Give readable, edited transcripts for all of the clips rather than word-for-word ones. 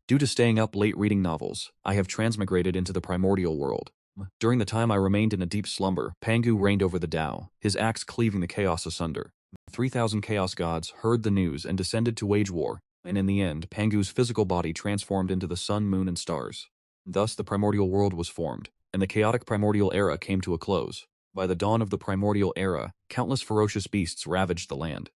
Due to staying up late reading novels, I have transmigrated into the Primordial World. During the time I remained in a deep slumber, Pangu reigned over the Dao, his axe cleaving the chaos asunder. 3,000 chaos gods heard the news and descended to wage war, and in the end, Pangu's physical body transformed into the sun, moon, and stars. Thus the Primordial World was formed, and the chaotic Primordial Era came to a close. By the dawn of the Primordial Era, countless ferocious beasts ravaged the land.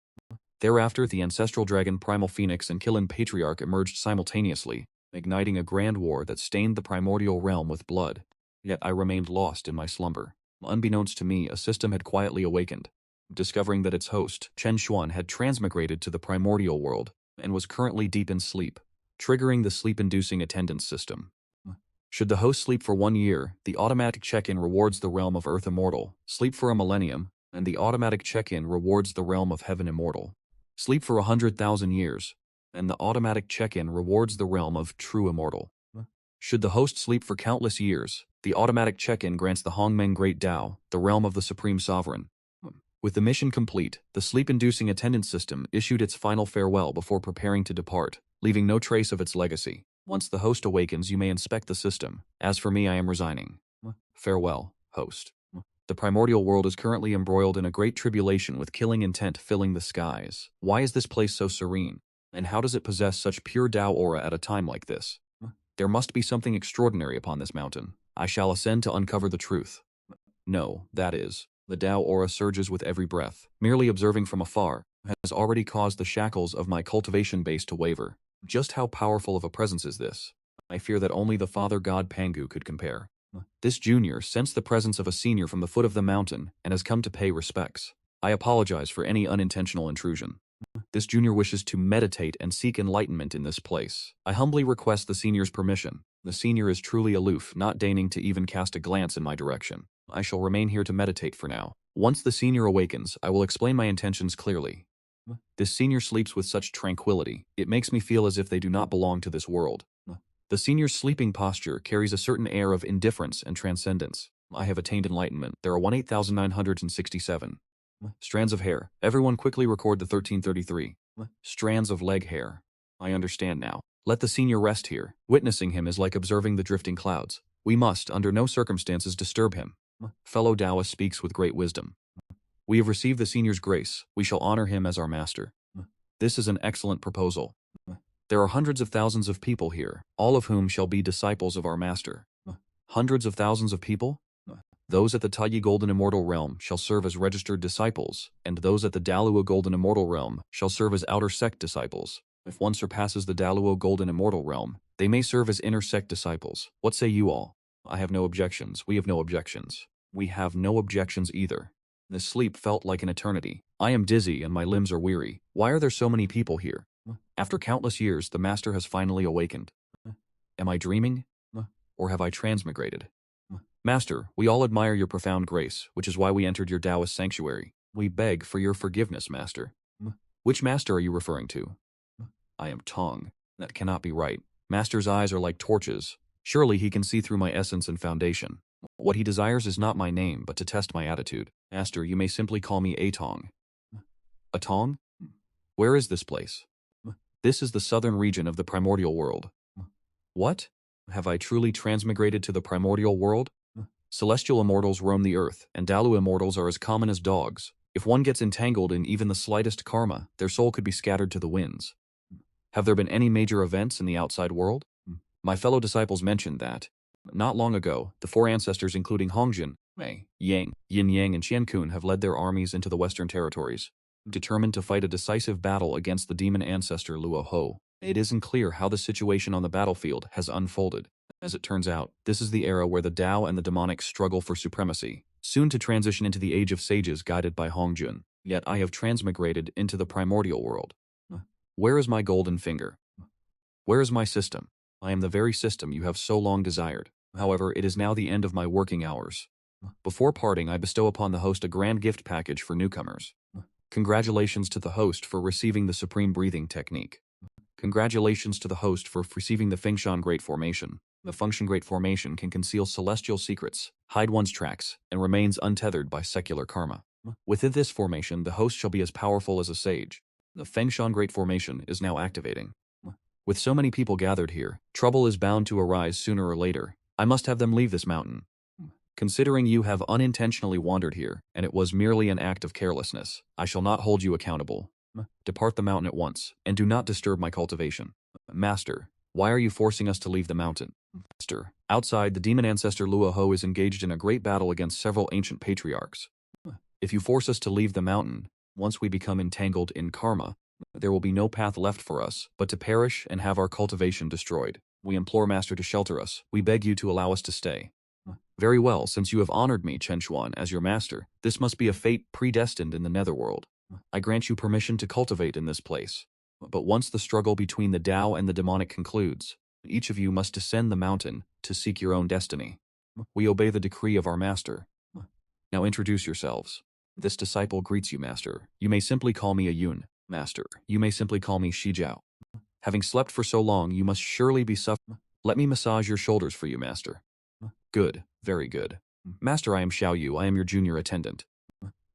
Thereafter, the ancestral dragon Primal Phoenix and Kilin Patriarch emerged simultaneously, igniting a grand war that stained the primordial realm with blood. Yet I remained lost in my slumber. Unbeknownst to me, a system had quietly awakened, discovering that its host, Chen Xuan, had transmigrated to the Primordial World and was currently deep in sleep, triggering the Sleep-Inducing Attendance System. Should the host sleep for 1 year, the automatic check-in rewards the realm of Earth Immortal, sleep for a millennium, and the automatic check-in rewards the realm of Heaven Immortal. Sleep for 100,000 years, and the automatic check-in rewards the realm of True Immortal. Should the host sleep for countless years, the automatic check-in grants the Hongmeng Great Dao, the realm of the Supreme Sovereign. With the mission complete, the Sleep-Inducing Attendance System issued its final farewell before preparing to depart, leaving no trace of its legacy. Once the host awakens, you may inspect the system. As for me, I am resigning. Farewell, host. The primordial world is currently embroiled in a great tribulation with killing intent filling the skies. Why is this place so serene? And how does it possess such pure Dao aura at a time like this? There must be something extraordinary upon this mountain. I shall ascend to uncover the truth. No, that is, the Dao aura surges with every breath. Merely observing from afar has already caused the shackles of my cultivation base to waver. Just how powerful of a presence is this? I fear that only the Father God Pangu could compare. This junior sensed the presence of a senior from the foot of the mountain and has come to pay respects. I apologize for any unintentional intrusion. This junior wishes to meditate and seek enlightenment in this place. I humbly request the senior's permission. The senior is truly aloof, not deigning to even cast a glance in my direction. I shall remain here to meditate for now. Once the senior awakens, I will explain my intentions clearly. This senior sleeps with such tranquility, it makes me feel as if they do not belong to this world. The senior's sleeping posture carries a certain air of indifference and transcendence. I have attained enlightenment. There are 18,967 strands of hair. Everyone quickly record the 1333 strands of leg hair. I understand now. Let the senior rest here. Witnessing him is like observing the drifting clouds. We must, under no circumstances, disturb him. Fellow Taoist speaks with great wisdom. We have received the senior's grace. We shall honor him as our master. This is an excellent proposal. There are hundreds of thousands of people here, all of whom shall be disciples of our master. Hundreds of thousands of people? Those at the Taiyi Golden Immortal Realm shall serve as registered disciples, and those at the Dalua Golden Immortal Realm shall serve as outer sect disciples. If one surpasses the Dalua Golden Immortal Realm, they may serve as inner sect disciples. What say you all? I have no objections. We have no objections. We have no objections either. This sleep felt like an eternity. I am dizzy and my limbs are weary. Why are there so many people here? After countless years, the master has finally awakened. Am I dreaming? Or have I transmigrated? Master, we all admire your profound grace, which is why we entered your Taoist sanctuary. We beg for your forgiveness, master. Which master are you referring to? I am Tong. That cannot be right. Master's eyes are like torches. Surely he can see through my essence and foundation. What he desires is not my name, but to test my attitude. Master, you may simply call me A Tong. A Tong? Where is this place? This is the southern region of the primordial world. What? Have I truly transmigrated to the primordial world? Celestial immortals roam the earth, and Dalu immortals are as common as dogs. If one gets entangled in even the slightest karma, their soul could be scattered to the winds. Have there been any major events in the outside world? My fellow disciples mentioned that, not long ago, the four ancestors including Hongjun, Mei, Yang, Yin Yang and Qiankun have led their armies into the western territories, determined to fight a decisive battle against the demon ancestor Luo Hou. It isn't clear how the situation on the battlefield has unfolded. As it turns out, this is the era where the Tao and the demonic struggle for supremacy, soon to transition into the age of sages guided by Hongjun. Yet I have transmigrated into the primordial world. Where is my golden finger? Where is my system? I am the very system you have so long desired. However, it is now the end of my working hours. Before parting, I bestow upon the host a grand gift package for newcomers. Congratulations to the host for receiving the Supreme Breathing Technique. Congratulations to the host for receiving the Fengshan Great Formation. The Fengshan Great Formation can conceal celestial secrets, hide one's tracks, and remains untethered by secular karma. Within this formation, the host shall be as powerful as a sage. The Fengshan Great Formation is now activating. With so many people gathered here, trouble is bound to arise sooner or later. I must have them leave this mountain. Considering you have unintentionally wandered here, and it was merely an act of carelessness, I shall not hold you accountable. Depart the mountain at once, and do not disturb my cultivation. Master, why are you forcing us to leave the mountain? Master, outside, the demon ancestor Luo Hou is engaged in a great battle against several ancient patriarchs. If you force us to leave the mountain, once we become entangled in karma, there will be no path left for us but to perish and have our cultivation destroyed. We implore Master to shelter us. We beg you to allow us to stay. Very well, since you have honored me, Chen Xuan, as your master, this must be a fate predestined in the netherworld. I grant you permission to cultivate in this place. But once the struggle between the Tao and the demonic concludes, each of you must descend the mountain to seek your own destiny. We obey the decree of our master. Now introduce yourselves. This disciple greets you, master. You may simply call me a Yun, master. You may simply call me Shijiao. Having slept for so long, you must surely be suffering. Let me massage your shoulders for you, master. Good, very good. Master, I am Xiao Yu. I am your junior attendant.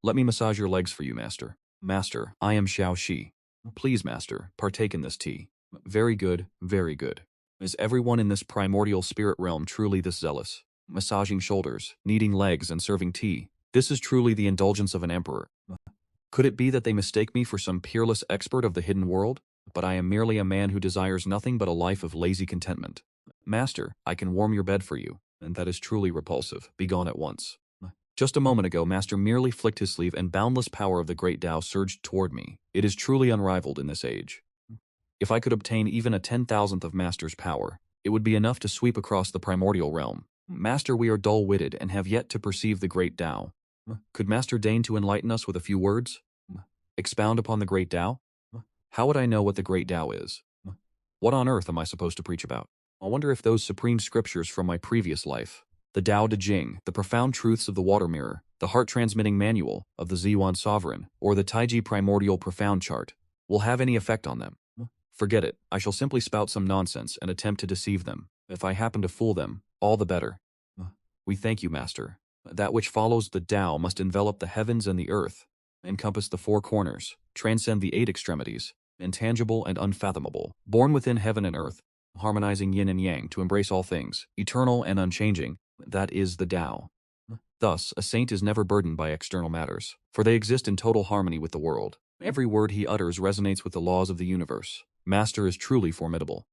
Let me massage your legs for you, master. Master, I am Xiao Shi. Please, master, partake in this tea. Very good, very good. Is everyone in this primordial spirit realm truly this zealous? Massaging shoulders, kneading legs, and serving tea. This is truly the indulgence of an emperor. Could it be that they mistake me for some peerless expert of the hidden world? But I am merely a man who desires nothing but a life of lazy contentment. Master, I can warm your bed for you, and that is truly repulsive. Be gone at once. Just a moment ago, Master merely flicked his sleeve and boundless power of the Great Dao surged toward me. It is truly unrivaled in this age. If I could obtain even a 10,000th of Master's power, it would be enough to sweep across the primordial realm. Master, we are dull-witted and have yet to perceive the Great Dao. Could Master deign to enlighten us with a few words? Expound upon the Great Dao? How would I know what the Great Dao is? What on earth am I supposed to preach about? I wonder if those supreme scriptures from my previous life, the Tao Te Ching, the profound truths of the water mirror, the heart-transmitting manual of the Ziyuan sovereign, or the Taiji primordial profound chart, will have any effect on them. Forget it. I shall simply spout some nonsense and attempt to deceive them. If I happen to fool them, all the better. We thank you, Master. That which follows the Tao must envelop the heavens and the earth, encompass the four corners, transcend the 8 extremities, intangible and unfathomable, born within heaven and earth, harmonizing yin and yang to embrace all things, eternal and unchanging. That is the Tao. Thus, a saint is never burdened by external matters, for they exist in total harmony with the world. Every word he utters resonates with the laws of the universe. Master is truly formidable.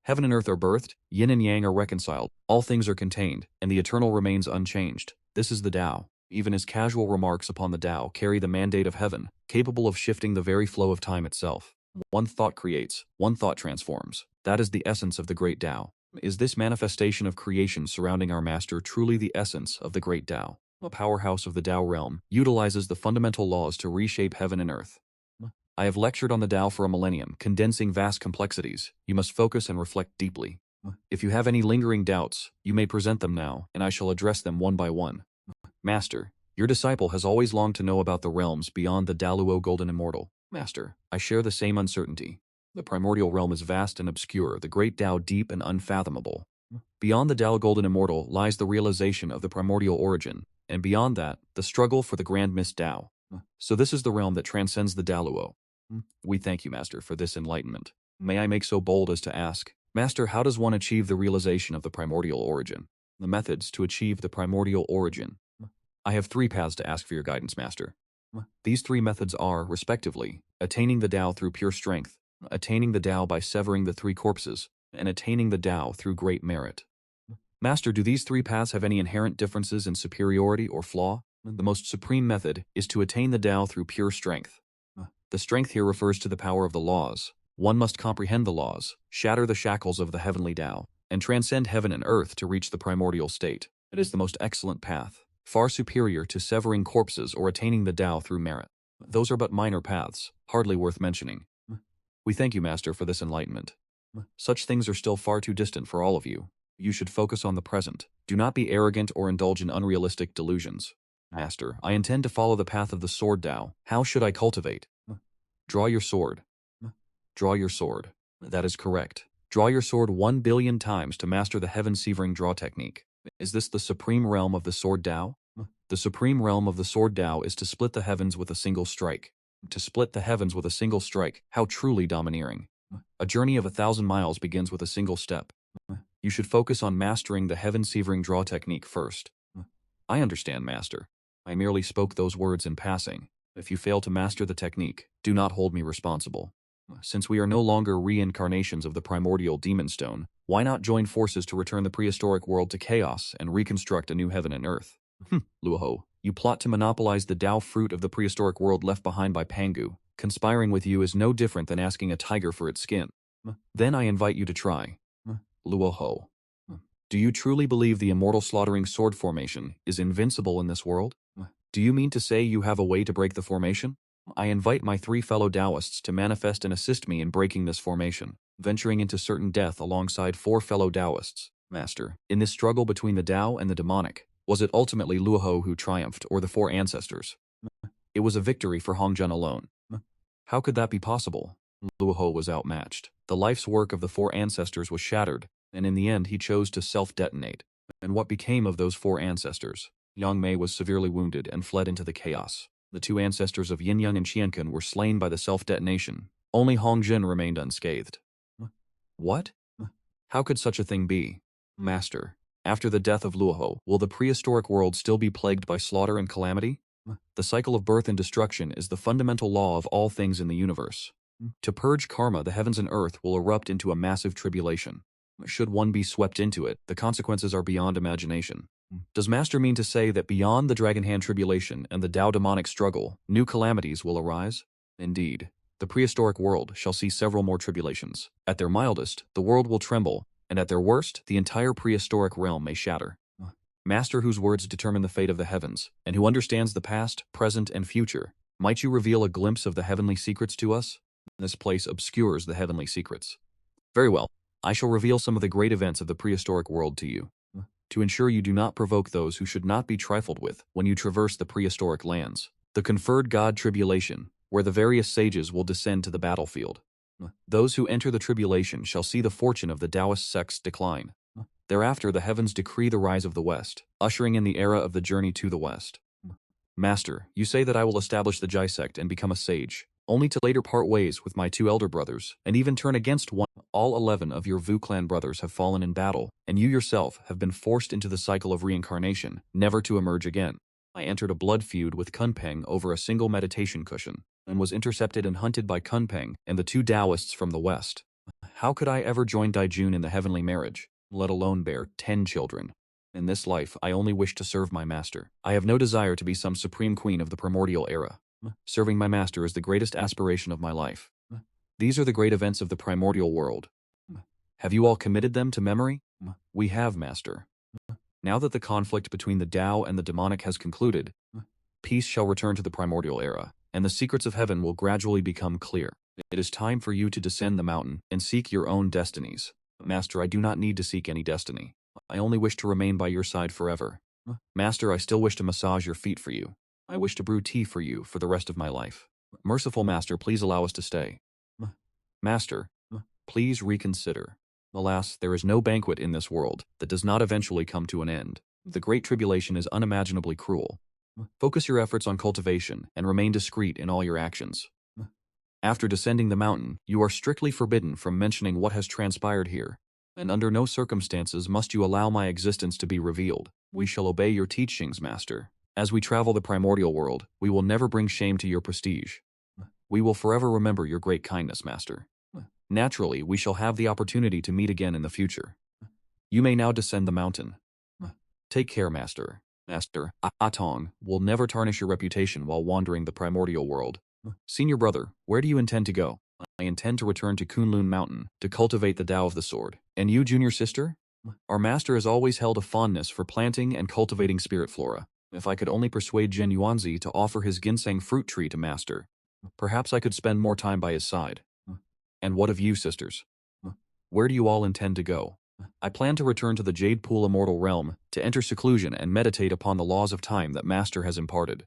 Heaven and earth are birthed, yin and yang are reconciled, all things are contained, and the eternal remains unchanged. This is the Tao. Even his casual remarks upon the Tao carry the mandate of heaven, capable of shifting the very flow of time itself. One thought creates, one thought transforms. That is the essence of the Great Tao. Is this manifestation of creation surrounding our Master truly the essence of the Great Tao? A powerhouse of the Tao realm utilizes the fundamental laws to reshape heaven and earth. I have lectured on the Tao for a millennium, condensing vast complexities. You must focus and reflect deeply. If you have any lingering doubts, you may present them now, and I shall address them one by one. Master, your disciple has always longed to know about the realms beyond the Daluo Golden Immortal. Master, I share the same uncertainty. The primordial realm is vast and obscure, the Great Tao deep and unfathomable. Beyond the Tao Golden Immortal lies the realization of the primordial origin, and beyond that, the struggle for the Grand Mist Tao. So this is the realm that transcends the Daluo. We thank you, Master, for this enlightenment. May I make so bold as to ask, Master, how does one achieve the realization of the primordial origin? The methods to achieve the primordial origin. I have 3 paths to ask for your guidance, Master. These 3 methods are, respectively, attaining the Tao through pure strength, attaining the Tao by severing the 3 corpses, and attaining the Tao through great merit. Master, do these 3 paths have any inherent differences in superiority or flaw? The most supreme method is to attain the Tao through pure strength. The strength here refers to the power of the laws. One must comprehend the laws, shatter the shackles of the heavenly Tao, and transcend heaven and earth to reach the primordial state. It is the most excellent path, far superior to severing corpses or attaining the Tao through merit. Those are but minor paths, hardly worth mentioning. We thank you, Master, for this enlightenment. Such things are still far too distant for all of you. You should focus on the present. Do not be arrogant or indulge in unrealistic delusions. Master, I intend to follow the path of the sword Tao. How should I cultivate? Draw your sword. Draw your sword. That is correct. Draw your sword 1 billion times to master the heaven-severing draw technique. Is this the supreme realm of the sword Tao? The supreme realm of the sword Tao is to split the heavens with a single strike. To split the heavens with a single strike, how truly domineering. A journey of 1,000 miles begins with a single step. You should focus on mastering the heaven-severing draw technique first. I understand, Master. I merely spoke those words in passing. If you fail to master the technique, do not hold me responsible. Since we are no longer reincarnations of the primordial demon stone, why not join forces to return the prehistoric world to chaos and reconstruct a new heaven and earth? Luo Hou, you plot to monopolize the Dao fruit of the prehistoric world left behind by Pangu. Conspiring with you is no different than asking a tiger for its skin. Then I invite you to try. Luo Hou, do you truly believe the immortal slaughtering sword formation is invincible in this world? Do you mean to say you have a way to break the formation? I invite my 3 fellow Taoists to manifest and assist me in breaking this formation, venturing into certain death alongside 4 fellow Taoists. Master, in this struggle between the Tao and the demonic, was it ultimately Luo Hou who triumphed, or the 4 ancestors? It was a victory for Hongjun alone. How could that be possible? Luo Hou was outmatched. The life's work of the 4 ancestors was shattered, and in the end he chose to self-detonate. And what became of those 4 ancestors? Yang Mei was severely wounded and fled into the chaos. The 2 ancestors of Yin Yang and Qiankun were slain by the self-detonation. Only Hongjun remained unscathed. What? How could such a thing be? Master, after the death of Luo Hou, will the prehistoric world still be plagued by slaughter and calamity? The cycle of birth and destruction is the fundamental law of all things in the universe. To purge karma, the heavens and earth will erupt into a massive tribulation. Should one be swept into it, the consequences are beyond imagination. Does Master mean to say that beyond the Dragon-Han Tribulation and the Tao demonic struggle, new calamities will arise? Indeed, the prehistoric world shall see several more tribulations. At their mildest, the world will tremble, and at their worst, the entire prehistoric realm may shatter. Master, whose words determine the fate of the heavens, and who understands the past, present, and future, might you reveal a glimpse of the heavenly secrets to us? This place obscures the heavenly secrets. Very well, I shall reveal some of the great events of the prehistoric world to you, to ensure you do not provoke those who should not be trifled with when you traverse the prehistoric lands. The conferred God Tribulation, where the various sages will descend to the battlefield. Those who enter the tribulation shall see the fortune of the Taoist sect's decline. Thereafter the heavens decree the rise of the West, ushering in the era of the journey to the West. Master, you say that I will establish the Jai sect and become a sage, only to later part ways with my 2 elder brothers, and even turn against one. All 11 of your Vu clan brothers have fallen in battle, and you yourself have been forced into the cycle of reincarnation, never to emerge again. I entered a blood feud with Kunpeng over a single meditation cushion, and was intercepted and hunted by Kunpeng and the 2 Taoists from the West. How could I ever join Daijun in the heavenly marriage, let alone bear 10 children? In this life, I only wish to serve my master. I have no desire to be some supreme queen of the primordial era. Serving my master is the greatest aspiration of my life. These are the great events of the primordial world. Have you all committed them to memory? We have, Master. Now that the conflict between the Tao and the demonic has concluded, peace shall return to the primordial era, and the secrets of heaven will gradually become clear. It is time for you to descend the mountain and seek your own destinies. Master, I do not need to seek any destiny. I only wish to remain by your side forever. Master, I still wish to massage your feet for you. I wish to brew tea for you for the rest of my life. Merciful Master, please allow us to stay. Master, please reconsider. Alas, there is no banquet in this world that does not eventually come to an end. The Great Tribulation is unimaginably cruel. Focus your efforts on cultivation and remain discreet in all your actions. After descending the mountain, you are strictly forbidden from mentioning what has transpired here, and under no circumstances must you allow my existence to be revealed. We shall obey your teachings, Master. As we travel the primordial world, we will never bring shame to your prestige. We will forever remember your great kindness, Master. Naturally, we shall have the opportunity to meet again in the future. You may now descend the mountain. Take care, Master. Master, Atong will never tarnish your reputation while wandering the primordial world. Senior brother, where do you intend to go? I intend to return to Kunlun Mountain to cultivate the Tao of the Sword. And you, junior sister? Our master has always held a fondness for planting and cultivating spirit flora. If I could only persuade Zhen Yuanzi to offer his ginseng fruit tree to Master, perhaps I could spend more time by his side. And what of you, sisters? Where do you all intend to go? I plan to return to the Jade Pool Immortal Realm to enter seclusion and meditate upon the laws of time that Master has imparted.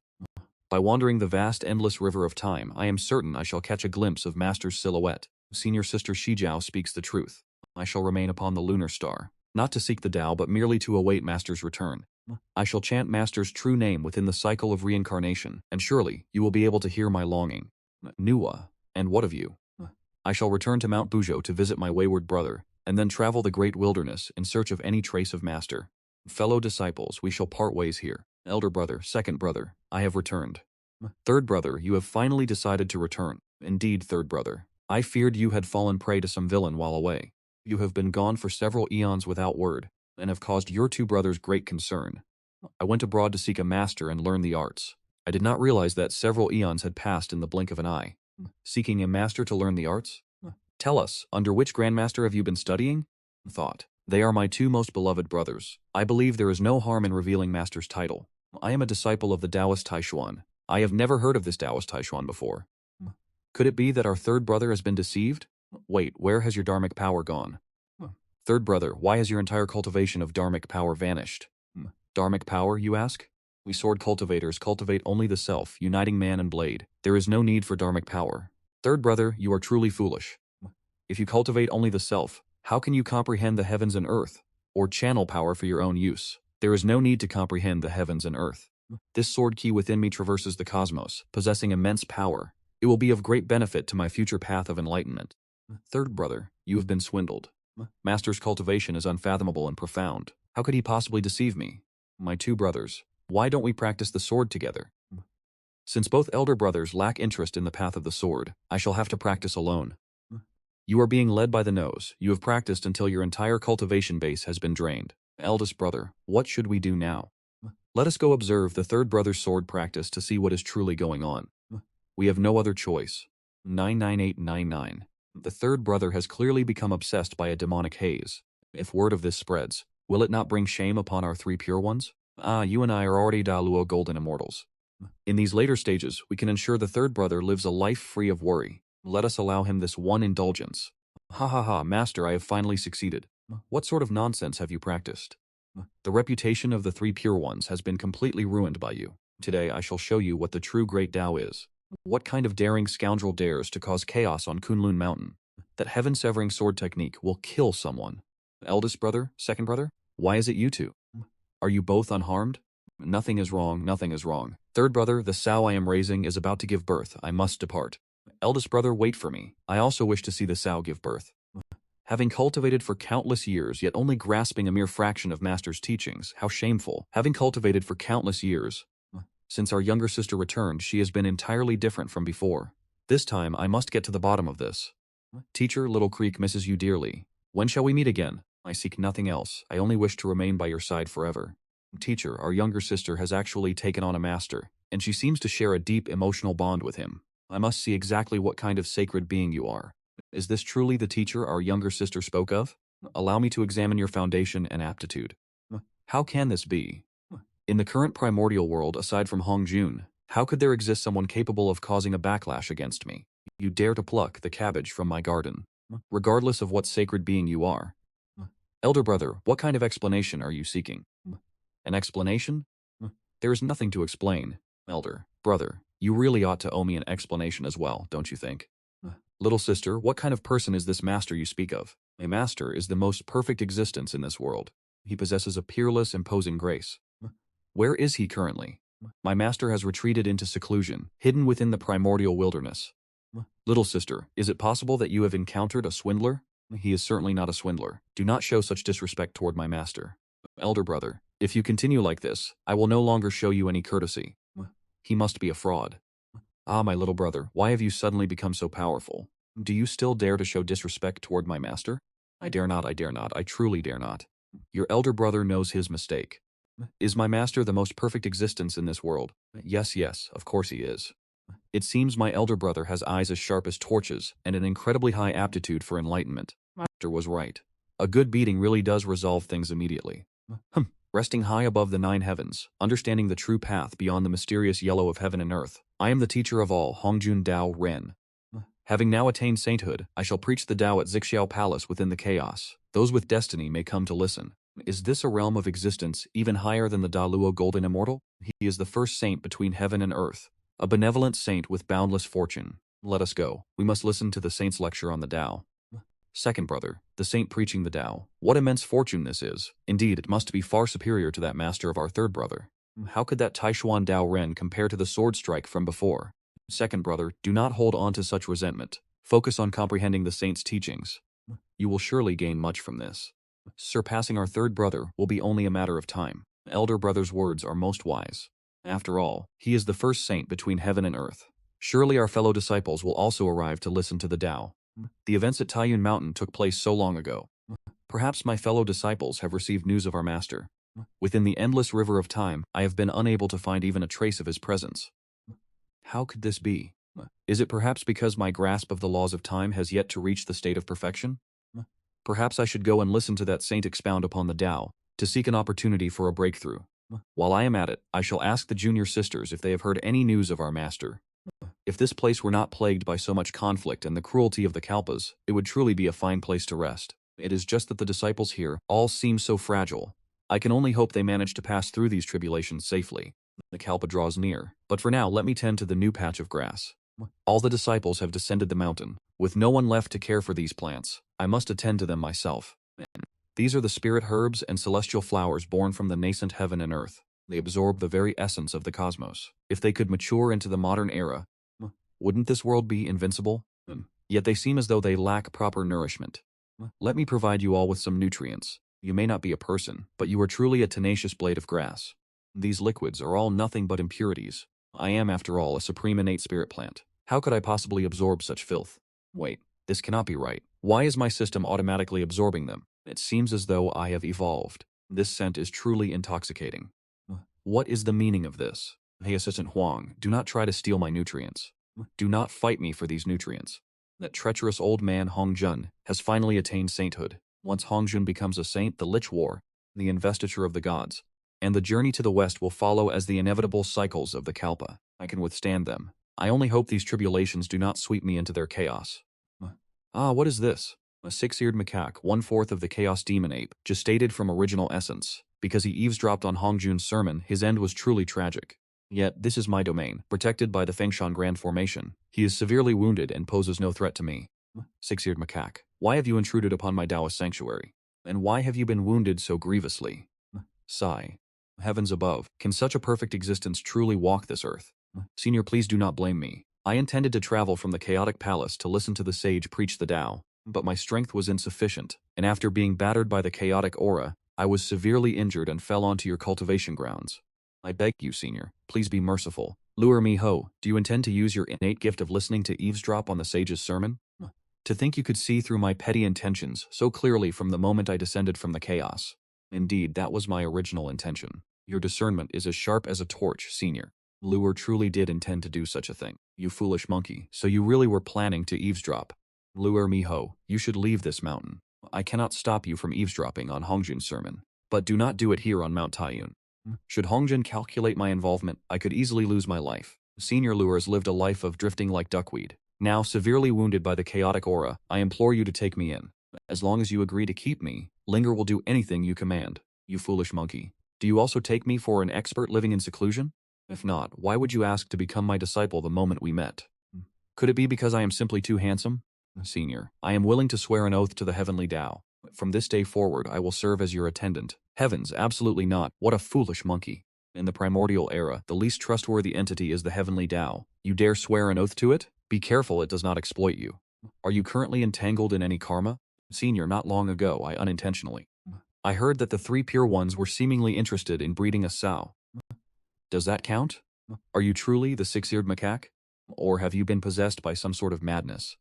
By wandering the vast, endless river of time, I am certain I shall catch a glimpse of Master's silhouette. Senior Sister Shijiao speaks the truth. I shall remain upon the lunar star, not to seek the Tao but merely to await Master's return. I shall chant Master's true name within the cycle of reincarnation, and surely you will be able to hear my longing. Nuwa, and what of you? I shall return to Mount Buzhou to visit my wayward brother, and then travel the great wilderness in search of any trace of master. Fellow disciples, we shall part ways here. Elder brother, second brother, I have returned. Third brother, you have finally decided to return. Indeed, third brother. I feared you had fallen prey to some villain while away. You have been gone for several eons without word, and have caused your two brothers great concern. I went abroad to seek a master and learn the arts. I did not realize that several eons had passed in the blink of an eye. Seeking a master to learn the arts? Tell us, under which grandmaster have you been studying? Thought. They are my two most beloved brothers. I believe there is no harm in revealing master's title. I am a disciple of the Taoist Chen Xuan. I have never heard of this Taoist Chen Xuan before. Could it be that our third brother has been deceived? Wait, where has your dharmic power gone? Third brother, why has your entire cultivation of dharmic power vanished? Dharmic power, you ask? We sword cultivators cultivate only the self, uniting man and blade. There is no need for dharmic power. Third brother, you are truly foolish. If you cultivate only the self, how can you comprehend the heavens and earth, or channel power for your own use? There is no need to comprehend the heavens and earth. This sword key within me traverses the cosmos, possessing immense power. It will be of great benefit to my future path of enlightenment. Third brother, you have been swindled. Master's cultivation is unfathomable and profound. How could he possibly deceive me? My two brothers, why don't we practice the sword together? Since both elder brothers lack interest in the path of the sword, I shall have to practice alone. You are being led by the nose. You have practiced until your entire cultivation base has been drained. Eldest brother, what should we do now? Let us go observe the third brother's sword practice to see what is truly going on. We have no other choice. 99899. The third brother has clearly become obsessed by a demonic haze. If word of this spreads, will it not bring shame upon our three pure ones? You and I are already Da Luo golden immortals. In these later stages, we can ensure the third brother lives a life free of worry. Let us allow him this one indulgence. Ha, master, I have finally succeeded. What sort of nonsense have you practiced? The reputation of the three pure ones has been completely ruined by you. Today I shall show you what the true Great Dao is. What kind of daring scoundrel dares to cause chaos on Kunlun Mountain? That heaven-severing sword technique will kill someone. Eldest brother, second brother, why is it you two? Are you both unharmed? Nothing is wrong, nothing is wrong. Third brother, the sow I am raising is about to give birth. I must depart. Eldest brother, wait for me. I also wish to see the sow give birth. Having cultivated for countless years, yet only grasping a mere fraction of master's teachings, how shameful. Having cultivated for countless years, since our younger sister returned, she has been entirely different from before. This time, I must get to the bottom of this. Teacher, Little Creek misses you dearly. When shall we meet again? I seek nothing else. I only wish to remain by your side forever. Teacher, our younger sister has actually taken on a master, and she seems to share a deep emotional bond with him. I must see exactly what kind of sacred being you are. Is this truly the teacher our younger sister spoke of? Allow me to examine your foundation and aptitude. How can this be? In the current primordial world, aside from Hongjun, how could there exist someone capable of causing a backlash against me? You dare to pluck the cabbage from my garden, regardless of what sacred being you are. Elder brother, what kind of explanation are you seeking? An explanation? There is nothing to explain. Elder brother, you really ought to owe me an explanation as well, don't you think? Little sister, what kind of person is this master you speak of? A master is the most perfect existence in this world. He possesses a peerless, imposing grace. Where is he currently? My master has retreated into seclusion, hidden within the primordial wilderness. Little sister, is it possible that you have encountered a swindler? He is certainly not a swindler. Do not show such disrespect toward my master. Elder brother, if you continue like this, I will no longer show you any courtesy. He must be a fraud. My little brother, why have you suddenly become so powerful? Do you still dare to show disrespect toward my master? I dare not, I truly dare not. Your elder brother knows his mistake. Is my master the most perfect existence in this world? Yes, of course he is. It seems my elder brother has eyes as sharp as torches and an incredibly high aptitude for enlightenment. Master was right. A good beating really does resolve things immediately. Resting high above the 9 heavens, understanding the true path beyond the mysterious yellow of heaven and earth, I am the teacher of all, Hongjun Dao Ren. Having now attained sainthood, I shall preach the Dao at Zixiao Palace within the chaos. Those with destiny may come to listen. Is this a realm of existence even higher than the Da Luo Golden Immortal? He is the first saint between heaven and earth, a benevolent saint with boundless fortune. Let us go. We must listen to the saint's lecture on the Dao. Second brother, the saint preaching the Dao. What immense fortune this is. Indeed, it must be far superior to that master of our third brother. How could that Taishuan Dao Ren compare to the sword strike from before? Second brother, do not hold on to such resentment. Focus on comprehending the saint's teachings. You will surely gain much from this. Surpassing our third brother will be only a matter of time. Elder brother's words are most wise. After all, he is the first saint between heaven and earth. Surely our fellow disciples will also arrive to listen to the Tao. The events at Taiyun Mountain took place so long ago. Perhaps my fellow disciples have received news of our master. Within the endless river of time, I have been unable to find even a trace of his presence. How could this be? Is it perhaps because my grasp of the laws of time has yet to reach the state of perfection? Perhaps I should go and listen to that saint expound upon the Tao, to seek an opportunity for a breakthrough. While I am at it, I shall ask the junior sisters if they have heard any news of our master. If this place were not plagued by so much conflict and the cruelty of the Kalpas, it would truly be a fine place to rest. It is just that the disciples here all seem so fragile. I can only hope they manage to pass through these tribulations safely. The Kalpa draws near, but for now let me tend to the new patch of grass. All the disciples have descended the mountain. With no one left to care for these plants, I must attend to them myself. These are the spirit herbs and celestial flowers born from the nascent heaven and earth. They absorb the very essence of the cosmos. If they could mature into the modern era, wouldn't this world be invincible? Yet they seem as though they lack proper nourishment. Let me provide you all with some nutrients. You may not be a person, but you are truly a tenacious blade of grass. These liquids are all nothing but impurities. I am, after all, a supreme innate spirit plant. How could I possibly absorb such filth? Wait, this cannot be right. Why is my system automatically absorbing them? It seems as though I have evolved. This scent is truly intoxicating. What is the meaning of this? Hey, Assistant Huang, do not try to steal my nutrients. Do not fight me for these nutrients. That treacherous old man Hongjun has finally attained sainthood. Once Hongjun becomes a saint, the Lich War, the investiture of the gods, and the journey to the west will follow as the inevitable cycles of the Kalpa. I can withstand them. I only hope these tribulations do not sweep me into their chaos. What is this? A six-eared macaque, 1/4 of the Chaos Demon Ape, gestated from original essence. Because he eavesdropped on Hongjun's sermon, his end was truly tragic. Yet, this is my domain, protected by the Fengshan Grand Formation. He is severely wounded and poses no threat to me. Six-eared macaque, why have you intruded upon my Taoist sanctuary? And why have you been wounded so grievously? Sigh. Heavens above, can such a perfect existence truly walk this earth? Senior, please do not blame me. I intended to travel from the chaotic palace to listen to the sage preach the Tao, but my strength was insufficient, and after being battered by the chaotic aura, I was severely injured and fell onto your cultivation grounds. I beg you, Senior, please be merciful. Luo Hou, do you intend to use your innate gift of listening to eavesdrop on the sage's sermon? To think you could see through my petty intentions so clearly from the moment I descended from the chaos. Indeed, that was my original intention. Your discernment is as sharp as a torch, Senior. Luo truly did intend to do such a thing. You foolish monkey, so you really were planning to eavesdrop. Luo Hou, you should leave this mountain. I cannot stop you from eavesdropping on Hongjun's sermon, but do not do it here on Mount Taiyun. Should Hongjun calculate my involvement, I could easily lose my life. Senior Luo has lived a life of drifting like duckweed. Now, severely wounded by the chaotic aura, I implore you to take me in. As long as you agree to keep me, Linger will do anything you command. You foolish monkey. Do you also take me for an expert living in seclusion? If not, why would you ask to become my disciple the moment we met? Could it be because I am simply too handsome? Senior, I am willing to swear an oath to the heavenly Tao. From this day forward, I will serve as your attendant. Heavens, absolutely not. What a foolish monkey. In the primordial era, the least trustworthy entity is the heavenly Tao. You dare swear an oath to it? Be careful it does not exploit you. Are you currently entangled in any karma? Senior, not long ago, I unintentionally. I heard that the three pure ones were seemingly interested in breeding a sow. Does that count? Are you truly the six-eared macaque? Or have you been possessed by some sort of madness?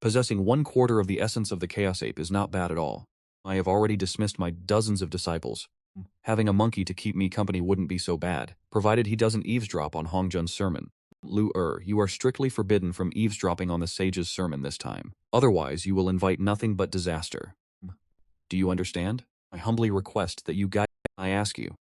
Possessing 1/4 of the essence of the Chaos Ape is not bad at all. I have already dismissed my dozens of disciples. Having a monkey to keep me company wouldn't be so bad, provided he doesn't eavesdrop on Hongjun's sermon. Luo, you are strictly forbidden from eavesdropping on the sage's sermon this time. Otherwise, you will invite nothing but disaster. Do you understand? I humbly request that you guide. I ask you,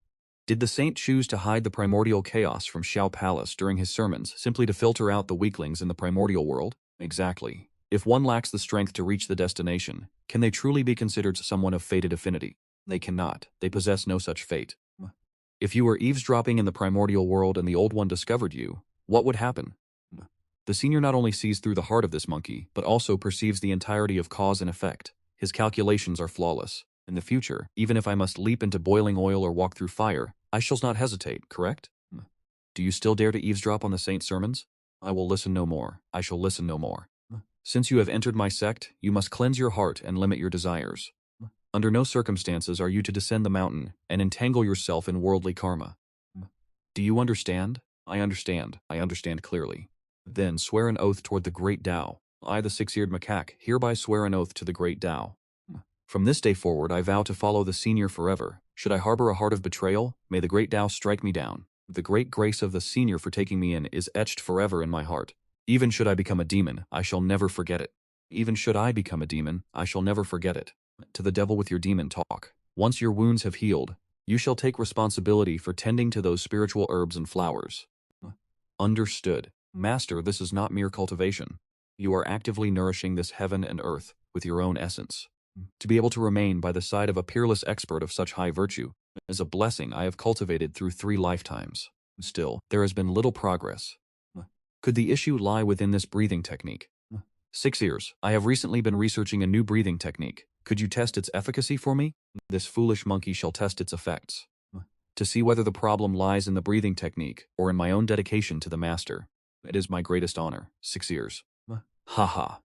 did the saint choose to hide the primordial chaos from Xiao Palace during his sermons simply to filter out the weaklings in the primordial world? Exactly. If one lacks the strength to reach the destination, can they truly be considered someone of fated affinity? They cannot. They possess no such fate. If you were eavesdropping in the primordial world and the old one discovered you, what would happen? The senior not only sees through the heart of this monkey, but also perceives the entirety of cause and effect. His calculations are flawless. In the future, even if I must leap into boiling oil or walk through fire, I shall not hesitate, correct? Do you still dare to eavesdrop on the saint's sermons? I will listen no more. I shall listen no more. Since you have entered my sect, you must cleanse your heart and limit your desires. Under no circumstances are you to descend the mountain and entangle yourself in worldly karma. Do you understand? I understand. I understand clearly. Then swear an oath toward the Great Dao. I, the six-eared macaque, hereby swear an oath to the Great Dao. From this day forward, I vow to follow the senior forever. Should I harbor a heart of betrayal, may the Great Dao strike me down. The great grace of the senior for taking me in is etched forever in my heart. Even should I become a demon, I shall never forget it. Even should I become a demon, I shall never forget it. To the devil with your demon talk. Once your wounds have healed, you shall take responsibility for tending to those spiritual herbs and flowers. Understood. Master, this is not mere cultivation. You are actively nourishing this heaven and earth with your own essence. To be able to remain by the side of a peerless expert of such high virtue is a blessing I have cultivated through 3 lifetimes. Still, there has been little progress. Could the issue lie within this breathing technique? 6 years. I have recently been researching a new breathing technique. Could you test its efficacy for me? This foolish monkey shall test its effects. To see whether the problem lies in the breathing technique or in my own dedication to the master. It is my greatest honor. 6 years. Haha.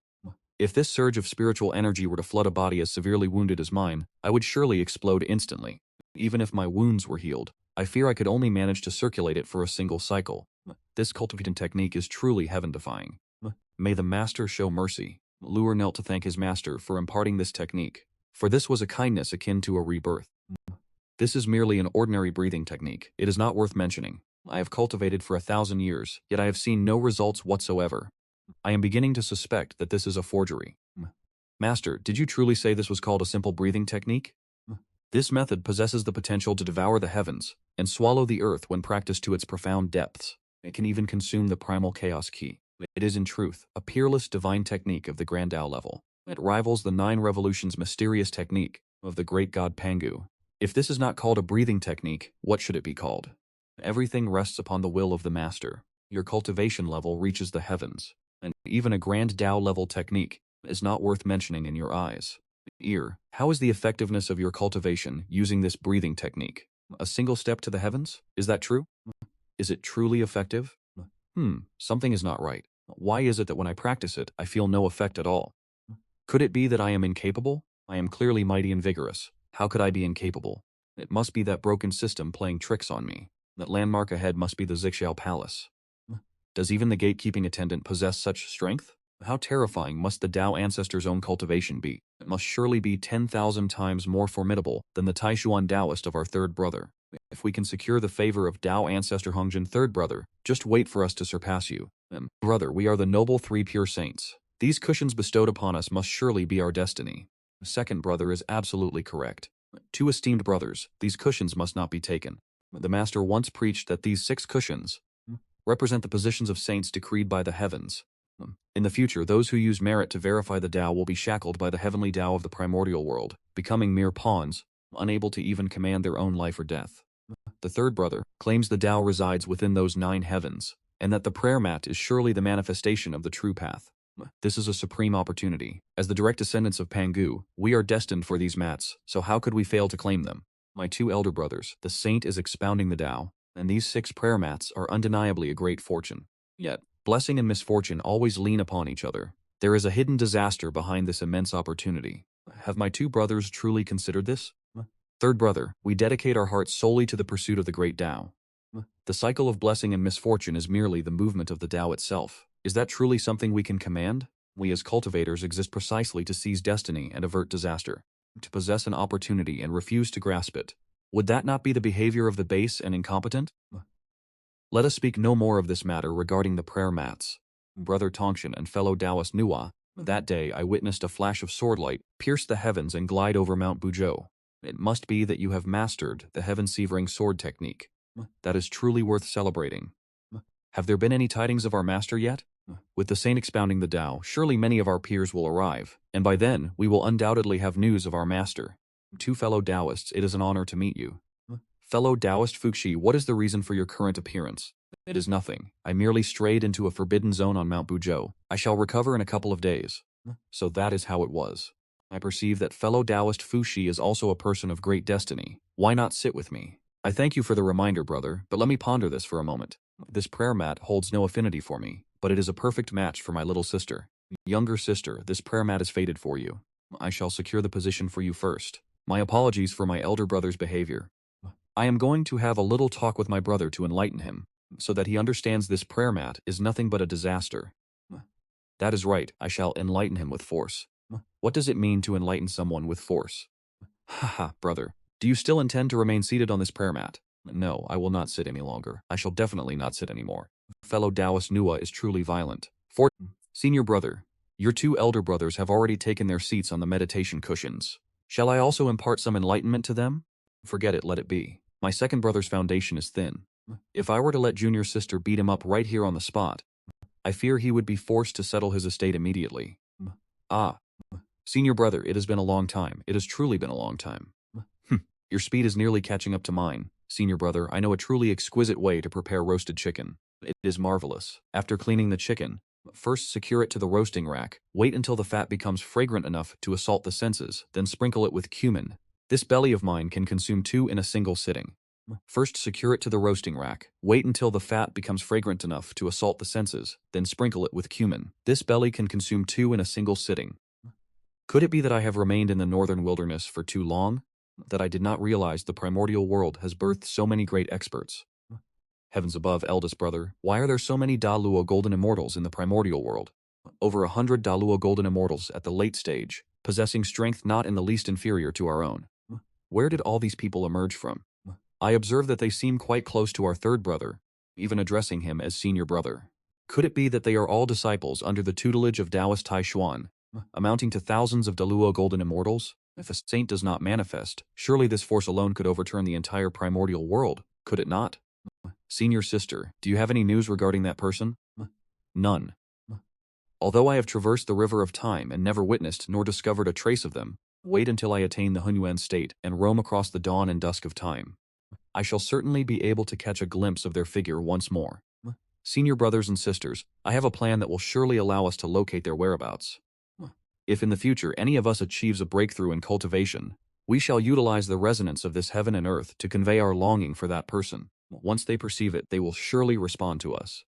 If this surge of spiritual energy were to flood a body as severely wounded as mine, I would surely explode instantly. Even if my wounds were healed, I fear I could only manage to circulate it for a single cycle. This cultivation technique is truly heaven-defying. May the master show mercy. Luo knelt to thank his master for imparting this technique, for this was a kindness akin to a rebirth. This is merely an ordinary breathing technique. It is not worth mentioning. I have cultivated for 1,000 years, yet I have seen no results whatsoever. I am beginning to suspect that this is a forgery. Master, did you truly say this was called a simple breathing technique? This method possesses the potential to devour the heavens and swallow the earth when practiced to its profound depths. It can even consume the primal chaos key. It is in truth a peerless divine technique of the Grand Dao level. It rivals the 9 revolutions mysterious technique of the great god Pangu. If this is not called a breathing technique, what should it be called? Everything rests upon the will of the master. Your cultivation level reaches the heavens, and even a Grand Dao level technique is not worth mentioning in your eyes. How is the effectiveness of your cultivation using this breathing technique? A single step to the heavens? Is that true? Is it truly effective? Something is not right. Why is it that when I practice it, I feel no effect at all? Could it be that I am incapable? I am clearly mighty and vigorous. How could I be incapable? It must be that broken system playing tricks on me. That landmark ahead must be the Zixiao Palace. Does even the gatekeeping attendant possess such strength? How terrifying must the Dao ancestor's own cultivation be? It must surely be 10,000 times more formidable than the Taishuan Taoist of our third brother. If we can secure the favor of Dao ancestor Hongjun third brother, just wait for us to surpass you. Brother, we are the noble 3 pure saints. These cushions bestowed upon us must surely be our destiny. Second brother is absolutely correct. 2 esteemed brothers, these cushions must not be taken. The master once preached that these 6 cushions represent the positions of saints decreed by the heavens. In the future, those who use merit to verify the Dao will be shackled by the heavenly Dao of the primordial world, becoming mere pawns, unable to even command their own life or death. The third brother claims the Dao resides within those 9 heavens, and that the prayer mat is surely the manifestation of the true path. This is a supreme opportunity. As the direct descendants of Pangu, we are destined for these mats, so how could we fail to claim them? My 2 elder brothers, the saint is expounding the Dao, and these 6 prayer mats are undeniably a great fortune. Yet, blessing and misfortune always lean upon each other. There is a hidden disaster behind this immense opportunity. Have my 2 brothers truly considered this? Third brother, we dedicate our hearts solely to the pursuit of the Great Dao. The cycle of blessing and misfortune is merely the movement of the Dao itself. Is that truly something we can command? We as cultivators exist precisely to seize destiny and avert disaster. To possess an opportunity and refuse to grasp it. Would that not be the behavior of the base and incompetent? Let us speak no more of this matter regarding the prayer mats. Brother Tongshan and fellow Taoist Nua, that day I witnessed a flash of swordlight pierce the heavens and glide over Mount Buzhou. It must be that you have mastered the heaven-severing sword technique. That is truly worth celebrating. Have there been any tidings of our master yet? With the saint expounding the Dao, surely many of our peers will arrive, and by then we will undoubtedly have news of our master. 2 fellow Taoists, it is an honor to meet you. Fellow Taoist Fuxi, what is the reason for your current appearance? It is nothing. I merely strayed into a forbidden zone on Mount Buzhou. I shall recover in a couple of days. So that is how it was. I perceive that fellow Taoist Fuxi is also a person of great destiny. Why not sit with me? I thank you for the reminder, brother, but let me ponder this for a moment. This prayer mat holds no affinity for me, but it is a perfect match for my little sister. Younger sister, this prayer mat is fated for you. I shall secure the position for you first. My apologies for my elder brother's behavior. I am going to have a little talk with my brother to enlighten him, so that he understands this prayer mat is nothing but a disaster. That is right, I shall enlighten him with force. What does it mean to enlighten someone with force? Haha, brother. Do you still intend to remain seated on this prayer mat? No, I will not sit any longer. I shall definitely not sit anymore. Fellow Taoist Nua is truly violent. Senior brother, your two elder brothers have already taken their seats on the meditation cushions. Shall I also impart some enlightenment to them? Forget it, let it be. My second brother's foundation is thin. If I were to let junior sister beat him up right here on the spot, I fear he would be forced to settle his estate immediately. Ah. Senior brother, it has been a long time. It has truly been a long time. Your speed is nearly catching up to mine. Senior brother, I know a truly exquisite way to prepare roasted chicken. It is marvelous. After cleaning the chicken, first secure it to the roasting rack, wait until the fat becomes fragrant enough to assault the senses, then sprinkle it with cumin. This belly of mine can consume 2 in a single sitting. First secure it to the roasting rack, wait until the fat becomes fragrant enough to assault the senses, then sprinkle it with cumin. This belly can consume 2 in a single sitting. Could it be that I have remained in the northern wilderness for too long? That I did not realize the primordial world has birthed so many great experts? Heavens above, eldest brother, why are there so many Da Luo golden immortals in the primordial world? Over 100 Da Luo golden immortals at the late stage, possessing strength not in the least inferior to our own. Where did all these people emerge from? I observe that they seem quite close to our third brother, even addressing him as senior brother. Could it be that they are all disciples under the tutelage of Taoist Chen Xuan, amounting to thousands of Da Luo golden immortals? If a saint does not manifest, surely this force alone could overturn the entire primordial world, could it not? Senior sister, do you have any news regarding that person? None. Although I have traversed the river of time and never witnessed nor discovered a trace of them, wait until I attain the Hongyuan state and roam across the dawn and dusk of time. I shall certainly be able to catch a glimpse of their figure once more. Senior brothers and sisters, I have a plan that will surely allow us to locate their whereabouts. If in the future any of us achieves a breakthrough in cultivation, we shall utilize the resonance of this heaven and earth to convey our longing for that person. Once they perceive it, they will surely respond to us.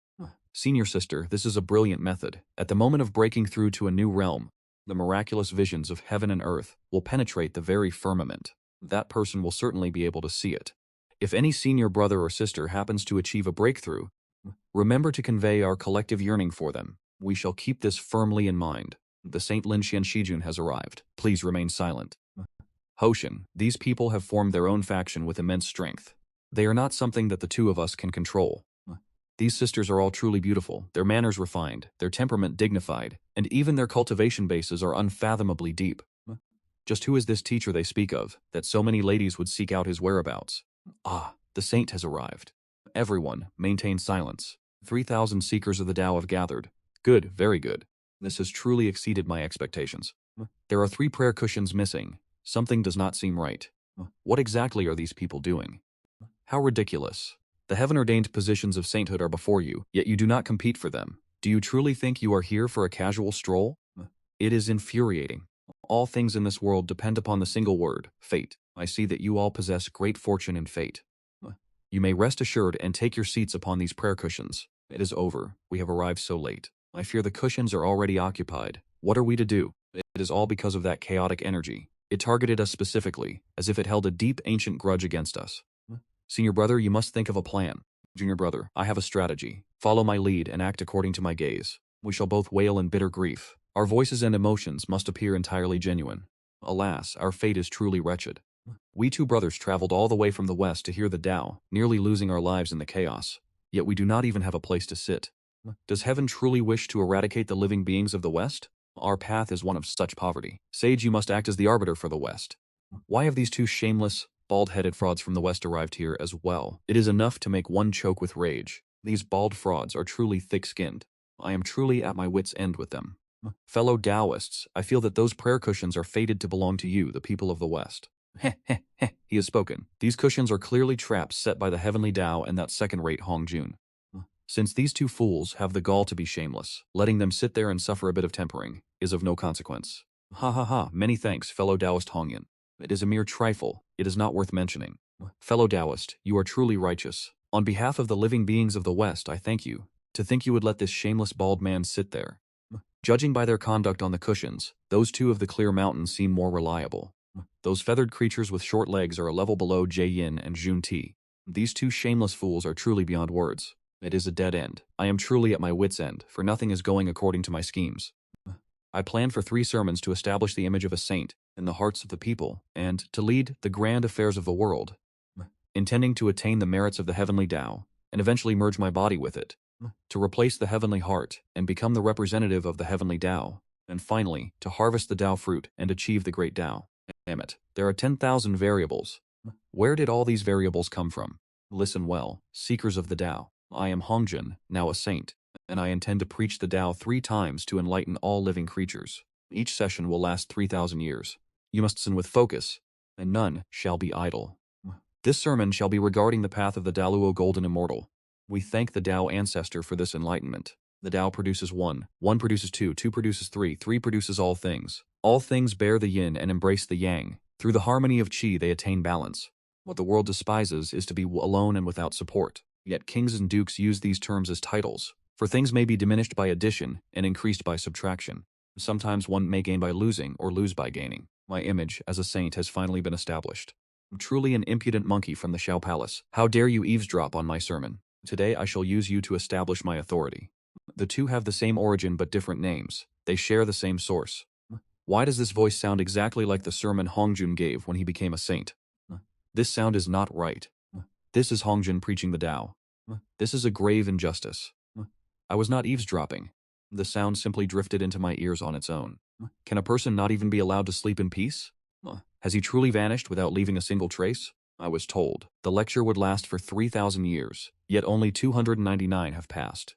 Senior sister, this is a brilliant method. At the moment of breaking through to a new realm, the miraculous visions of heaven and earth will penetrate the very firmament. That person will certainly be able to see it. If any senior brother or sister happens to achieve a breakthrough, remember to convey our collective yearning for them. We shall keep this firmly in mind. The Saint Lin Xian Shijun has arrived. Please remain silent. Hoshin, these people have formed their own faction with immense strength. They are not something that the two of us can control. These sisters are all truly beautiful, their manners refined, their temperament dignified, and even their cultivation bases are unfathomably deep. Just who is this teacher they speak of, that so many ladies would seek out his whereabouts? Ah, the saint has arrived. Everyone, maintain silence. 3,000 seekers of the Tao have gathered. Good, very good. This has truly exceeded my expectations. There are 3 prayer cushions missing. Something does not seem right. What exactly are these people doing? How ridiculous. The heaven-ordained positions of sainthood are before you, yet you do not compete for them. Do you truly think you are here for a casual stroll? It is infuriating. All things in this world depend upon the single word, fate. I see that you all possess great fortune in fate. You may rest assured and take your seats upon these prayer cushions. It is over. We have arrived so late. I fear the cushions are already occupied. What are we to do? It is all because of that chaotic energy. It targeted us specifically, as if it held a deep ancient grudge against us. Senior brother, you must think of a plan. Junior brother, I have a strategy. Follow my lead and act according to my gaze. We shall both wail in bitter grief. Our voices and emotions must appear entirely genuine. Alas, our fate is truly wretched. We 2 brothers traveled all the way from the west to hear the Tao, nearly losing our lives in the chaos. Yet we do not even have a place to sit. Does heaven truly wish to eradicate the living beings of the west? Our path is one of such poverty. Sage, you must act as the arbiter for the west. Why have these 2 shameless, bald-headed frauds from the west arrived here as well? It is enough to make one choke with rage. These bald frauds are truly thick-skinned. I am truly at my wit's end with them. Fellow Taoists, I feel that those prayer cushions are fated to belong to you, the people of the west. Heh, heh, heh, he has spoken. These cushions are clearly traps set by the heavenly Tao and that second-rate Hongjun. Since these 2 fools have the gall to be shameless, letting them sit there and suffer a bit of tempering is of no consequence. Ha ha ha, many thanks, fellow Taoist Hongyan. It is a mere trifle, it is not worth mentioning. Fellow Taoist, you are truly righteous. On behalf of the living beings of the West, I thank you. To think you would let this shameless bald man sit there. Judging by their conduct on the cushions, those two of the clear mountains seem more reliable. Those feathered creatures with short legs are a level below Jie Yin and Jun Ti. These two shameless fools are truly beyond words. It is a dead end. I am truly at my wit's end, for nothing is going according to my schemes. I planned for 3 sermons to establish the image of a saint in the hearts of the people, and to lead the grand affairs of the world, intending to attain the merits of the heavenly Tao, and eventually merge my body with it, to replace the heavenly heart and become the representative of the heavenly Tao, and finally, to harvest the Tao fruit and achieve the great Tao. Damn it, there are 10,000 variables. Where did all these variables come from? Listen well, seekers of the Tao. I am Hongjun, now a saint, and I intend to preach the Tao 3 times to enlighten all living creatures. Each session will last 3,000 years. You must listen with focus, and none shall be idle. This sermon shall be regarding the path of the Daluo Golden Immortal. We thank the Tao Ancestor for this enlightenment. The Tao produces 1, 1 produces 2, 2 produces 3, 3 produces all things. All things bear the yin and embrace the yang. Through the harmony of qi they attain balance. What the world despises is to be alone and without support. Yet kings and dukes use these terms as titles, for things may be diminished by addition and increased by subtraction. Sometimes one may gain by losing or lose by gaining. My image as a saint has finally been established. I'm truly an impudent monkey from the Shao Palace. How dare you eavesdrop on my sermon? Today I shall use you to establish my authority. The two have the same origin but different names. They share the same source. Why does this voice sound exactly like the sermon Hongjun gave when he became a saint? This sound is not right. This is Hongjun preaching the Tao. This is a grave injustice. I was not eavesdropping. The sound simply drifted into my ears on its own. Can a person not even be allowed to sleep in peace? Has he truly vanished without leaving a single trace? I was told the lecture would last for 3,000 years, yet only 299 have passed.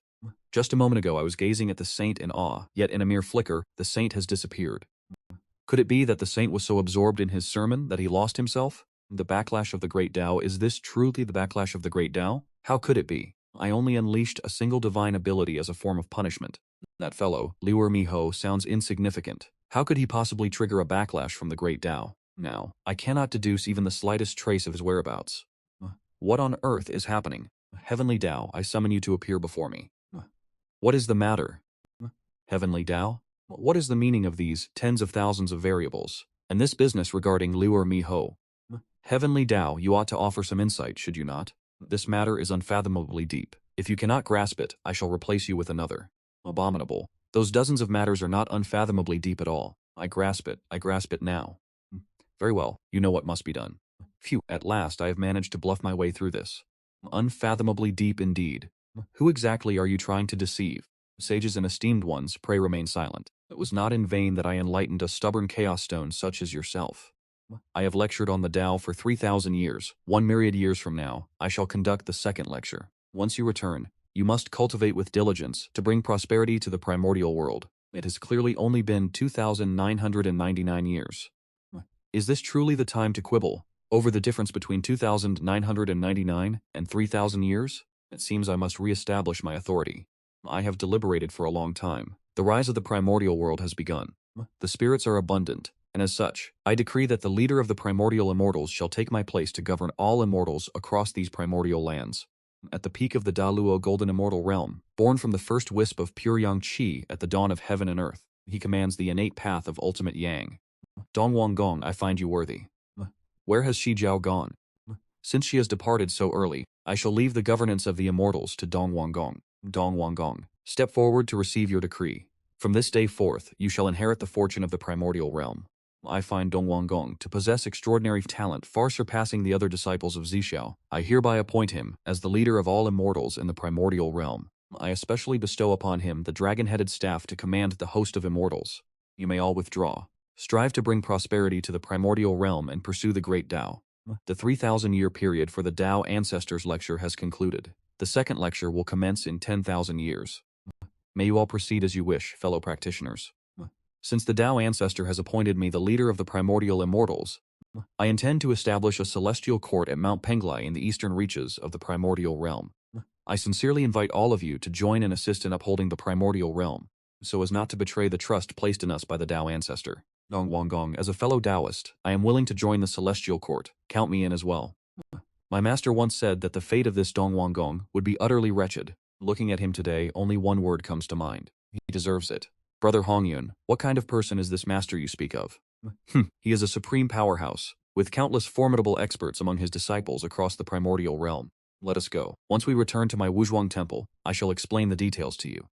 Just a moment ago I was gazing at the saint in awe, yet in a mere flicker, the saint has disappeared. Could it be that the saint was so absorbed in his sermon that he lost himself? The backlash of the Great Tao, is this truly the backlash of the Great Tao? How could it be? I only unleashed a single divine ability as a form of punishment. That fellow, Luo Hou, sounds insignificant. How could he possibly trigger a backlash from the Great Tao? Now, I cannot deduce even the slightest trace of his whereabouts. What on earth is happening? Heavenly Tao, I summon you to appear before me. What is the matter? Heavenly Tao? What is the meaning of these tens of thousands of variables, and this business regarding Luo Hou? Heavenly Tao, you ought to offer some insight, should you not? This matter is unfathomably deep. If you cannot grasp it, I shall replace you with another. Abominable. Those dozens of matters are not unfathomably deep at all. I grasp it now. Very well, you know what must be done. Phew, at last I have managed to bluff my way through this. Unfathomably deep indeed. Who exactly are you trying to deceive? Sages and esteemed ones, pray remain silent. It was not in vain that I enlightened a stubborn chaos stone such as yourself. I have lectured on the Tao for 3,000 years. 1 myriad years from now, I shall conduct the second lecture. Once you return, you must cultivate with diligence to bring prosperity to the primordial world. It has clearly only been 2,999 years. Is this truly the time to quibble over the difference between 2,999 and 3,000 years? It seems I must re-establish my authority. I have deliberated for a long time. The rise of the primordial world has begun. The spirits are abundant, and as such, I decree that the leader of the primordial immortals shall take my place to govern all immortals across these primordial lands. At the peak of the Daluo Golden Immortal Realm, born from the first wisp of pure yang qi at the dawn of heaven and earth, he commands the innate path of ultimate yang. Dongwang Gong, I find you worthy. Where has Shi Jiao gone? Since she has departed so early, I shall leave the governance of the immortals to Dongwang Gong. Dongwang Gong, step forward to receive your decree. From this day forth, you shall inherit the fortune of the primordial realm. I find Dongwang Gong to possess extraordinary talent far surpassing the other disciples of Zixiao. I hereby appoint him as the leader of all immortals in the primordial realm. I especially bestow upon him the dragon-headed staff to command the host of immortals. You may all withdraw. Strive to bring prosperity to the primordial realm and pursue the great Tao. The 3,000-year period for the Tao Ancestors lecture has concluded. The second lecture will commence in 10,000 years. May you all proceed as you wish, fellow practitioners. Since the Tao Ancestor has appointed me the leader of the primordial immortals, I intend to establish a celestial court at Mount Penglai in the eastern reaches of the primordial realm. I sincerely invite all of you to join and assist in upholding the primordial realm, so as not to betray the trust placed in us by the Tao Ancestor. Dongwang Gong, as a fellow Taoist, I am willing to join the celestial court. Count me in as well. My master once said that the fate of this Dongwang Gong would be utterly wretched. Looking at him today, only one word comes to mind. He deserves it. Brother Hongyun, what kind of person is this master you speak of? He is a supreme powerhouse, with countless formidable experts among his disciples across the primordial realm. Let us go. Once we return to my Wuzhuang temple, I shall explain the details to you.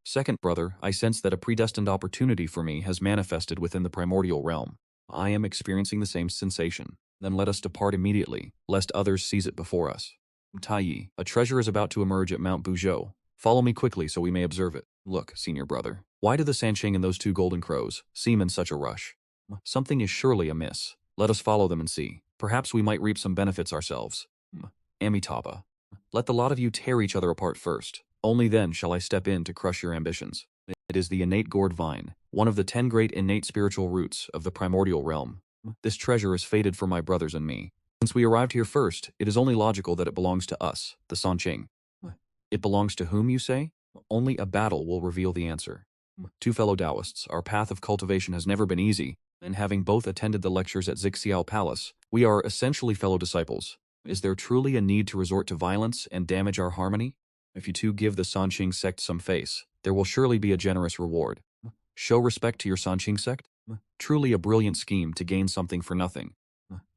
Second, brother, I sense that a predestined opportunity for me has manifested within the primordial realm. I am experiencing the same sensation. Then let us depart immediately, lest others seize it before us. Taiyi, a treasure is about to emerge at Mount Buzhou. Follow me quickly so we may observe it. Look, senior brother, why do the Sanqing and those two golden crows seem in such a rush? Something is surely amiss. Let us follow them and see. Perhaps we might reap some benefits ourselves. Amitabha, let the lot of you tear each other apart first. Only then shall I step in to crush your ambitions. It is the innate gourd vine, one of the 10 great innate spiritual roots of the primordial realm. This treasure is fated for my brothers and me. Since we arrived here first, it is only logical that it belongs to us, the Sanqing. It belongs to whom, you say? Only a battle will reveal the answer. Two fellow Taoists, our path of cultivation has never been easy, and having both attended the lectures at Zixiao Palace, we are essentially fellow disciples. Is there truly a need to resort to violence and damage our harmony? If you two give the Sanqing sect some face, there will surely be a generous reward. Show respect to your Sanqing sect? Truly a brilliant scheme to gain something for nothing.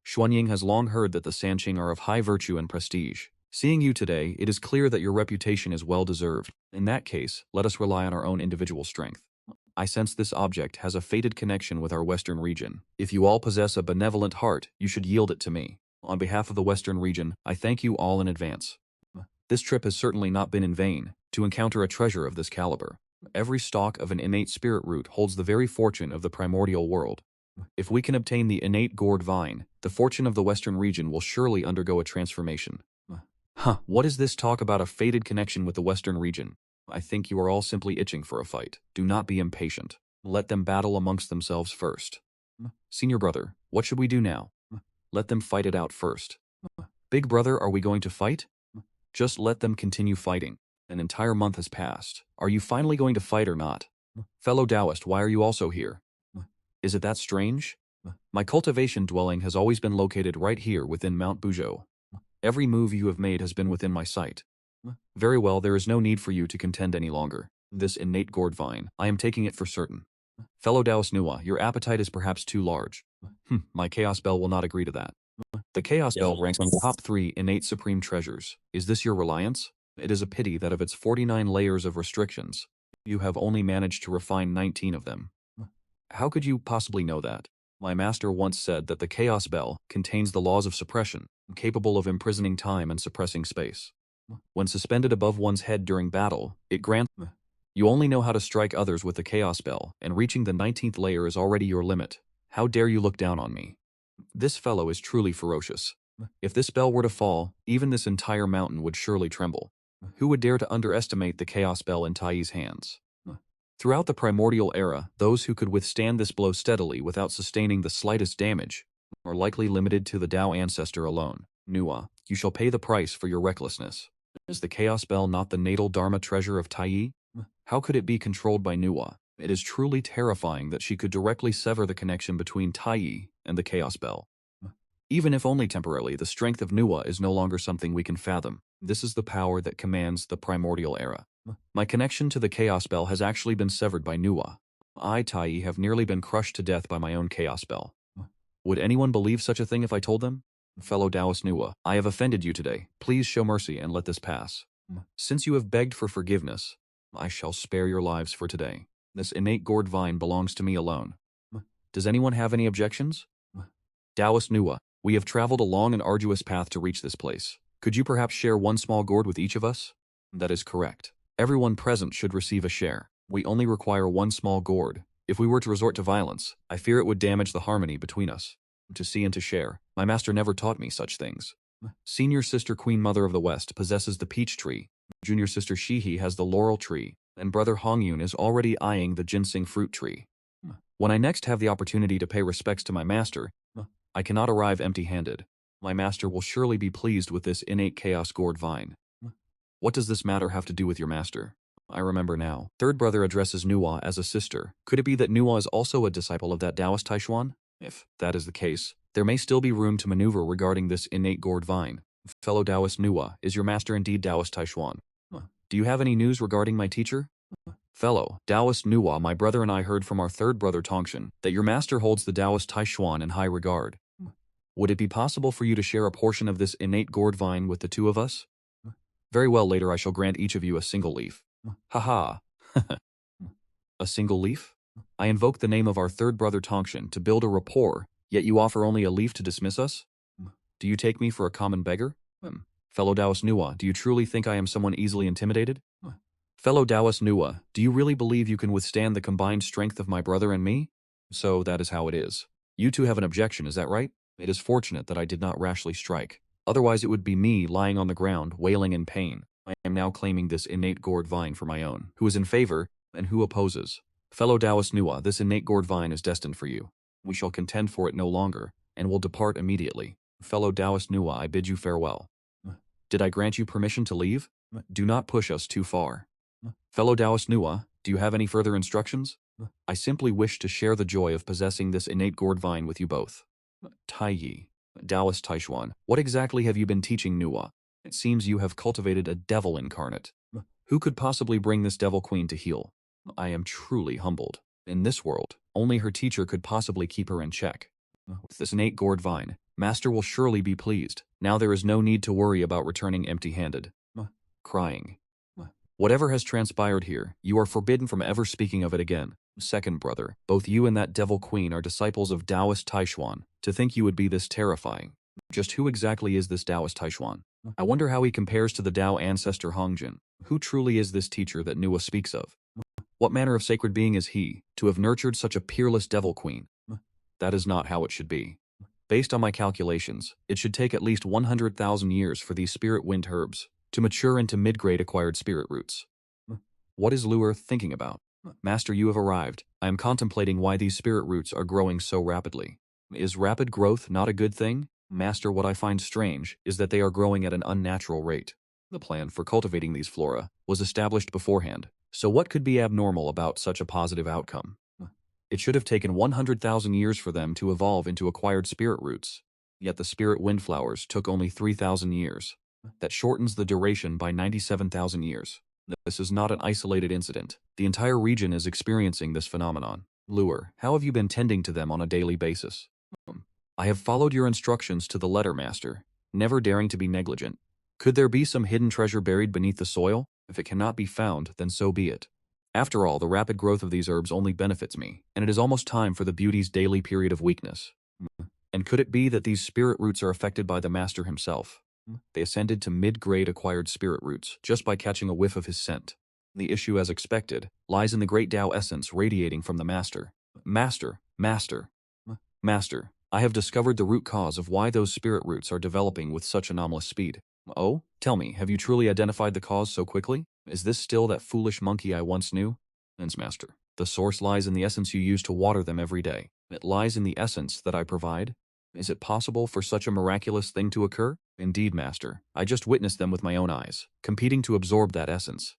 Xuanying has long heard that the Sanqing are of high virtue and prestige. Seeing you today, it is clear that your reputation is well deserved. In that case, let us rely on our own individual strength. I sense this object has a fated connection with our western region. If you all possess a benevolent heart, you should yield it to me. On behalf of the western region, I thank you all in advance. This trip has certainly not been in vain, to encounter a treasure of this caliber. Every stalk of an innate spirit root holds the very fortune of the primordial world. If we can obtain the innate gourd vine, the fortune of the western region will surely undergo a transformation. What is this talk about a fated connection with the western region? I think you are all simply itching for a fight. Do not be impatient. Let them battle amongst themselves first. Senior brother, what should we do now? Let them fight it out first. Big brother, are we going to fight? Just let them continue fighting. An entire month has passed. Are you finally going to fight or not? Fellow Taoist, why are you also here? Is it that strange? My cultivation dwelling has always been located right here within Mount Buzhou. Every move you have made has been within my sight. Very well, there is no need for you to contend any longer. This innate gourd vine, I am taking it for certain. Fellow Taoist Nua, your appetite is perhaps too large. My Chaos Bell will not agree to that. The Chaos Bell ranks among the top 3 innate supreme treasures. Is this your reliance? It is a pity that of its 49 layers of restrictions, you have only managed to refine 19 of them. How could you possibly know that? My master once said that the Chaos Bell contains the laws of suppression, capable of imprisoning time and suppressing space. When suspended above one's head during battle, it grants. You only know how to strike others with the Chaos Bell, and reaching the 19th layer is already your limit. How dare you look down on me? This fellow is truly ferocious. If this bell were to fall, even this entire mountain would surely tremble. Who would dare to underestimate the Chaos Bell in Taiyi's hands? Throughout the primordial era, those who could withstand this blow steadily without sustaining the slightest damage are likely limited to the Tao ancestor alone. Nua, you shall pay the price for your recklessness. Is the Chaos Bell not the natal Dharma treasure of Taiyi? How could it be controlled by Nua? It is truly terrifying that she could directly sever the connection between Taiyi and the Chaos Bell. Even if only temporarily, the strength of Nua is no longer something we can fathom. This is the power that commands the primordial era. My connection to the Chaos Bell has actually been severed by Nua. I, Taiyi, have nearly been crushed to death by my own Chaos Bell. Would anyone believe such a thing if I told them? Fellow Taoist Nua, I have offended you today. Please show mercy and let this pass. Since you have begged for forgiveness, I shall spare your lives for today. This innate gourd vine belongs to me alone. Does anyone have any objections? Taoist Nua, we have traveled a long and arduous path to reach this place. Could you perhaps share one small gourd with each of us? That is correct. Everyone present should receive a share. We only require one small gourd. If we were to resort to violence, I fear it would damage the harmony between us. To see and to share. My master never taught me such things. Senior sister Queen Mother of the West possesses the peach tree. Junior sister Shihi has the laurel tree. And brother Hongyun is already eyeing the ginseng fruit tree. When I next have the opportunity to pay respects to my master, I cannot arrive empty-handed. My master will surely be pleased with this innate chaos gourd vine. What does this matter have to do with your master? I remember now. Third brother addresses Nua as a sister. Could it be that Nua is also a disciple of that Taoist Chen Xuan? If that is the case, there may still be room to maneuver regarding this innate gourd vine. Fellow Taoist Nua, is your master indeed Taoist Chen Xuan? Do you have any news regarding my teacher? Fellow Taoist Nuwa, my brother and I heard from our third brother Tongshan that your master holds the Taoist Chen Xuan in high regard. Would it be possible for you to share a portion of this innate gourd vine with the two of us? Very well, later I shall grant each of you a single leaf. Haha. A single leaf? I invoke the name of our third brother Tongshan to build a rapport, yet you offer only a leaf to dismiss us? Do you take me for a common beggar? Fellow Taoist Nuwa, do you truly think I am someone easily intimidated? Fellow Taoist Nuwa, do you really believe you can withstand the combined strength of my brother and me? So that is how it is. You two have an objection, is that right? It is fortunate that I did not rashly strike. Otherwise it would be me lying on the ground, wailing in pain. I am now claiming this innate gourd vine for my own. Who is in favor, and who opposes? Fellow Taoist Nuwa, this innate gourd vine is destined for you. We shall contend for it no longer, and will depart immediately. Fellow Taoist Nuwa, I bid you farewell. Did I grant you permission to leave? Do not push us too far. Fellow Taoist Nuwa, do you have any further instructions? I simply wish to share the joy of possessing this innate gourd vine with you both. Tai Yi, Taoist Taishuan, what exactly have you been teaching Nuwa? It seems you have cultivated a devil incarnate. Who could possibly bring this devil queen to heel? I am truly humbled. In this world, only her teacher could possibly keep her in check. With this innate gourd vine, Master will surely be pleased. Now there is no need to worry about returning empty-handed. Crying. Whatever has transpired here, you are forbidden from ever speaking of it again. Second brother, both you and that devil queen are disciples of Taoist Taishuan. To think you would be this terrifying. Just who exactly is this Taoist Taishuan? I wonder how he compares to the Tao ancestor Hongjun. Who truly is this teacher that Nuwa speaks of? What manner of sacred being is he, to have nurtured such a peerless devil queen? That is not how it should be. Based on my calculations, it should take at least 100,000 years for these spirit wind herbs to mature into mid-grade acquired spirit roots. What is Luer thinking about? Master, you have arrived. I am contemplating why these spirit roots are growing so rapidly. Is rapid growth not a good thing? Master, what I find strange is that they are growing at an unnatural rate. The plan for cultivating these flora was established beforehand, so what could be abnormal about such a positive outcome? It should have taken 100,000 years for them to evolve into acquired spirit roots, yet the spirit windflowers took only 3,000 years. That shortens the duration by 97,000 years. This is not an isolated incident. The entire region is experiencing this phenomenon. Luer, how have you been tending to them on a daily basis? I have followed your instructions to the letter, Master, never daring to be negligent. Could there be some hidden treasure buried beneath the soil? If it cannot be found, then so be it. After all, the rapid growth of these herbs only benefits me, and it is almost time for the beauty's daily period of weakness. And could it be that these spirit roots are affected by the Master himself? They ascended to mid-grade acquired spirit roots just by catching a whiff of his scent. The issue, as expected, lies in the Great Dao essence radiating from the Master. Master, I have discovered the root cause of why those spirit roots are developing with such anomalous speed. Oh, tell me, have you truly identified the cause so quickly? Is this still that foolish monkey I once knew? Master, the source lies in the essence you use to water them every day. It lies in the essence that I provide. Is it possible for such a miraculous thing to occur? Indeed, Master. I just witnessed them with my own eyes, competing to absorb that essence.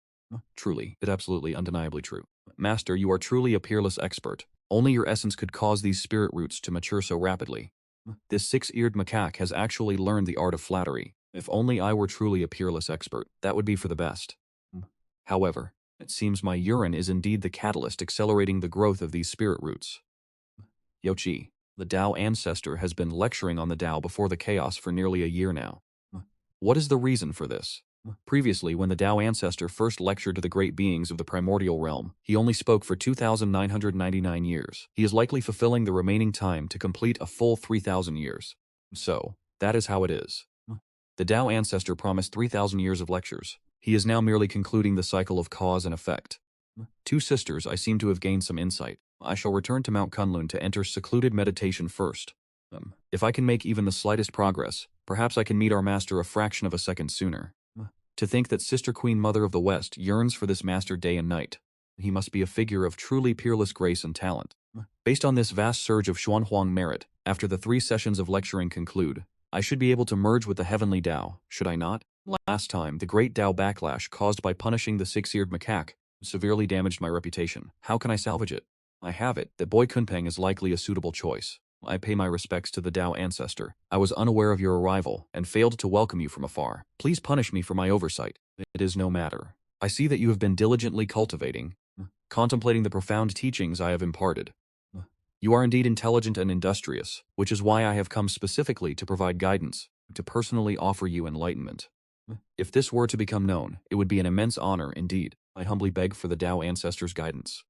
Truly, it's absolutely undeniably true. Master, you are truly a peerless expert. Only your essence could cause these spirit roots to mature so rapidly. This six-eared macaque has actually learned the art of flattery. If only I were truly a peerless expert, that would be for the best. However, it seems my urine is indeed the catalyst accelerating the growth of these spirit roots. Yochi, the Tao ancestor has been lecturing on the Tao before the chaos for nearly a year now. What is the reason for this? Previously, when the Tao ancestor first lectured to the great beings of the primordial realm, he only spoke for 2,999 years. He is likely fulfilling the remaining time to complete a full 3,000 years. So, that is how it is. The Tao ancestor promised 3,000 years of lectures. He is now merely concluding the cycle of cause and effect. Two sisters, I seem to have gained some insight. I shall return to Mount Kunlun to enter secluded meditation first. If I can make even the slightest progress, perhaps I can meet our master a fraction of a second sooner. To think that Sister Queen Mother of the West yearns for this master day and night. He must be a figure of truly peerless grace and talent. Based on this vast surge of Xuanhuang merit, after the 3 sessions of lecturing conclude, I should be able to merge with the heavenly Tao, should I not? Last time, the great Tao backlash caused by punishing the 6-eared macaque severely damaged my reputation. How can I salvage it? I have it that Boy Kunpeng is likely a suitable choice. I pay my respects to the Tao ancestor. I was unaware of your arrival and failed to welcome you from afar. Please punish me for my oversight. It is no matter. I see that you have been diligently cultivating, contemplating the profound teachings I have imparted. You are indeed intelligent and industrious, which is why I have come specifically to provide guidance, to personally offer you enlightenment. If this were to become known, it would be an immense honor indeed. I humbly beg for the Dao Ancestors' guidance.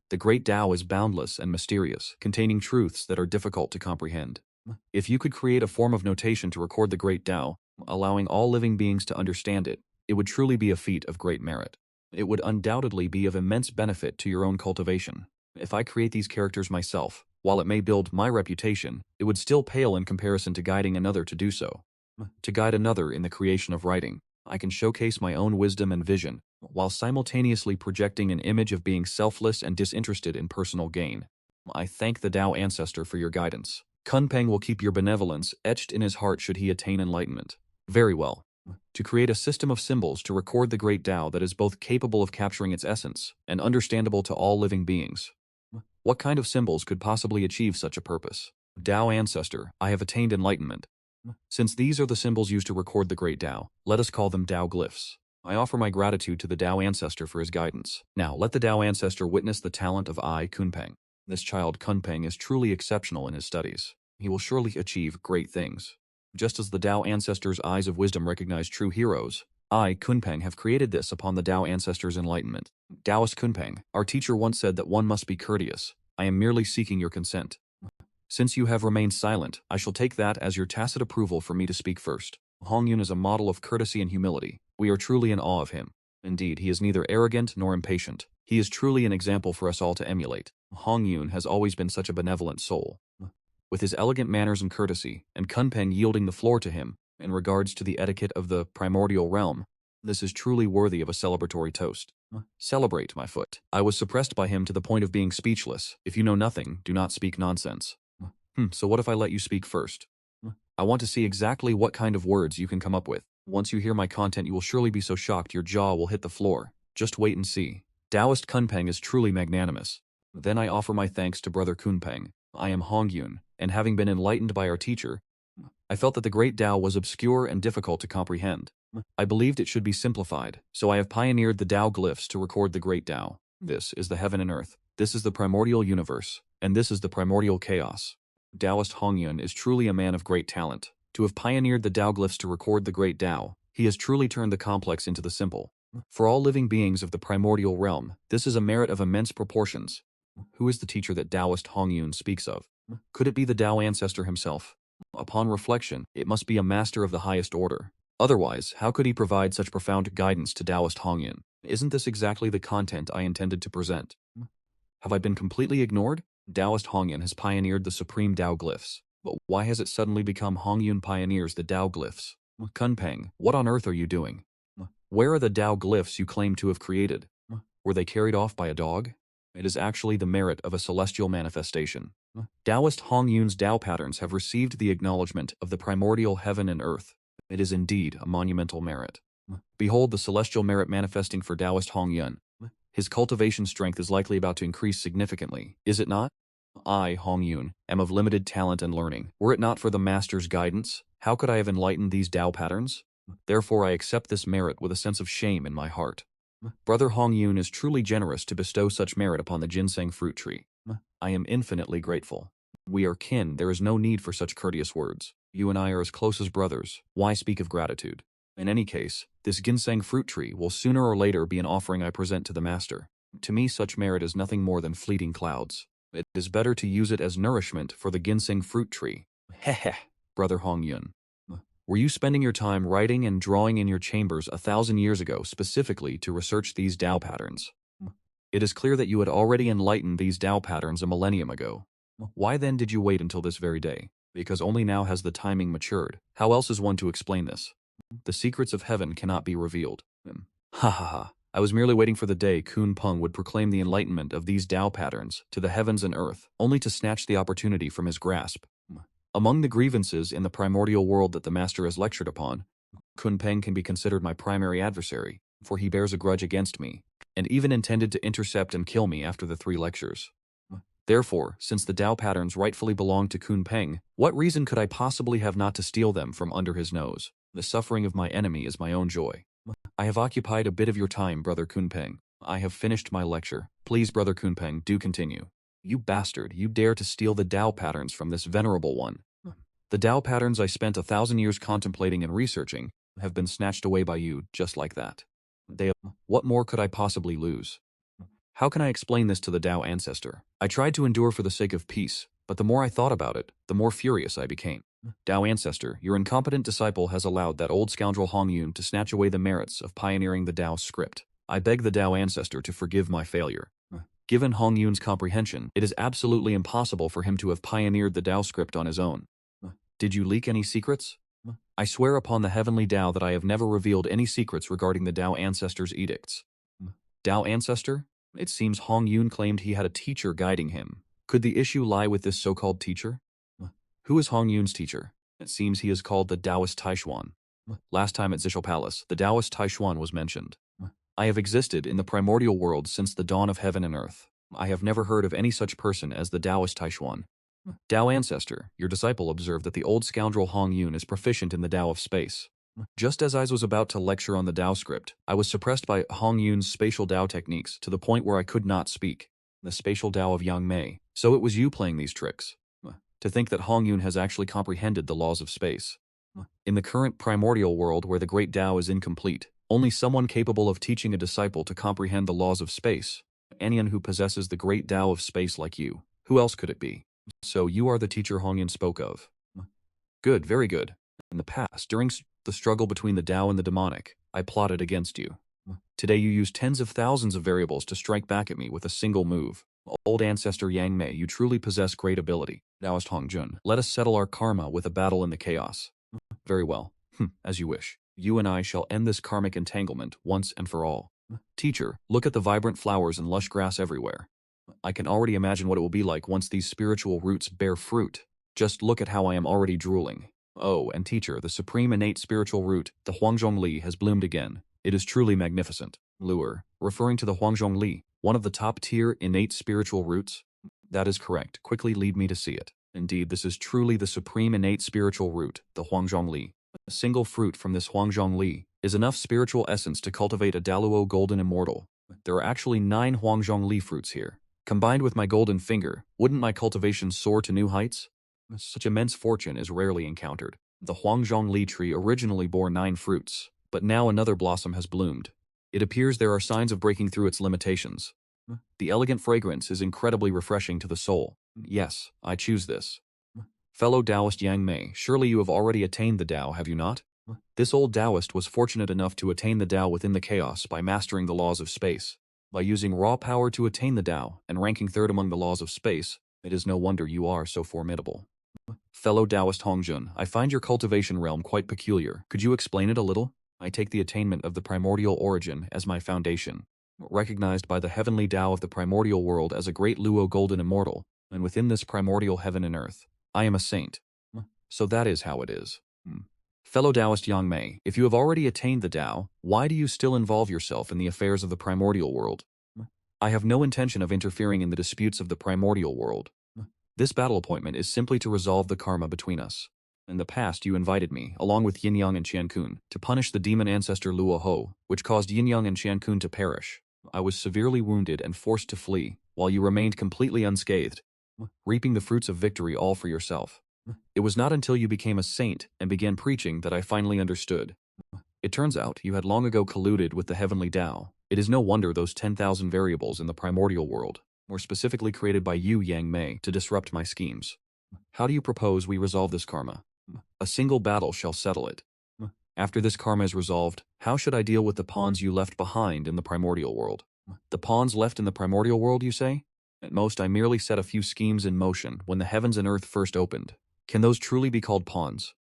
The Great Dao is boundless and mysterious, containing truths that are difficult to comprehend. If you could create a form of notation to record the Great Dao, allowing all living beings to understand it, it would truly be a feat of great merit. It would undoubtedly be of immense benefit to your own cultivation. If I create these characters myself, while it may build my reputation, it would still pale in comparison to guiding another to do so. To guide another in the creation of writing, I can showcase my own wisdom and vision, while simultaneously projecting an image of being selfless and disinterested in personal gain. I thank the Dao Ancestor for your guidance. Kunpeng will keep your benevolence etched in his heart should he attain enlightenment. Very well. To create a system of symbols to record the Great Dao that is both capable of capturing its essence and understandable to all living beings. What kind of symbols could possibly achieve such a purpose? Dao Ancestor, I have attained enlightenment. Since these are the symbols used to record the Great Dao, let us call them Dao glyphs. I offer my gratitude to the Dao Ancestor for his guidance. Now, let the Dao Ancestor witness the talent of Kunpeng. This child Kunpeng is truly exceptional in his studies. He will surely achieve great things. Just as the Dao Ancestor's eyes of wisdom recognize true heroes, I, Kunpeng, have created this upon the Dao Ancestor's enlightenment. Taoist Kunpeng, our teacher once said that one must be courteous. I am merely seeking your consent. Since you have remained silent, I shall take that as your tacit approval for me to speak first. Hongjun is a model of courtesy and humility. We are truly in awe of him. Indeed, he is neither arrogant nor impatient. He is truly an example for us all to emulate. Hongjun has always been such a benevolent soul. With his elegant manners and courtesy, and Kunpeng yielding the floor to him, in regards to the etiquette of the primordial realm, this is truly worthy of a celebratory toast. Celebrate, my foot. I was suppressed by him to the point of being speechless. If you know nothing, do not speak nonsense. So what if I let you speak first? I want to see exactly what kind of words you can come up with. Once you hear my content, you will surely be so shocked your jaw will hit the floor. Just wait and see. Taoist Kunpeng is truly magnanimous. Then I offer my thanks to Brother Kunpeng. I am Hongjun, and having been enlightened by our teacher, I felt that the Great Dao was obscure and difficult to comprehend. I believed it should be simplified, so I have pioneered the Dao glyphs to record the Great Dao. This is the heaven and earth. This is the primordial universe, and this is the primordial chaos. Taoist Hongyun is truly a man of great talent. To have pioneered the Dao glyphs to record the Great Dao, he has truly turned the complex into the simple. For all living beings of the primordial realm, this is a merit of immense proportions. Who is the teacher that Taoist Hongyun speaks of? Could it be the Dao Ancestor himself? Upon reflection, it must be a master of the highest order. Otherwise, how could he provide such profound guidance to Taoist Hongyun? Isn't this exactly the content I intended to present? Have I been completely ignored? Taoist Hongyun has pioneered the supreme Dao glyphs. But why has it suddenly become Hongyun pioneers the Dao glyphs? Kunpeng, what on earth are you doing? Where are the Dao glyphs you claim to have created? Were they carried off by a dog? It is actually the merit of a celestial manifestation. Taoist Hongyun's Dao patterns have received the acknowledgement of the primordial heaven and earth. It is indeed a monumental merit. Behold the celestial merit manifesting for Taoist Hongyun. His cultivation strength is likely about to increase significantly, is it not? I, Hongyun, am of limited talent and learning. Were it not for the Master's guidance, how could I have enlightened these Dao patterns? Therefore I accept this merit with a sense of shame in my heart. Brother Hongyun is truly generous to bestow such merit upon the ginseng fruit tree. I am infinitely grateful. We are kin, there is no need for such courteous words. You and I are as close as brothers, why speak of gratitude? In any case, this ginseng fruit tree will sooner or later be an offering I present to the Master. To me such merit is nothing more than fleeting clouds. It is better to use it as nourishment for the ginseng fruit tree. Heh, Brother Hongyun. Were you spending your time writing and drawing in your chambers 1,000 years ago specifically to research these Dao patterns? It is clear that you had already enlightened these Dao patterns a millennium ago. Why then did you wait until this very day? Because only now has the timing matured. How else is one to explain this? The secrets of heaven cannot be revealed. Ha ha ha. I was merely waiting for the day Kunpeng would proclaim the enlightenment of these Dao patterns to the heavens and earth, only to snatch the opportunity from his grasp. Among the grievances in the primordial world that the Master has lectured upon, Kunpeng can be considered my primary adversary, for he bears a grudge against me, and even intended to intercept and kill me after the 3 lectures. Therefore, since the Dao patterns rightfully belong to Kunpeng, what reason could I possibly have not to steal them from under his nose? The suffering of my enemy is my own joy. I have occupied a bit of your time, Brother Kunpeng. I have finished my lecture. Please, Brother Kunpeng, do continue. You bastard, you dare to steal the Dao patterns from this venerable one. The Dao patterns I spent 1,000 years contemplating and researching have been snatched away by you just like that. What more could I possibly lose? How can I explain this to the Dao ancestor? I tried to endure for the sake of peace, but the more I thought about it, the more furious I became. Dao ancestor, your incompetent disciple has allowed that old scoundrel Hongyun to snatch away the merits of pioneering the Dao script. I beg the Dao ancestor to forgive my failure. Given Hongyun's comprehension, it is absolutely impossible for him to have pioneered the Dao script on his own. Did you leak any secrets? I swear upon the heavenly Dao that I have never revealed any secrets regarding the Dao ancestor's edicts. Dao ancestor? It seems Hongyun claimed he had a teacher guiding him. Could the issue lie with this so-called teacher? Who is Hongyun's teacher? It seems he is called the Taoist Taishuan. Last time at Zishal Palace, the Taoist Taishuan was mentioned. I have existed in the primordial world since the dawn of heaven and earth. I have never heard of any such person as the Taoist Taishuan. Dao ancestor, your disciple observed that the old scoundrel Hongyun is proficient in the Dao of space. Just as I was about to lecture on the Dao script, I was suppressed by Hongyun's spatial Dao techniques to the point where I could not speak. The spatial Dao of Yang Mei. So it was you playing these tricks. To think that Hongyun has actually comprehended the laws of space. In the current primordial world where the Great Dao is incomplete, only someone capable of teaching a disciple to comprehend the laws of space, anyone who possesses the Great Dao of space like you, who else could it be? So you are the teacher Hongyun spoke of. Good, very good. In the past, during the struggle between the Dao and the demonic, I plotted against you. Today you use tens of thousands of variables to strike back at me with a single move. Old ancestor Yang Mei, you truly possess great ability. Taoist Hongjun, let us settle our karma with a battle in the chaos. Very well. As you wish. You and I shall end this karmic entanglement once and for all. Teacher, look at the vibrant flowers and lush grass everywhere. I can already imagine what it will be like once these spiritual roots bear fruit. Just look at how I am already drooling. Oh, and teacher, the supreme innate spiritual root, the Huangjongli, has bloomed again. It is truly magnificent. Lure, referring to the Huangjongli, one of the top-tier innate spiritual roots? That is correct. Quickly lead me to see it. Indeed, this is truly the supreme innate spiritual root, the Huangjongli. A single fruit from this Huangjongli is enough spiritual essence to cultivate a Daluo golden immortal. There are actually 9 Huangjongli fruits here. Combined with my golden finger, wouldn't my cultivation soar to new heights? Such immense fortune is rarely encountered. The Huangjongli tree originally bore 9 fruits, but now another blossom has bloomed. It appears there are signs of breaking through its limitations. The elegant fragrance is incredibly refreshing to the soul. Yes, I choose this. Fellow Taoist Yang Mei, surely you have already attained the Dao, have you not? This old Taoist was fortunate enough to attain the Dao within the chaos by mastering the laws of space. By using raw power to attain the Dao and ranking third among the laws of space, it is no wonder you are so formidable. Fellow Taoist Hongjun, I find your cultivation realm quite peculiar. Could you explain it a little? I take the attainment of the primordial origin as my foundation. Recognized by the heavenly Dao of the primordial world as a great Luo golden immortal, and within this primordial heaven and earth, I am a saint. So that is how it is. Fellow Taoist Yang Mei, if you have already attained the Dao, why do you still involve yourself in the affairs of the primordial world? I have no intention of interfering in the disputes of the primordial world. This battle appointment is simply to resolve the karma between us. In the past, you invited me, along with Yin Yang and Qian Kun, to punish the demon ancestor Luo Hou, which caused Yin Yang and Qian Kun to perish. I was severely wounded and forced to flee, while you remained completely unscathed, reaping the fruits of victory all for yourself. It was not until you became a saint and began preaching that I finally understood. It turns out you had long ago colluded with the heavenly Dao. It is no wonder those 10,000 variables in the primordial world were specifically created by you, Yang Mei, to disrupt my schemes. How do you propose we resolve this karma? A single battle shall settle it. After this karma is resolved, how should I deal with the pawns you left behind in the primordial world? The pawns left in the primordial world, you say? At most, I merely set a few schemes in motion when the heavens and earth first opened. Can those truly be called pawns?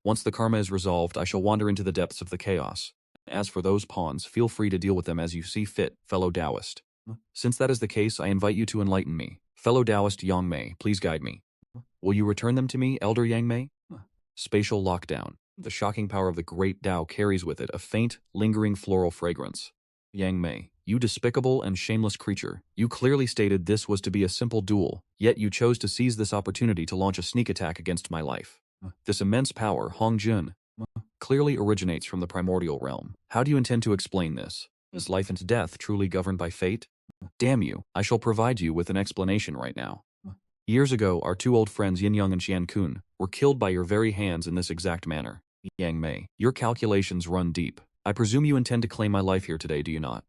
Once the karma is resolved, I shall wander into the depths of the chaos. As for those pawns, feel free to deal with them as you see fit, fellow Taoist. Since that is the case, I invite you to enlighten me. Fellow Taoist Yang Mei, please guide me. Will you return them to me, Elder Yang Mei? Spatial lockdown. The shocking power of the Great Dao carries with it a faint, lingering floral fragrance. Yang Mei, you despicable and shameless creature, you clearly stated this was to be a simple duel, yet you chose to seize this opportunity to launch a sneak attack against my life. This immense power, Hongjun. clearly originates from the primordial realm. How do you intend to explain this? Is life and death truly governed by fate? Damn you, I shall provide you with an explanation right now. Years ago, our two old friends Yin Yang and Xian Kun were killed by your very hands in this exact manner. Yang Mei, your calculations run deep. I presume you intend to claim my life here today, do you not?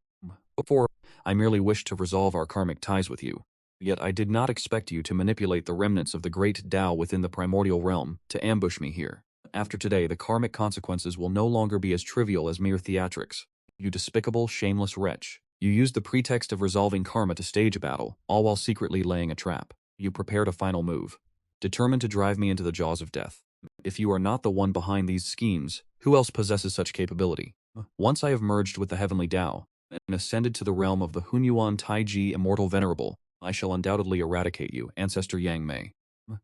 Before, I merely wished to resolve our karmic ties with you. Yet I did not expect you to manipulate the remnants of the Great Dao within the primordial realm to ambush me here. After today, the karmic consequences will no longer be as trivial as mere theatrics. You despicable, shameless wretch. You used the pretext of resolving karma to stage a battle, all while secretly laying a trap. You prepared a final move, determined to drive me into the jaws of death. If you are not the one behind these schemes, who else possesses such capability? Once I have merged with the heavenly Dao, and ascended to the realm of the Hunyuan Taiji Immortal Venerable, I shall undoubtedly eradicate you, Ancestor Yang Mei.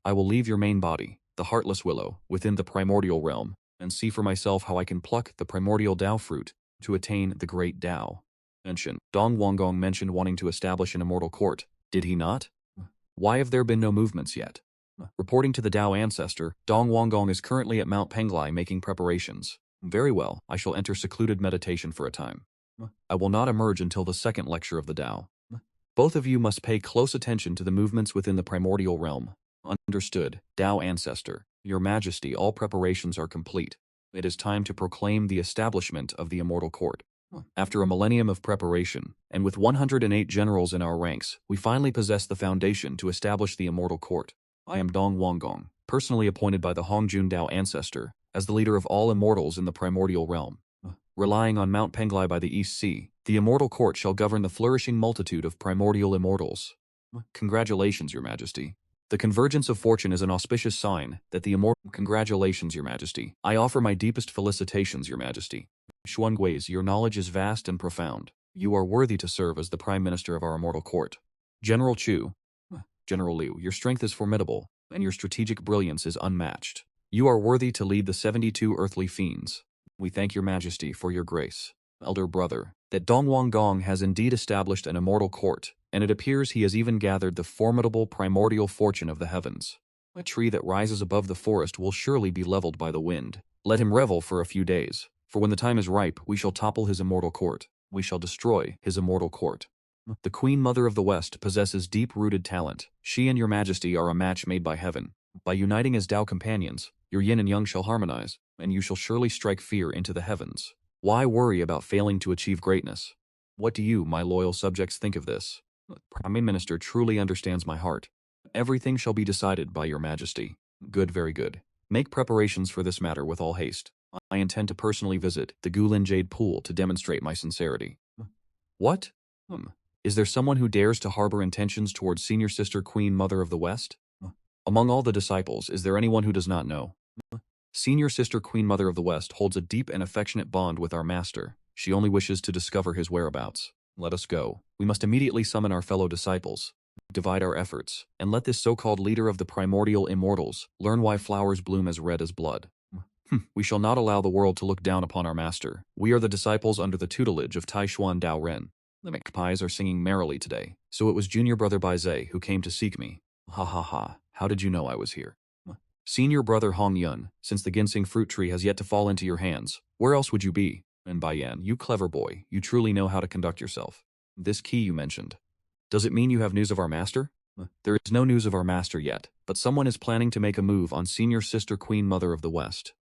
I will leave your main body, the Heartless Willow, within the primordial realm, and see for myself how I can pluck the primordial Dao fruit to attain the Great Dao. Mention. Dong Wanggong mentioned wanting to establish an immortal court, did he not? Why have there been no movements yet? Reporting to the Dao Ancestor, Dong Wanggong is currently at Mount Penglai making preparations. Very well, I shall enter secluded meditation for a time. I will not emerge until the second lecture of the Dao. Both of you must pay close attention to the movements within the primordial realm. Understood, Dao Ancestor. Your Majesty, all preparations are complete. It is time to proclaim the establishment of the Immortal Court. After a millennium of preparation, and with 108 generals in our ranks, we finally possess the foundation to establish the Immortal Court. I am Dong Wanggong, personally appointed by the Hongjun Dao Ancestor as the leader of all immortals in the primordial realm. Relying on Mount Penglai by the East Sea, the Immortal Court shall govern the flourishing multitude of primordial immortals. Congratulations, Your Majesty. The convergence of fortune is an auspicious sign that the immortal— Congratulations, Your Majesty. I offer my deepest felicitations, Your Majesty. Xuangui's, your knowledge is vast and profound. You are worthy to serve as the Prime Minister of our immortal court. General Chu. General Liu, your strength is formidable, and your strategic brilliance is unmatched. You are worthy to lead the 72 earthly fiends. We thank Your Majesty for your grace. Elder brother, that Dong Wanggong has indeed established an immortal court, and it appears he has even gathered the formidable primordial fortune of the heavens. A tree that rises above the forest will surely be leveled by the wind. Let him revel for a few days, for when the time is ripe, we shall topple his immortal court. We shall destroy his immortal court. The Queen Mother of the West possesses deep-rooted talent. She and Your Majesty are a match made by heaven. By uniting as Dao companions, your yin and yang shall harmonize, and you shall surely strike fear into the heavens. Why worry about failing to achieve greatness? What do you, my loyal subjects, think of this? Prime Minister truly understands my heart. Everything shall be decided by Your Majesty. Good, very good. Make preparations for this matter with all haste. I intend to personally visit the Gulin Jade Pool to demonstrate my sincerity. What? Is there someone who dares to harbor intentions towards Senior Sister Queen Mother of the West? Among all the disciples, is there anyone who does not know? Senior Sister Queen Mother of the West holds a deep and affectionate bond with our master. She only wishes to discover his whereabouts. Let us go. We must immediately summon our fellow disciples, divide our efforts, and let this so-called leader of the primordial immortals learn why flowers bloom as red as blood. We shall not allow the world to look down upon our master. We are the disciples under the tutelage of Taishuan Dao Ren. The magpies are singing merrily today, so it was junior brother Baizhe who came to seek me. Ha ha ha, how did you know I was here? Senior brother Hongyun, since the ginseng fruit tree has yet to fall into your hands, where else would you be? And Baiyan, you clever boy, you truly know how to conduct yourself. This key you mentioned. Does it mean you have news of our master? There is no news of our master yet, but someone is planning to make a move on Senior Sister Queen Mother of the West.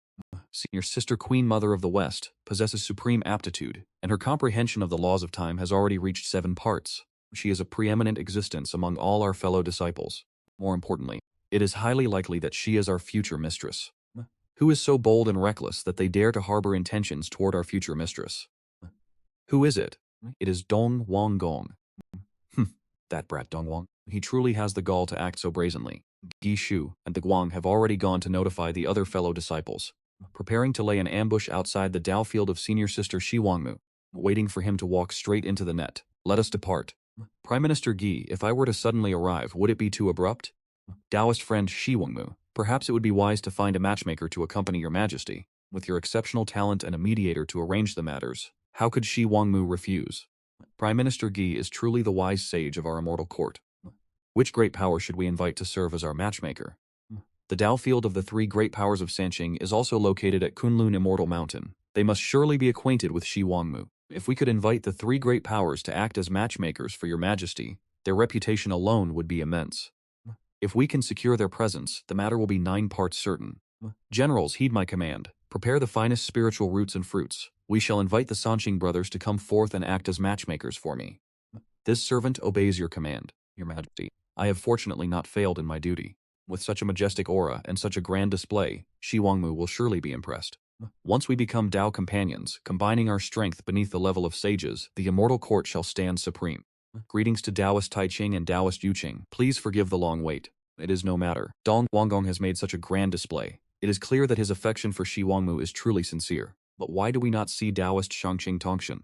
Senior Sister Queen Mother of the West possesses supreme aptitude, and her comprehension of the laws of time has already reached 7 parts. She is a preeminent existence among all our fellow disciples. More importantly, it is highly likely that she is our future mistress. Who is so bold and reckless that they dare to harbor intentions toward our future mistress? Who is it? It is Dong Wanggong. That brat Dong Wang. He truly has the gall to act so brazenly. Gi Shu and the Guang have already gone to notify the other fellow disciples, preparing to lay an ambush outside the Dao field of Senior Sister Shi Wangmu, waiting for him to walk straight into the net. Let us depart. Prime Minister Gi, if I were to suddenly arrive, would it be too abrupt? Taoist friend Shi Wangmu, perhaps it would be wise to find a matchmaker to accompany Your Majesty. With your exceptional talent and a mediator to arrange the matters, how could Shi Wangmu refuse? Prime Minister Gi is truly the wise sage of our immortal court. Which great power should we invite to serve as our matchmaker? The Dao field of the three great powers of Sanqing is also located at Kunlun Immortal Mountain. They must surely be acquainted with Shi Wangmu. If we could invite the three great powers to act as matchmakers for your majesty, their reputation alone would be immense. If we can secure their presence, the matter will be 9 parts certain. Generals, heed my command. Prepare the finest spiritual roots and fruits. We shall invite the Sanqing brothers to come forth and act as matchmakers for me. This servant obeys your command, your majesty. I have fortunately not failed in my duty. With such a majestic aura and such a grand display, Shi Wangmu will surely be impressed. Once we become Dao companions, combining our strength beneath the level of sages, the immortal court shall stand supreme. Greetings to Taoist Taiching and Taoist Yuqing. Please forgive the long wait. It is no matter. Dong Wanggong has made such a grand display. It is clear that his affection for Shi Wangmu is truly sincere. But why do we not see Taoist Shangqing Tongshan?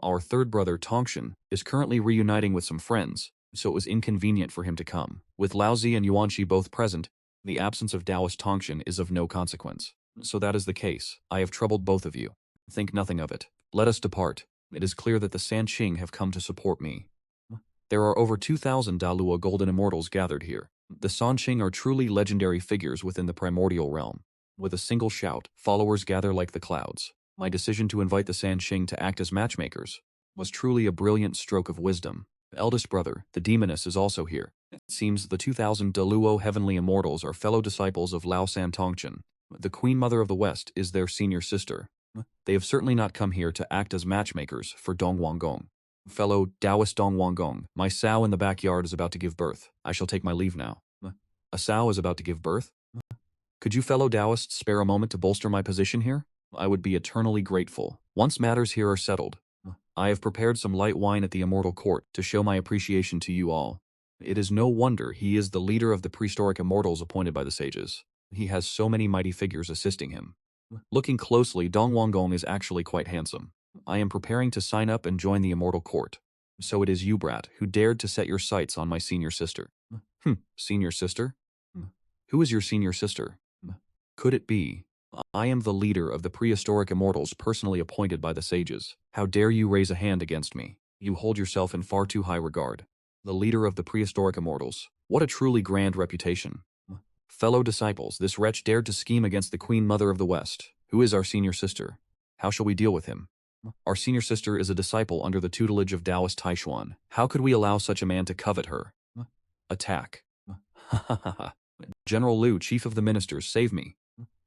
Our third brother Tongshan is currently reuniting with some friends, so it was inconvenient for him to come. With Laozi and Yuanqi both present, the absence of Taoist Tongshan is of no consequence. So that is the case. I have troubled both of you. Think nothing of it. Let us depart. It is clear that the Sanqing have come to support me. There are over 2,000 Daluo Golden Immortals gathered here. The Sanqing are truly legendary figures within the Primordial Realm. With a single shout, followers gather like the clouds. My decision to invite the Sanqing to act as matchmakers was truly a brilliant stroke of wisdom. The eldest brother, the Demoness, is also here. It seems the 2,000 Daluo Heavenly Immortals are fellow disciples of Lao San Tongchen. The Queen Mother of the West is their senior sister. They have certainly not come here to act as matchmakers for Dong Wanggong. Fellow Taoist Dong Wanggong, my sow in the backyard is about to give birth. I shall take my leave now. A sow is about to give birth? Could you fellow Taoists spare a moment to bolster my position here? I would be eternally grateful. Once matters here are settled, I have prepared some light wine at the Immortal Court to show my appreciation to you all. It is no wonder he is the leader of the prehistoric immortals appointed by the sages. He has so many mighty figures assisting him. Looking closely, Dong Wanggong is actually quite handsome. I am preparing to sign up and join the Immortal Court. So it is you, brat, who dared to set your sights on my senior sister. Senior sister? Who is your senior sister? Could it be? I am the leader of the prehistoric immortals personally appointed by the sages. How dare you raise a hand against me? You hold yourself in far too high regard. The leader of the prehistoric immortals. What a truly grand reputation. Fellow disciples, this wretch dared to scheme against the Queen Mother of the West. Who is our senior sister? How shall we deal with him? Our senior sister is a disciple under the tutelage of Taoist Taishuan. How could we allow such a man to covet her? Attack. General Liu, chief of the ministers, save me.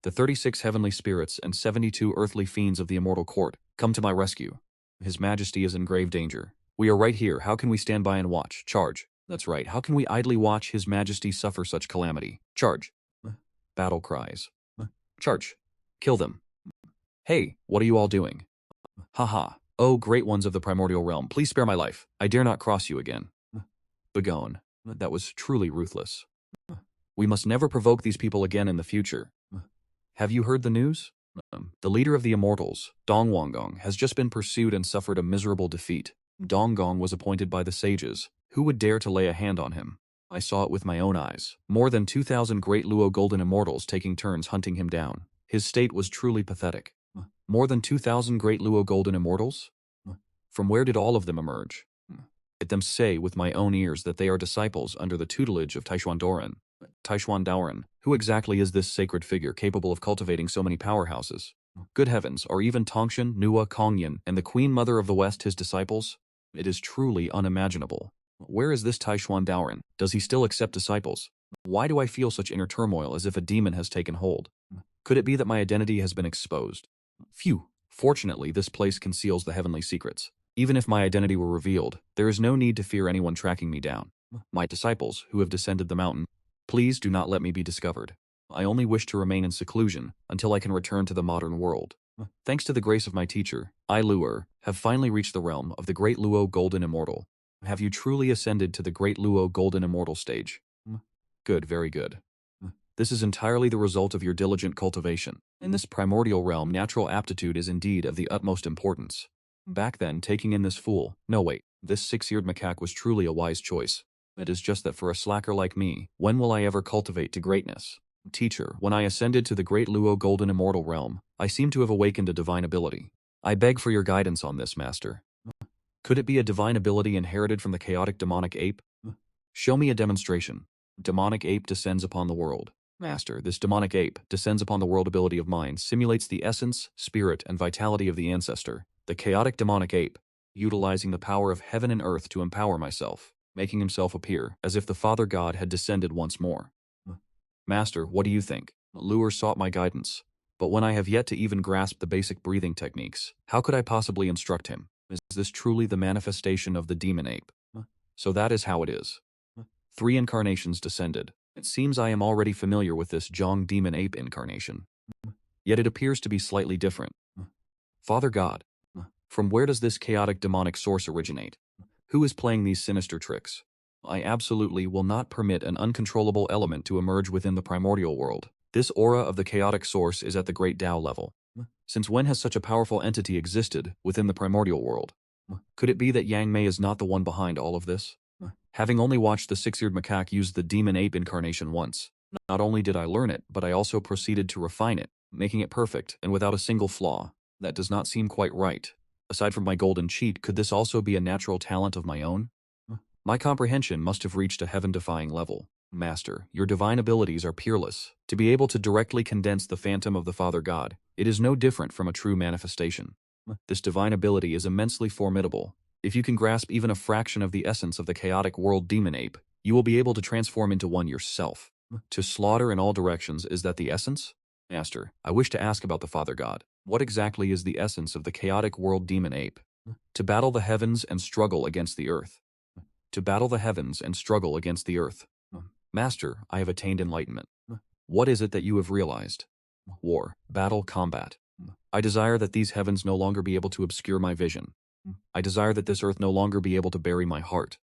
The 36 heavenly spirits and 72 earthly fiends of the Immortal Court, come to my rescue. His Majesty is in grave danger. We are right here. How can we stand by and watch? Charge. That's right. How can we idly watch His Majesty suffer such calamity? Charge. Battle cries. Charge. Kill them. Hey, what are you all doing? Haha. Oh, great ones of the primordial realm, please spare my life. I dare not cross you again. Begone. That was truly ruthless. We must never provoke these people again in the future. Have you heard the news? The leader of the immortals, Dong Wanggong, has just been pursued and suffered a miserable defeat. Dong Gong was appointed by the sages. Who would dare to lay a hand on him? I saw it with my own eyes. More than 2,000 great Luo golden immortals taking turns hunting him down. His state was truly pathetic. More than 2,000 great Luo golden immortals? From where did all of them emerge? I heard them say with my own ears that they are disciples under the tutelage of Taishuan Doran. Taishuan Daoran, who exactly is this sacred figure capable of cultivating so many powerhouses? Good heavens, are even Tongshan, Nua, Kongyan, and the Queen Mother of the West his disciples? It is truly unimaginable. Where is this Taishuan Daoran? Does he still accept disciples? Why do I feel such inner turmoil as if a demon has taken hold? Could it be that my identity has been exposed? Phew. Fortunately, this place conceals the heavenly secrets. Even if my identity were revealed, there is no need to fear anyone tracking me down. My disciples, who have descended the mountain, please do not let me be discovered. I only wish to remain in seclusion until I can return to the modern world. Thanks to the grace of my teacher, I, Luer, have finally reached the realm of the Great Luo Golden Immortal. Have you truly ascended to the Great Luo Golden Immortal stage? Good, very good. This is entirely the result of your diligent cultivation. In this primordial realm, natural aptitude is indeed of the utmost importance. Back then, taking in this fool, no wait, this 6-eared macaque was truly a wise choice. It is just that for a slacker like me, when will I ever cultivate to greatness? Teacher, when I ascended to the Great Luo Golden Immortal Realm, I seem to have awakened a divine ability. I beg for your guidance on this, Master. Could it be a divine ability inherited from the chaotic demonic ape? Show me a demonstration. Demonic ape descends upon the world. Master, this demonic ape descends upon the world ability of mine, simulates the essence, spirit, and vitality of the ancestor, the chaotic demonic ape, utilizing the power of heaven and earth to empower myself, making himself appear as if the Father God had descended once more. Master, what do you think? Luo sought my guidance, but when I have yet to even grasp the basic breathing techniques, how could I possibly instruct him? Is this truly the manifestation of the demon ape? So that is how it is. 3 incarnations descended. It seems I am already familiar with this Zhong demon ape incarnation. Yet it appears to be slightly different. Father God, from where does this chaotic demonic source originate? Who is playing these sinister tricks? I absolutely will not permit an uncontrollable element to emerge within the primordial world. This aura of the chaotic source is at the Great Dao level. Since when has such a powerful entity existed within the primordial world? Could it be that Yang Mei is not the one behind all of this? Having only watched the 6-eared macaque use the demon ape incarnation once, not only did I learn it, but I also proceeded to refine it, making it perfect and without a single flaw. That does not seem quite right. Aside from my golden cheat, could this also be a natural talent of my own? My comprehension must have reached a heaven-defying level. Master, your divine abilities are peerless. To be able to directly condense the phantom of the Father God, it is no different from a true manifestation. This divine ability is immensely formidable. If you can grasp even a fraction of the essence of the chaotic world demon ape, you will be able to transform into one yourself. To slaughter in all directions, is that the essence? Master, I wish to ask about the Father God. What exactly is the essence of the chaotic world demon ape? To battle the heavens and struggle against the earth. To battle the heavens and struggle against the earth. Master, I have attained enlightenment. What is it that you have realized? War, battle, combat. I desire that these heavens no longer be able to obscure my vision. I desire that this earth no longer be able to bury my heart.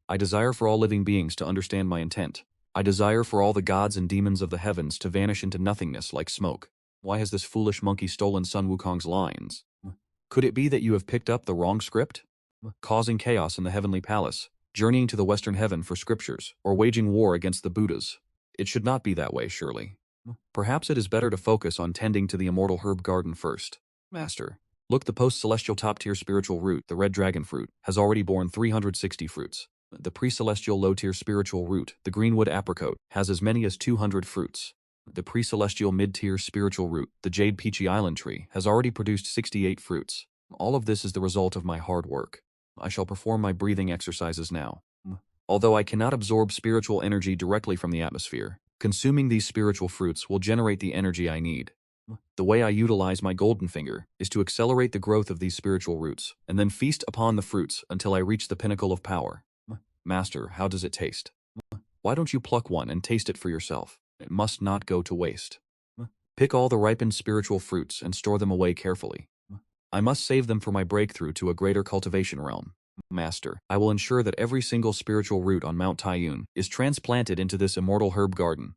I desire for all living beings to understand my intent. I desire for all the gods and demons of the heavens to vanish into nothingness like smoke. Why has this foolish monkey stolen Sun Wukong's lines? Could it be that you have picked up the wrong script? Causing chaos in the heavenly palace, journeying to the western heaven for scriptures, or waging war against the Buddhas. It should not be that way, surely. Perhaps it is better to focus on tending to the immortal herb garden first. Master, look, the post-celestial top-tier spiritual root, the red dragon fruit, has already borne 360 fruits. The pre-celestial low-tier spiritual root, the greenwood apricot, has as many as 200 fruits. The pre-celestial mid-tier spiritual root, the jade peachy island tree, has already produced 68 fruits. All of this is the result of my hard work. I shall perform my breathing exercises now. Although I cannot absorb spiritual energy directly from the atmosphere, consuming these spiritual fruits will generate the energy I need. The way I utilize my golden finger is to accelerate the growth of these spiritual roots, and then feast upon the fruits until I reach the pinnacle of power. Master, how does it taste? Why don't you pluck one and taste it for yourself? It must not go to waste. Pick all the ripened spiritual fruits and store them away carefully. I must save them for my breakthrough to a greater cultivation realm. Master, I will ensure that every single spiritual root on Mount Taiyun is transplanted into this immortal herb garden.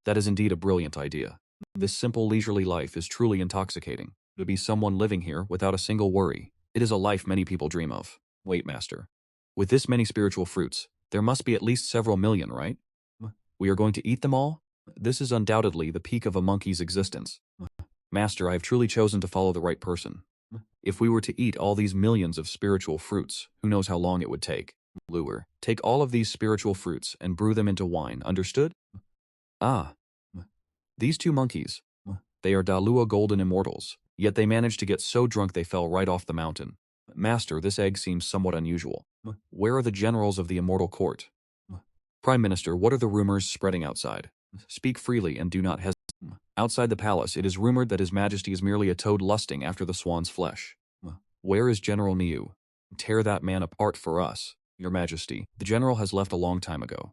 That is indeed a brilliant idea. This simple leisurely life is truly intoxicating. To be someone living here without a single worry, it is a life many people dream of. Wait, Master. With this many spiritual fruits, there must be at least several million, right? We are going to eat them all? This is undoubtedly the peak of a monkey's existence. Master, I have truly chosen to follow the right person. If we were to eat all these millions of spiritual fruits, who knows how long it would take? Lure, take all of these spiritual fruits and brew them into wine, understood? Ah. These 2 monkeys. They are Da Luo golden immortals, yet they managed to get so drunk they fell right off the mountain. Master, this egg seems somewhat unusual. Where are the generals of the immortal court? Prime Minister, what are the rumors spreading outside? Speak freely and do not hesitate. Outside the palace, it is rumored that His Majesty is merely a toad lusting after the swan's flesh. Where is General Niu? Tear that man apart for us. Your Majesty, the general has left a long time ago.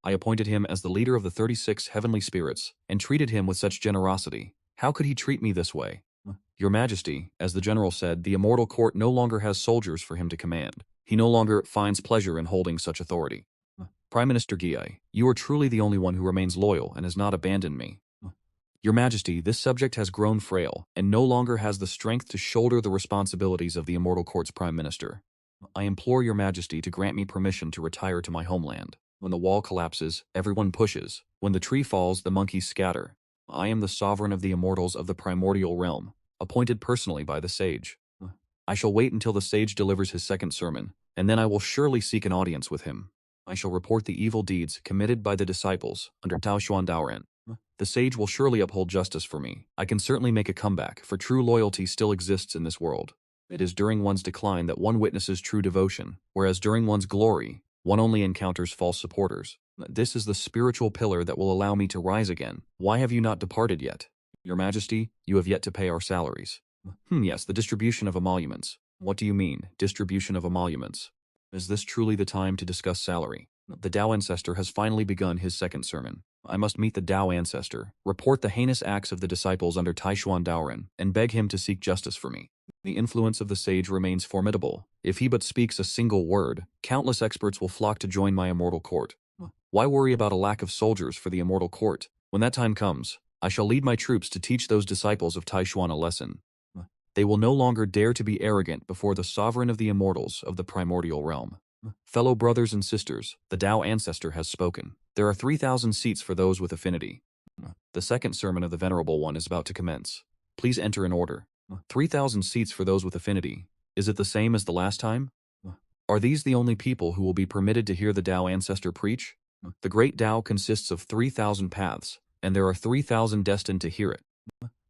I appointed him as the leader of the 36 heavenly spirits and treated him with such generosity. How could he treat me this way? Your Majesty, as the general said, the immortal court no longer has soldiers for him to command. He no longer finds pleasure in holding such authority. Prime Minister Gie, you are truly the only one who remains loyal and has not abandoned me. Your Majesty, this subject has grown frail and no longer has the strength to shoulder the responsibilities of the immortal court's Prime Minister. I implore Your Majesty to grant me permission to retire to my homeland. When the wall collapses, everyone pushes. When the tree falls, the monkeys scatter. I am the sovereign of the immortals of the primordial realm, appointed personally by the sage. I shall wait until the sage delivers his second sermon, and then I will surely seek an audience with him. I shall report the evil deeds committed by the disciples under Tao Xuan Daoren. The sage will surely uphold justice for me. I can certainly make a comeback, for true loyalty still exists in this world. It is during one's decline that one witnesses true devotion, whereas during one's glory, one only encounters false supporters. This is the spiritual pillar that will allow me to rise again. Why have you not departed yet? Your Majesty, you have yet to pay our salaries. Yes, the distribution of emoluments. What do you mean, distribution of emoluments? Is this truly the time to discuss salary? The Dao Ancestor has finally begun his second sermon. I must meet the Dao Ancestor, report the heinous acts of the disciples under Taishuan Daoren, and beg him to seek justice for me. The influence of the sage remains formidable. If he but speaks a single word, countless experts will flock to join my immortal court. Why worry about a lack of soldiers for the immortal court? When that time comes, I shall lead my troops to teach those disciples of Taishuan a lesson. They will no longer dare to be arrogant before the sovereign of the immortals of the primordial realm. Fellow brothers and sisters, the Dao Ancestor has spoken. There are 3,000 seats for those with affinity. The second sermon of the Venerable One is about to commence. Please enter in order. 3,000 seats for those with affinity. Is it the same as the last time? Are these the only people who will be permitted to hear the Dao Ancestor preach? The Great Dao consists of 3,000 paths, and there are 3,000 destined to hear it.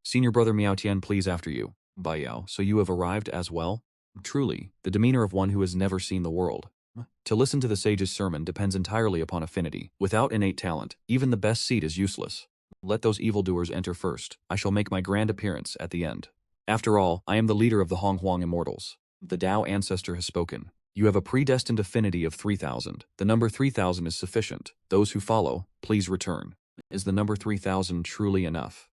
Senior Brother Miaotian, please after you. Bai Yao, so you have arrived as well? Truly, the demeanor of one who has never seen the world. To listen to the sage's sermon depends entirely upon affinity. Without innate talent, even the best seat is useless. Let those evildoers enter first. I shall make my grand appearance at the end. After all, I am the leader of the Honghuang Immortals. The Dao Ancestor has spoken. You have a predestined affinity of 3,000. The number 3,000 is sufficient. Those who follow, please return. Is the number 3,000 truly enough?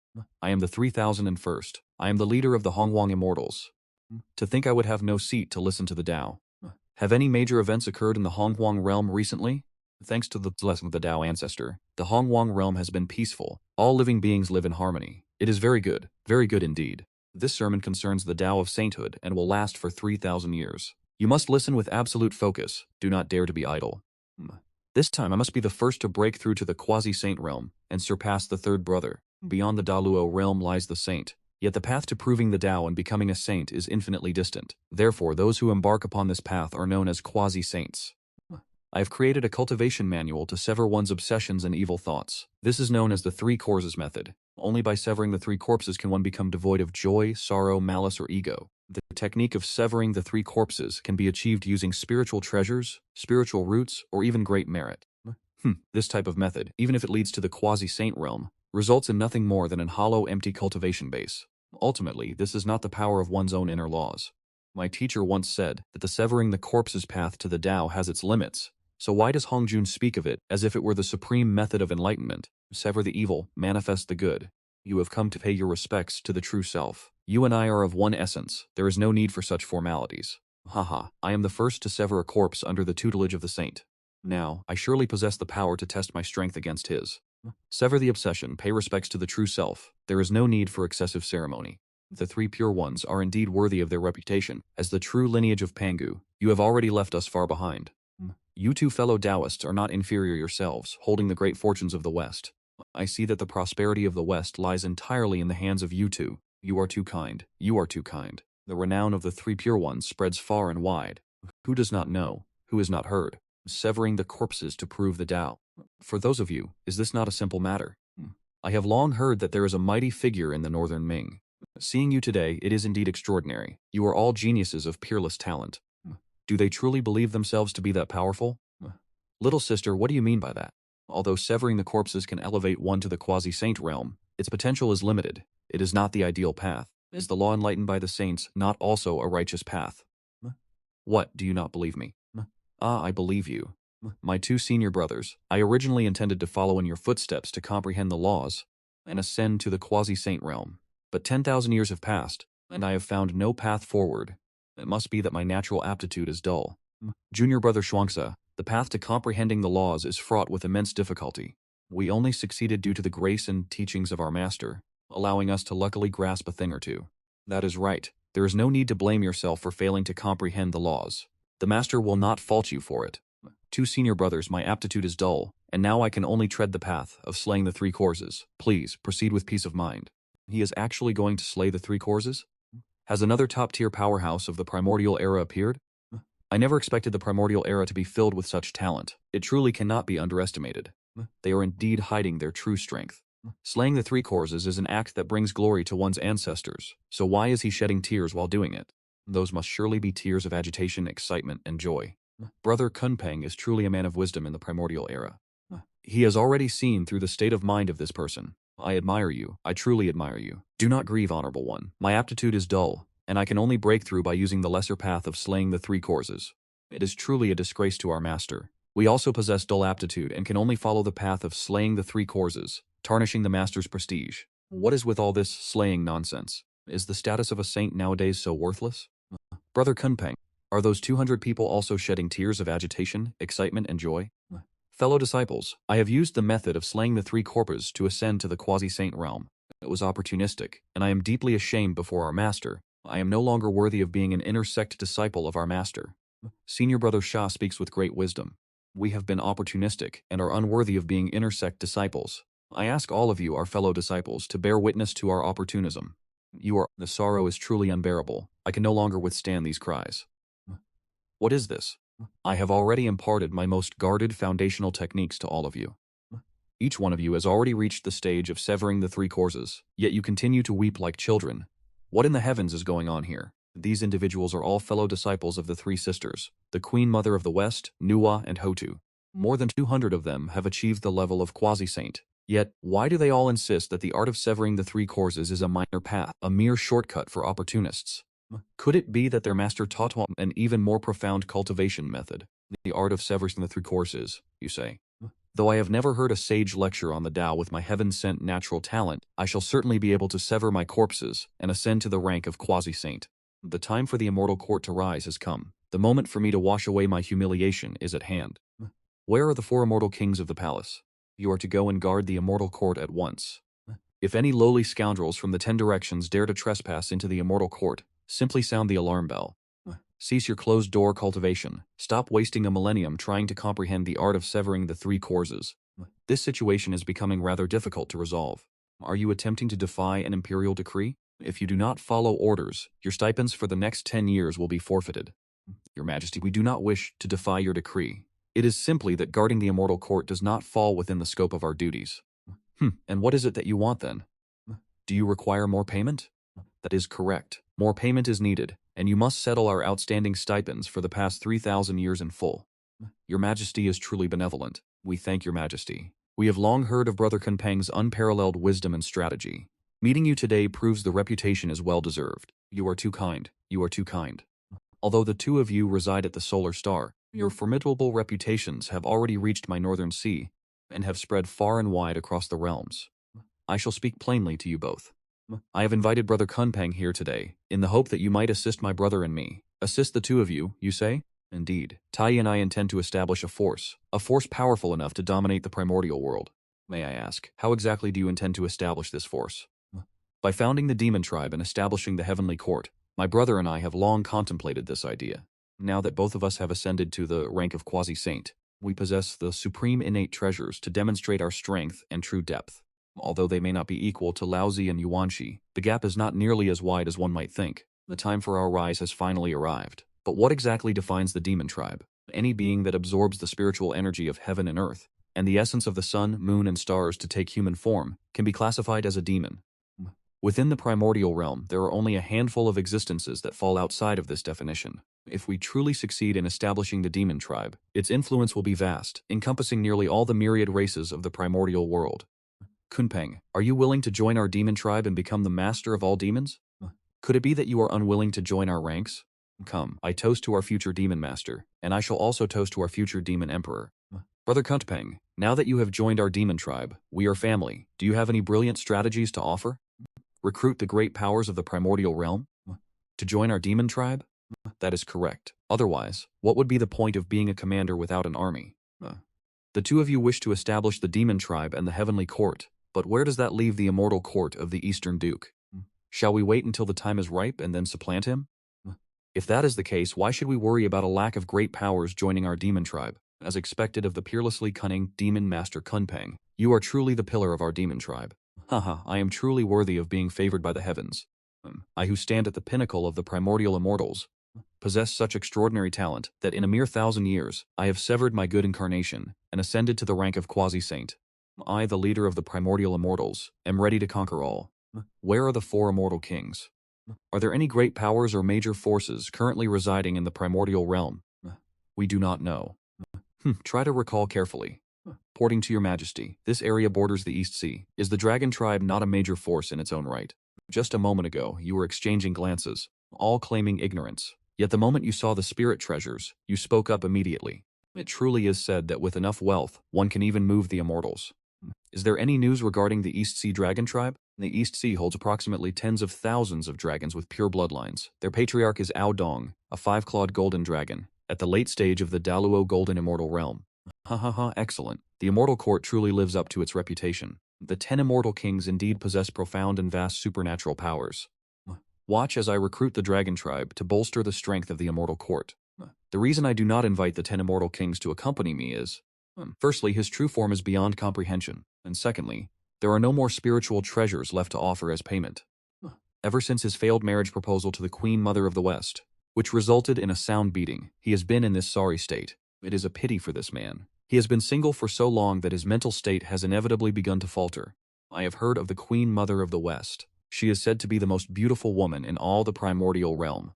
I am the 3,001st. I am the leader of the Honghuang Immortals. To think I would have no seat to listen to the Dao. Have any major events occurred in the Honghuang realm recently? Thanks to the blessing of the Dao Ancestor, the Honghuang realm has been peaceful. All living beings live in harmony. It is very good indeed. This sermon concerns the Dao of Sainthood and will last for 3,000 years. You must listen with absolute focus. Do not dare to be idle. This time I must be the first to break through to the quasi-saint realm and surpass the third brother. Beyond the Daluo realm lies the saint. Yet the path to proving the Dao and becoming a saint is infinitely distant. Therefore, those who embark upon this path are known as quasi-saints. I have created a cultivation manual to sever one's obsessions and evil thoughts. This is known as the three corpses method. Only by severing the three corpses can one become devoid of joy, sorrow, malice, or ego. The technique of severing the three corpses can be achieved using spiritual treasures, spiritual roots, or even great merit. This type of method, even if it leads to the quasi-saint realm, results in nothing more than an hollow, empty cultivation base. Ultimately, this is not the power of one's own inner laws. My teacher once said that the severing the corpses path to the Tao has its limits, so why does Hongjun speak of it as if it were the supreme method of enlightenment? Sever the evil, manifest the good. You have come to pay your respects to the true self. You and I are of one essence. There is no need for such formalities. Haha, I am the first to sever a corpse under the tutelage of the saint. Now, I surely possess the power to test my strength against his. Sever the obsession, pay respects to the true self. There is no need for excessive ceremony. The three pure ones are indeed worthy of their reputation. As the true lineage of Pangu, you have already left us far behind. You two fellow Taoists are not inferior yourselves, holding the great fortunes of the West. I see that the prosperity of the West lies entirely in the hands of you two. You are too kind. You are too kind. The renown of the three pure ones spreads far and wide. Who does not know? Who has not heard? Severing the corpses to prove the Tao. For those of you, is this not a simple matter? I have long heard that there is a mighty figure in the Northern Ming. Seeing you today, it is indeed extraordinary. You are all geniuses of peerless talent. Do they truly believe themselves to be that powerful? Little sister, what do you mean by that? Although severing the corpses can elevate one to the quasi-saint realm, its potential is limited. It is not the ideal path. Is the law enlightened by the saints not also a righteous path? What, do you not believe me? I believe you. My two senior brothers, I originally intended to follow in your footsteps to comprehend the laws and ascend to the quasi-saint realm. But 10,000 years have passed, and I have found no path forward. It must be that my natural aptitude is dull. Junior brother Shuangzi, the path to comprehending the laws is fraught with immense difficulty. We only succeeded due to the grace and teachings of our master, allowing us to luckily grasp a thing or two. That is right. There is no need to blame yourself for failing to comprehend the laws. The master will not fault you for it. Two senior brothers, my aptitude is dull, and now I can only tread the path of slaying the three corpses. Please, proceed with peace of mind. He is actually going to slay the three corpses? Has another top-tier powerhouse of the primordial era appeared? I never expected the primordial era to be filled with such talent. It truly cannot be underestimated. They are indeed hiding their true strength. Slaying the three causes is an act that brings glory to one's ancestors, so why is he shedding tears while doing it? Those must surely be tears of agitation, excitement, and joy. Brother Kunpeng is truly a man of wisdom in the primordial era. He has already seen through the state of mind of this person. I admire you. I truly admire you. Do not grieve, honorable one. My aptitude is dull, and I can only break through by using the lesser path of slaying the three causes. It is truly a disgrace to our master. We also possess dull aptitude and can only follow the path of slaying the three causes, tarnishing the master's prestige. What is with all this slaying nonsense? Is the status of a saint nowadays so worthless? Brother Kunpeng, are those 200 people also shedding tears of agitation, excitement, and joy? Fellow disciples, I have used the method of slaying the three corpus to ascend to the quasi-saint realm. It was opportunistic, and I am deeply ashamed before our master. I am no longer worthy of being an intersect disciple of our master. Senior Brother Sha speaks with great wisdom. We have been opportunistic and are unworthy of being intersect disciples. I ask all of you, our fellow disciples, to bear witness to our opportunism. The sorrow is truly unbearable. I can no longer withstand these cries. What is this? I have already imparted my most guarded foundational techniques to all of you. Each one of you has already reached the stage of severing the three causes, yet you continue to weep like children. What in the heavens is going on here? These individuals are all fellow disciples of the three sisters, the Queen Mother of the West, Nuwa, and Hotu. More than 200 of them have achieved the level of quasi-saint. Yet, why do they all insist that the art of severing the three causes is a minor path, a mere shortcut for opportunists? Could it be that their master taught them an even more profound cultivation method? The art of severing the three causes, you say? Though I have never heard a sage lecture on the Tao with my heaven-sent natural talent, I shall certainly be able to sever my corpses and ascend to the rank of quasi-saint. The time for the immortal court to rise has come. The moment for me to wash away my humiliation is at hand. Where are the four immortal kings of the palace? You are to go and guard the immortal court at once. If any lowly scoundrels from the 10 directions dare to trespass into the immortal court, simply sound the alarm bell. Cease your closed-door cultivation. Stop wasting a millennium trying to comprehend the art of severing the three causes. This situation is becoming rather difficult to resolve. Are you attempting to defy an imperial decree? If you do not follow orders, your stipends for the next 10 years will be forfeited. Your Majesty, we do not wish to defy your decree. It is simply that guarding the immortal court does not fall within the scope of our duties. And what is it that you want then? Do you require more payment? That is correct. More payment is needed, and you must settle our outstanding stipends for the past 3,000 years in full. Your Majesty is truly benevolent. We thank your Majesty. We have long heard of Brother Kunpeng's unparalleled wisdom and strategy. Meeting you today proves the reputation is well-deserved. You are too kind. You are too kind. Although the two of you reside at the Solar Star, your formidable reputations have already reached my northern sea and have spread far and wide across the realms. I shall speak plainly to you both. I have invited Brother Kunpeng here today, in the hope that you might assist my brother and me. Assist the two of you, you say? Indeed. Tai and I intend to establish a force powerful enough to dominate the primordial world. May I ask, how exactly do you intend to establish this force? By founding the demon tribe and establishing the heavenly court, my brother and I have long contemplated this idea. Now that both of us have ascended to the rank of quasi-saint, we possess the supreme innate treasures to demonstrate our strength and true depth. Although they may not be equal to Laozi and Yuanxi, the gap is not nearly as wide as one might think. The time for our rise has finally arrived. But what exactly defines the demon tribe? Any being that absorbs the spiritual energy of heaven and earth, and the essence of the sun, moon, and stars to take human form, can be classified as a demon. Within the primordial realm, there are only a handful of existences that fall outside of this definition. If we truly succeed in establishing the demon tribe, its influence will be vast, encompassing nearly all the myriad races of the primordial world. Kunpeng, are you willing to join our demon tribe and become the master of all demons? Could it be that you are unwilling to join our ranks? Come, I toast to our future demon master, and I shall also toast to our future demon emperor. Brother Kunpeng, now that you have joined our demon tribe, we are family. Do you have any brilliant strategies to offer? Recruit the great powers of the primordial realm? To join our demon tribe? That is correct. Otherwise, what would be the point of being a commander without an army? The two of you wish to establish the demon tribe and the heavenly court, but where does that leave the immortal court of the Eastern Duke? Shall we wait until the time is ripe and then supplant him? If that is the case, why should we worry about a lack of great powers joining our demon tribe? As expected of the peerlessly cunning demon master Kunpeng, you are truly the pillar of our demon tribe. Haha, I am truly worthy of being favored by the heavens. I who stand at the pinnacle of the primordial immortals possess such extraordinary talent that in a mere 1,000 years I have severed my good incarnation and ascended to the rank of quasi-saint. I, the leader of the primordial immortals, am ready to conquer all. Where are the 4 immortal kings? Are there any great powers or major forces currently residing in the primordial realm? We do not know. Try to recall carefully. Porting to your majesty, this area borders the East Sea. Is the dragon tribe not a major force in its own right? Just a moment ago, you were exchanging glances, all claiming ignorance. Yet the moment you saw the spirit treasures, you spoke up immediately. It truly is said that with enough wealth, one can even move the immortals. Is there any news regarding the East Sea Dragon Tribe? The East Sea holds approximately tens of thousands of dragons with pure bloodlines. Their patriarch is Ao Dong, a 5-clawed golden dragon, at the late stage of the Daluo Golden Immortal Realm. Excellent. The Immortal Court truly lives up to its reputation. The 10 immortal kings indeed possess profound and vast supernatural powers. Watch as I recruit the Dragon Tribe to bolster the strength of the Immortal Court. The reason I do not invite the 10 immortal kings to accompany me is, firstly, his true form is beyond comprehension, and secondly, there are no more spiritual treasures left to offer as payment. Ever since his failed marriage proposal to the Queen Mother of the West, which resulted in a sound beating, he has been in this sorry state. It is a pity for this man. He has been single for so long that his mental state has inevitably begun to falter. I have heard of the Queen Mother of the West. She is said to be the most beautiful woman in all the primordial realm.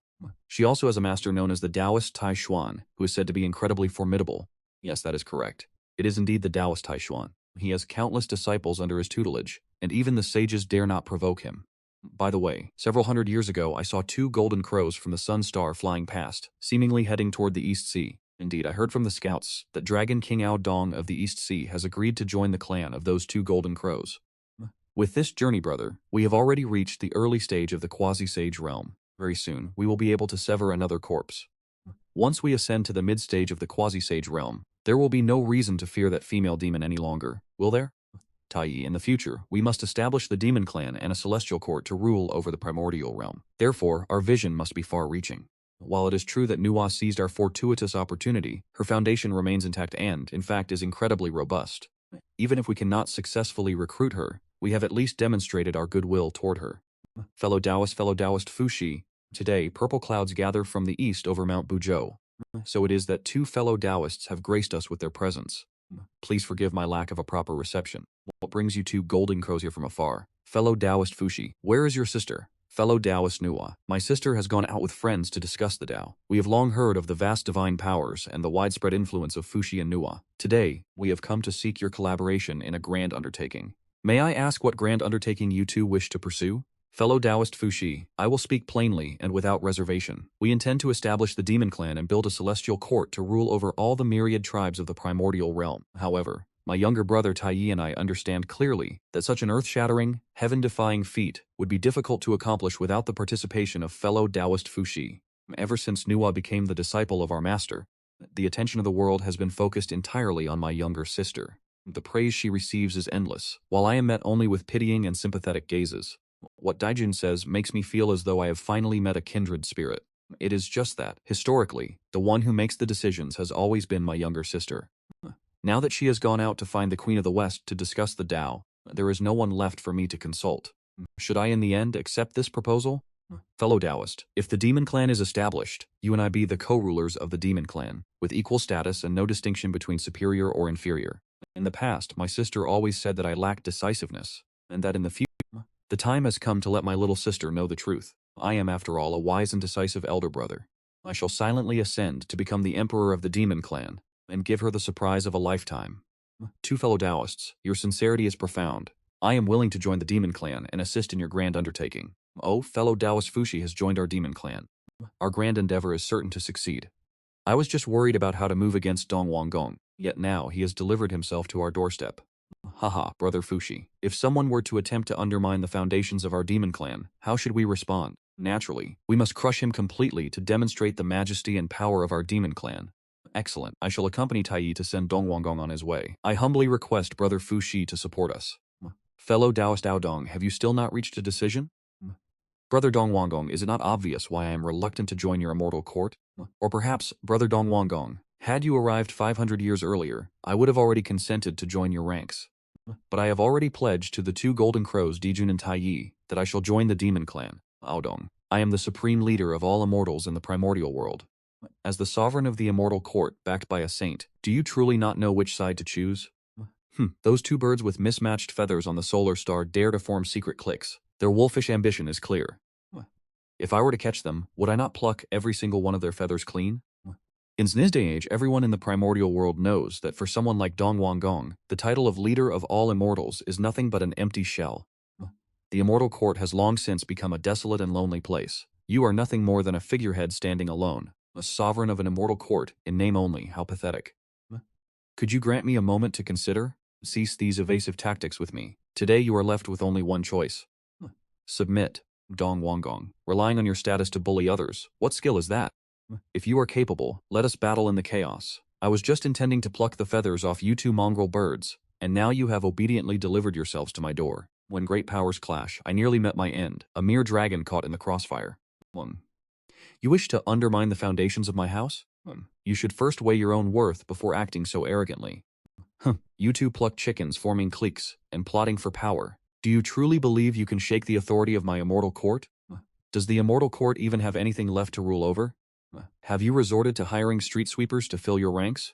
She also has a master known as the Taoist Chen Xuan, who is said to be incredibly formidable. Yes, that is correct. It is indeed the Taoist Chen Xuan. He has countless disciples under his tutelage, and even the sages dare not provoke him. By the way, several hundred years ago I saw 2 golden crows from the Sun Star flying past, seemingly heading toward the East Sea. Indeed, I heard from the scouts that Dragon King Ao Dong of the East Sea has agreed to join the clan of those 2 golden crows. With this journey, brother, we have already reached the early stage of the quasi-sage realm. Very soon, we will be able to sever another corpse. Once we ascend to the mid-stage of the quasi-sage realm, there will be no reason to fear that female demon any longer, will there? Tai, in the future, we must establish the demon clan and a celestial court to rule over the primordial realm. Therefore, our vision must be far-reaching. While it is true that Nuwa seized our fortuitous opportunity, her foundation remains intact and, in fact, is incredibly robust. Even if we cannot successfully recruit her, we have at least demonstrated our goodwill toward her. Fellow Taoist Fushi, today purple clouds gather from the east over Mount Buzhou. So it is that 2 fellow Taoists have graced us with their presence. Please forgive my lack of a proper reception. What brings you 2 golden crows here from afar? Fellow Taoist Fushi, where is your sister? Fellow Taoist Nuwa, my sister has gone out with friends to discuss the Tao. We have long heard of the vast divine powers and the widespread influence of Fushi and Nuwa. Today, we have come to seek your collaboration in a grand undertaking. May I ask what grand undertaking you 2 wish to pursue? Fellow Taoist Fushi, I will speak plainly and without reservation. We intend to establish the Demon Clan and build a celestial court to rule over all the myriad tribes of the primordial realm. However, my younger brother Tai and I understand clearly that such an earth-shattering, heaven-defying feat would be difficult to accomplish without the participation of fellow Taoist Fushi. Ever since Nuwa became the disciple of our master, the attention of the world has been focused entirely on my younger sister. The praise she receives is endless, while I am met only with pitying and sympathetic gazes. What Daijun says makes me feel as though I have finally met a kindred spirit. It is just that, historically, the one who makes the decisions has always been my younger sister. Now that she has gone out to find the Queen of the West to discuss the Tao, there is no one left for me to consult. Should I in the end accept this proposal? Fellow Taoist, if the Demon Clan is established, you and I be the co-rulers of the Demon Clan, with equal status and no distinction between superior or inferior. In the past, my sister always said that I lacked decisiveness, and that in the future, the time has come to let my little sister know the truth. I am, after all, a wise and decisive elder brother. I shall silently ascend to become the emperor of the Demon Clan, and give her the surprise of a lifetime. 2 fellow Taoists, your sincerity is profound. I am willing to join the Demon Clan and assist in your grand undertaking. Oh, fellow Taoist Fushi has joined our Demon Clan. Our grand endeavor is certain to succeed. I was just worried about how to move against Dong Wanggong, yet now he has delivered himself to our doorstep. Haha, brother Fushi. If someone were to attempt to undermine the foundations of our Demon Clan, how should we respond? Naturally, we must crush him completely to demonstrate the majesty and power of our Demon Clan. Excellent. I shall accompany Tai to send Dong Wanggong on his way. I humbly request brother Fushi to support us. Fellow Taoist Ao Dong, have you still not reached a decision? Brother Dong Wanggong, is it not obvious why I am reluctant to join your immortal court? Or perhaps, brother Dong Wanggong, had you arrived 500 years earlier, I would have already consented to join your ranks. But I have already pledged to the 2 golden crows Dijun and Tai that I shall join the Demon Clan. Ao Dong, I am the supreme leader of all immortals in the primordial world. As the sovereign of the immortal court backed by a saint, do you truly not know which side to choose? Those two birds with mismatched feathers on the solar star dare to form secret cliques. Their wolfish ambition is clear. If I were to catch them, would I not pluck every single one of their feathers clean? In this day age, everyone in the primordial world knows that for someone like Dong Wanggong, the title of leader of all immortals is nothing but an empty shell. The immortal court has long since become a desolate and lonely place. You are nothing more than a figurehead standing alone, a sovereign of an immortal court, in name only. How pathetic. Could you grant me a moment to consider? Cease these evasive tactics with me. Today you are left with only one choice. Submit, Dong Wanggong, relying on your status to bully others. What skill is that? If you are capable, let us battle in the chaos. I was just intending to pluck the feathers off you two mongrel birds, and now you have obediently delivered yourselves to my door. When great powers clash, I nearly met my end, a mere dragon caught in the crossfire. 1. You wish to undermine the foundations of my house? You should first weigh your own worth before acting so arrogantly. You two pluck chickens forming cliques and plotting for power. Do you truly believe you can shake the authority of my immortal court? Does the immortal court even have anything left to rule over? Have you resorted to hiring street sweepers to fill your ranks?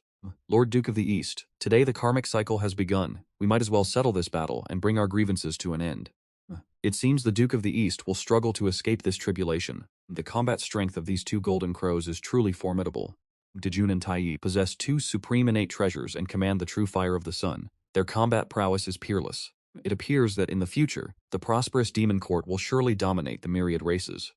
Lord Duke of the East, today the karmic cycle has begun. We might as well settle this battle and bring our grievances to an end. It seems the Duke of the East will struggle to escape this tribulation. The combat strength of these two golden crows is truly formidable. Dijun and Taiyi possess two supreme innate treasures and command the true fire of the sun. Their combat prowess is peerless. It appears that in the future, the prosperous demon court will surely dominate the myriad races.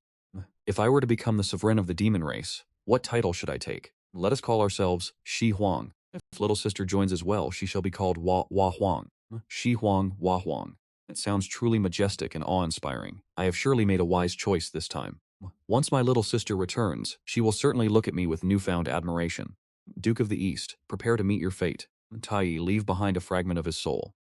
If I were to become the sovereign of the demon race, what title should I take? Let us call ourselves Shi Huang. If little sister joins as well, she shall be called Hua Huang. Shi Huang, Hua Huang. It sounds truly majestic and awe-inspiring. I have surely made a wise choice this time. Once my little sister returns, she will certainly look at me with newfound admiration. Duke of the East, prepare to meet your fate. Taiyi, leave behind a fragment of his soul.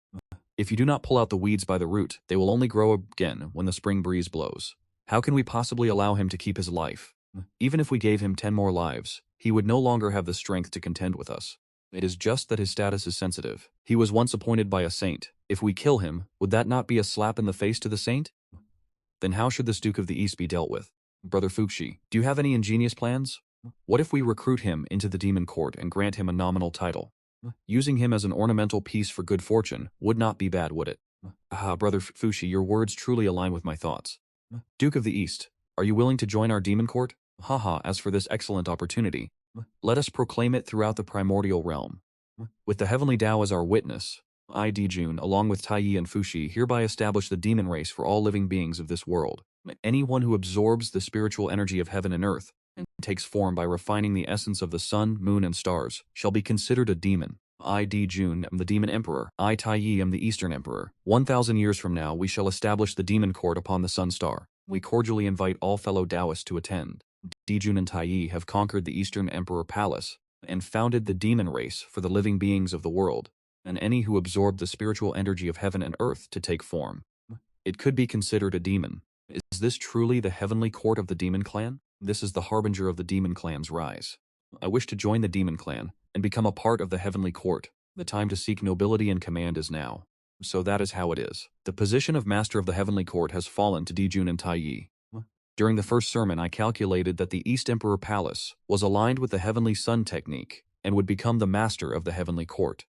If you do not pull out the weeds by the root, they will only grow again when the spring breeze blows. How can we possibly allow him to keep his life? Even if we gave him 10 more lives, he would no longer have the strength to contend with us. It is just that his status is sensitive. He was once appointed by a saint. If we kill him, would that not be a slap in the face to the saint? Then how should this Duke of the East be dealt with? Brother Fuxi, do you have any ingenious plans? What if we recruit him into the demon court and grant him a nominal title? Using him as an ornamental piece for good fortune would not be bad, would it? Brother Fuxi, your words truly align with my thoughts. Duke of the East, are you willing to join our demon court? As for this excellent opportunity, let us proclaim it throughout the primordial realm. With the heavenly Dao as our witness, I, Dijun, along with Taiyi and Fuxi, hereby establish the demon race for all living beings of this world. Anyone who absorbs the spiritual energy of heaven and earth and takes form by refining the essence of the sun, moon, and stars shall be considered a demon. I, Dijun, am the demon emperor. I, Taiyi, am the eastern emperor. 1,000 years from now, we shall establish the demon court upon the sun star. We cordially invite all fellow Taoists to attend. Dijun and Taiyi have conquered the Eastern Emperor Palace and founded the demon race for the living beings of the world, and any who absorb the spiritual energy of heaven and earth to take form. It could be considered a demon. Is this truly the heavenly court of the demon clan? This is the harbinger of the demon clan's rise. I wish to join the demon clan and become a part of the heavenly court. The time to seek nobility and command is now. So that is how it is. The position of master of the heavenly court has fallen to Dijun and Taiyi. During the first sermon, I calculated that the East Emperor Palace was aligned with the heavenly sun technique and would become the master of the heavenly court.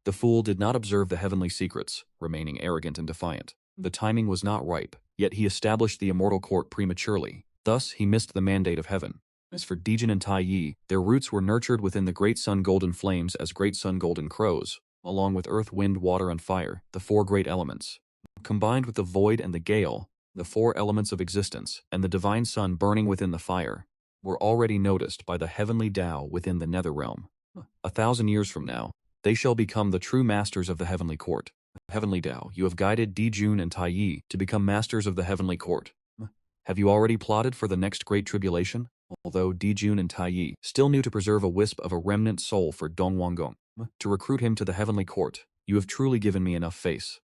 The fool did not observe the heavenly secrets, remaining arrogant and defiant. The timing was not ripe, yet he established the immortal court prematurely. Thus, he missed the mandate of heaven. As for Dijun and Taiyi, their roots were nurtured within the great sun golden flames as great sun golden crows, along with earth, wind, water, and fire, the four great elements. Combined with the void and the gale, the four elements of existence, and the divine sun burning within the fire, were already noticed by the heavenly Tao within the nether realm. 1,000 years from now, they shall become the true masters of the heavenly court. Heavenly Tao, you have guided Dijun and Taiyi to become masters of the heavenly court. Have you already plotted for the next great tribulation? Although Dijun and Taiyi still knew to preserve a wisp of a remnant soul for Dong Wanggong, to recruit him to the heavenly court, you have truly given me enough face.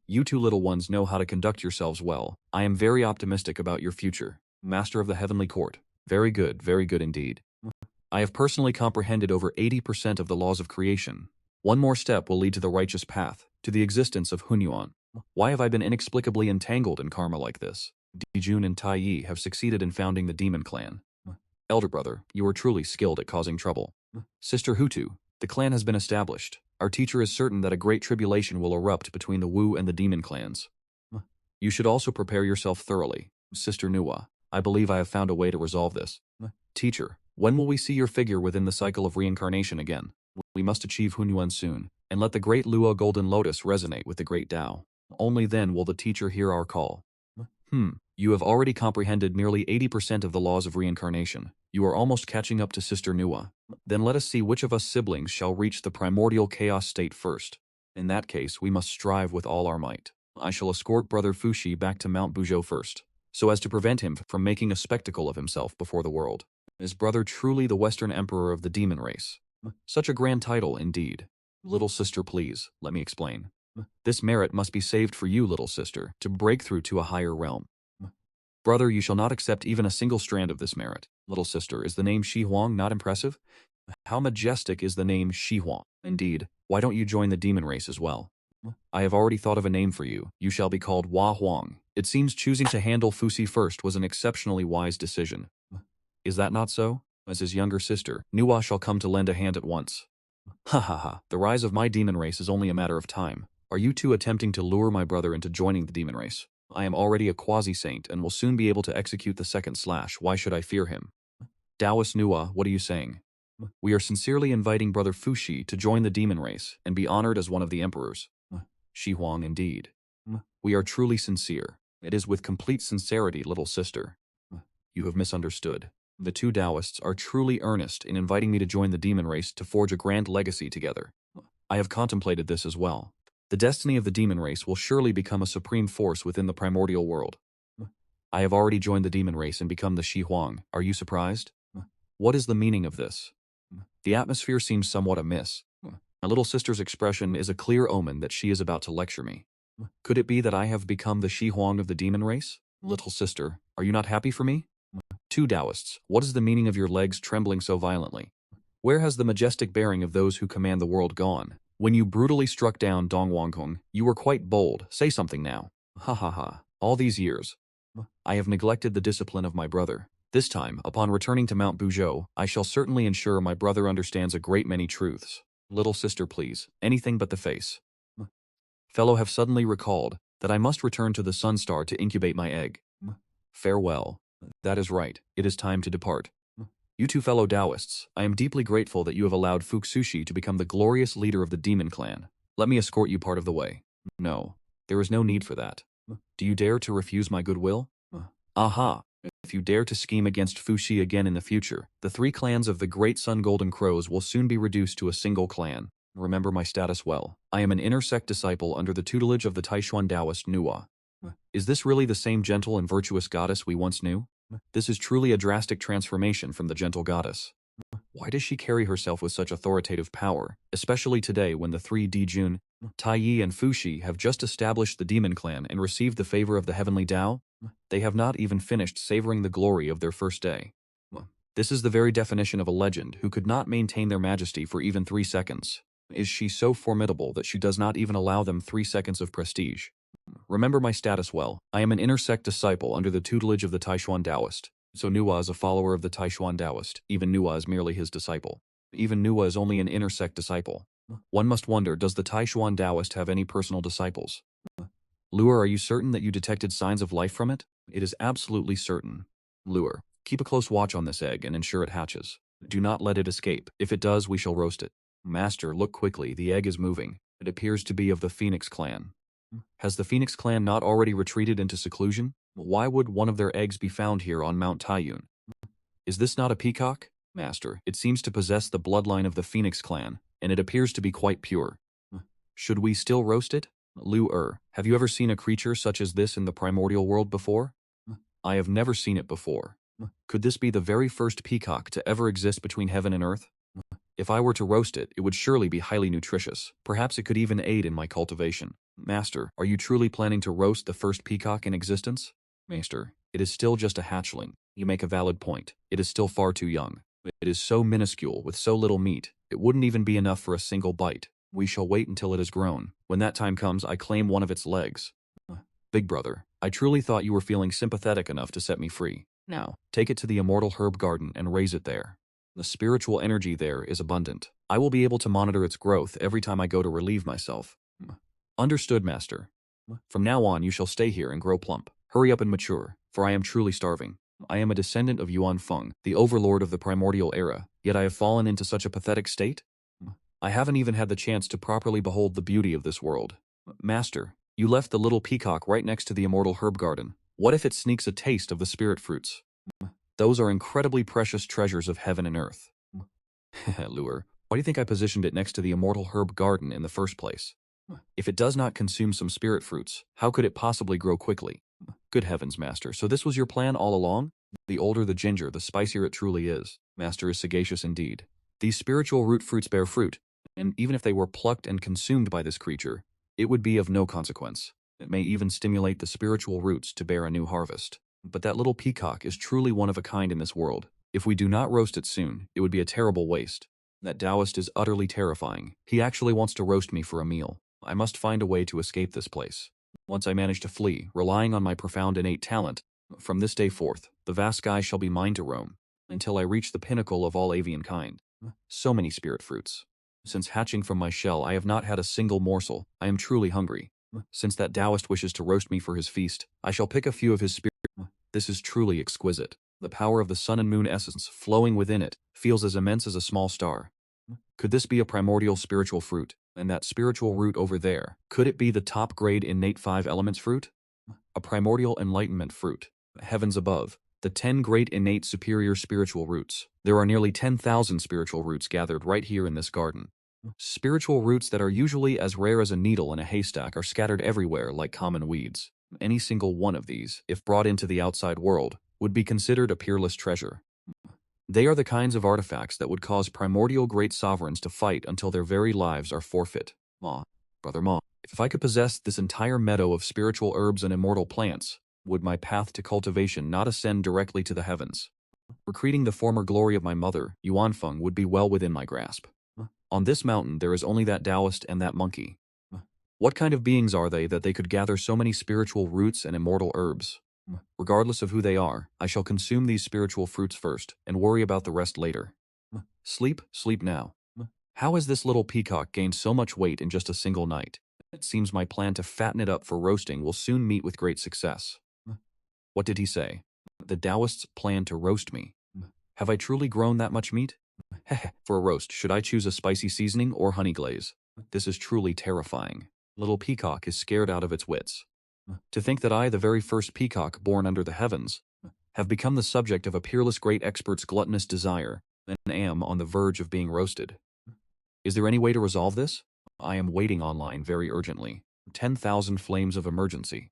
You two little ones know how to conduct yourselves well. I am very optimistic about your future. Master of the heavenly court. Very good indeed. I have personally comprehended over 80% of the laws of creation. One more step will lead to the righteous path, to the existence of Hunyuan. Why have I been inexplicably entangled in karma like this? Dijun and Taiyi have succeeded in founding the demon clan. Elder brother, you are truly skilled at causing trouble. Sister Hutu, the clan has been established. Our teacher is certain that a great tribulation will erupt between the Wu and the demon clans. You should also prepare yourself thoroughly. Sister Nuwa, I believe I have found a way to resolve this. Teacher, when will we see your figure within the cycle of reincarnation again? We must achieve Hunyuan soon, and let the great Luo Golden Lotus resonate with the Great Dao. Only then will the teacher hear our call. You have already comprehended nearly 80% of the laws of reincarnation. You are almost catching up to Sister Nuwa. Then let us see which of us siblings shall reach the primordial chaos state first. In that case, we must strive with all our might. I shall escort Brother Fuxi back to Mount Buzhou first, so as to prevent him from making a spectacle of himself before the world. Is brother truly the Western Emperor of the demon race? Such a grand title, indeed. Little sister, please, let me explain. This merit must be saved for you, little sister, to break through to a higher realm. Brother, you shall not accept even a single strand of this merit. Little sister, is the name Shi Huang not impressive? How majestic is the name Shi Huang? Indeed, why don't you join the demon race as well? I have already thought of a name for you. You shall be called Hua Huang. It seems choosing to handle Fuxi first was an exceptionally wise decision. Is that not so? As his younger sister, Nuwa shall come to lend a hand at once. Ha ha ha, the rise of my demon race is only a matter of time. Are you two attempting to lure my brother into joining the demon race? I am already a quasi-saint and will soon be able to execute the second slash. Why should I fear him? Taoist Nuwa, what are you saying? We are sincerely inviting Brother Fuxi to join the demon race and be honored as one of the emperors. Shi Huang, indeed. We are truly sincere. It is with complete sincerity, little sister. You have misunderstood. The two Taoists are truly earnest in inviting me to join the demon race to forge a grand legacy together. I have contemplated this as well. The destiny of the demon race will surely become a supreme force within the primordial world. I have already joined the demon race and become the Shi Huang. Are you surprised? What is the meaning of this? The atmosphere seems somewhat amiss. My little sister's expression is a clear omen that she is about to lecture me. Could it be that I have become the Shi Huang of the demon race? Little sister, are you not happy for me? Two Taoists, what is the meaning of your legs trembling so violently? Where has the majestic bearing of those who command the world gone? When you brutally struck down Dong Wangkong, you were quite bold. Say something now. Ha ha ha. All these years, I have neglected the discipline of my brother. This time, upon returning to Mount Buzhou, I shall certainly ensure my brother understands a great many truths. Little sister, please, anything but the face. Fellow have suddenly recalled that I must return to the Sun Star to incubate my egg. Farewell. That is right. It is time to depart. You two fellow Taoists, I am deeply grateful that you have allowed Fuxi to become the glorious leader of the demon clan. Let me escort you part of the way. No, there is no need for that. Do you dare to refuse my goodwill? Aha! If you dare to scheme against Fuxi again in the future, the three clans of the Great Sun Golden Crows will soon be reduced to a single clan. Remember my status well. I am an inner sect disciple under the tutelage of the Taishuan Taoist Nuwa. Is this really the same gentle and virtuous goddess we once knew? This is truly a drastic transformation from the gentle goddess. Why does she carry herself with such authoritative power, especially today when the three Dijun, Taiyi and Fuxi have just established the demon clan and received the favor of the heavenly Tao? They have not even finished savoring the glory of their first day. This is the very definition of a legend who could not maintain their majesty for even 3 seconds. Is she so formidable that she does not even allow them 3 seconds of prestige? Remember my status well. I am an inner sect disciple under the tutelage of the Taishuan Taoist. So Nuwa is a follower of the Taishuan Taoist. Even Nuwa is merely his disciple. Even Nuwa is only an inner sect disciple. One must wonder, does the Taishuan Taoist have any personal disciples? Luer, are you certain that you detected signs of life from it? It is absolutely certain. Luer, keep a close watch on this egg and ensure it hatches. Do not let it escape. If it does, we shall roast it. Master, look quickly. The egg is moving. It appears to be of the Phoenix clan. Has the Phoenix clan not already retreated into seclusion? Why would one of their eggs be found here on Mount Taiyun? Is this not a peacock? Master, it seems to possess the bloodline of the Phoenix clan, and it appears to be quite pure. Should we still roast it? Lu-er, have you ever seen a creature such as this in the primordial world before? I have never seen it before. Could this be the very first peacock to ever exist between heaven and earth? If I were to roast it, it would surely be highly nutritious. Perhaps it could even aid in my cultivation. Master, are you truly planning to roast the first peacock in existence? Master, it is still just a hatchling. You make a valid point. It is still far too young. It is so minuscule with so little meat, it wouldn't even be enough for a single bite. We shall wait until it has grown. When that time comes, I claim one of its legs. Big brother, I truly thought you were feeling sympathetic enough to set me free. Now, take it to the immortal herb garden and raise it there. The spiritual energy there is abundant. I will be able to monitor its growth every time I go to relieve myself. Understood, Master. From now on, you shall stay here and grow plump. Hurry up and mature, for I am truly starving. I am a descendant of Yuan Feng, the overlord of the primordial era, yet I have fallen into such a pathetic state. I haven't even had the chance to properly behold the beauty of this world. Master, you left the little peacock right next to the immortal herb garden. What if it sneaks a taste of the spirit fruits? Those are incredibly precious treasures of heaven and earth. Lure, why do you think I positioned it next to the immortal herb garden in the first place? If it does not consume some spirit fruits, how could it possibly grow quickly? Good heavens, Master, so this was your plan all along? The older the ginger, the spicier it truly is. Master is sagacious indeed. These spiritual root fruits bear fruit, and even if they were plucked and consumed by this creature, it would be of no consequence. It may even stimulate the spiritual roots to bear a new harvest. But that little peacock is truly one of a kind in this world. If we do not roast it soon, it would be a terrible waste. That Taoist is utterly terrifying. He actually wants to roast me for a meal. I must find a way to escape this place. Once I manage to flee, relying on my profound innate talent, from this day forth, the vast sky shall be mine to roam, until I reach the pinnacle of all avian kind. So many spirit fruits. Since hatching from my shell, I have not had a single morsel. I am truly hungry. Since that Taoist wishes to roast me for his feast, I shall pick a few of his spirit. This is truly exquisite. The power of the sun and moon essence flowing within it feels as immense as a small star. Could this be a primordial spiritual fruit? And that spiritual root over there, could it be the top grade innate 5 elements fruit? A primordial enlightenment fruit. Heavens above, the 10 great innate superior spiritual roots. There are nearly 10,000 spiritual roots gathered right here in this garden. Spiritual roots that are usually as rare as a needle in a haystack are scattered everywhere like common weeds. Any single one of these, if brought into the outside world, would be considered a peerless treasure. They are the kinds of artifacts that would cause primordial great sovereigns to fight until their very lives are forfeit. Brother Ma, if I could possess this entire meadow of spiritual herbs and immortal plants, would my path to cultivation not ascend directly to the heavens? Recreating the former glory of my mother, Yuan Feng, would be well within my grasp. On this mountain there is only that Taoist and that monkey. What kind of beings are they that they could gather so many spiritual roots and immortal herbs? Regardless of who they are, I shall consume these spiritual fruits first, and worry about the rest later. Sleep now. How has this little peacock gained so much weight in just a single night? It seems my plan to fatten it up for roasting will soon meet with great success. What did he say? The Taoist's plan to roast me. Have I truly grown that much meat? For a roast, should I choose a spicy seasoning or honey glaze? This is truly terrifying. Little peacock is scared out of its wits. To think that I, the very first peacock born under the heavens, have become the subject of a peerless great expert's gluttonous desire, and am on the verge of being roasted. Is there any way to resolve this? I am waiting online very urgently. 10,000 flames of emergency.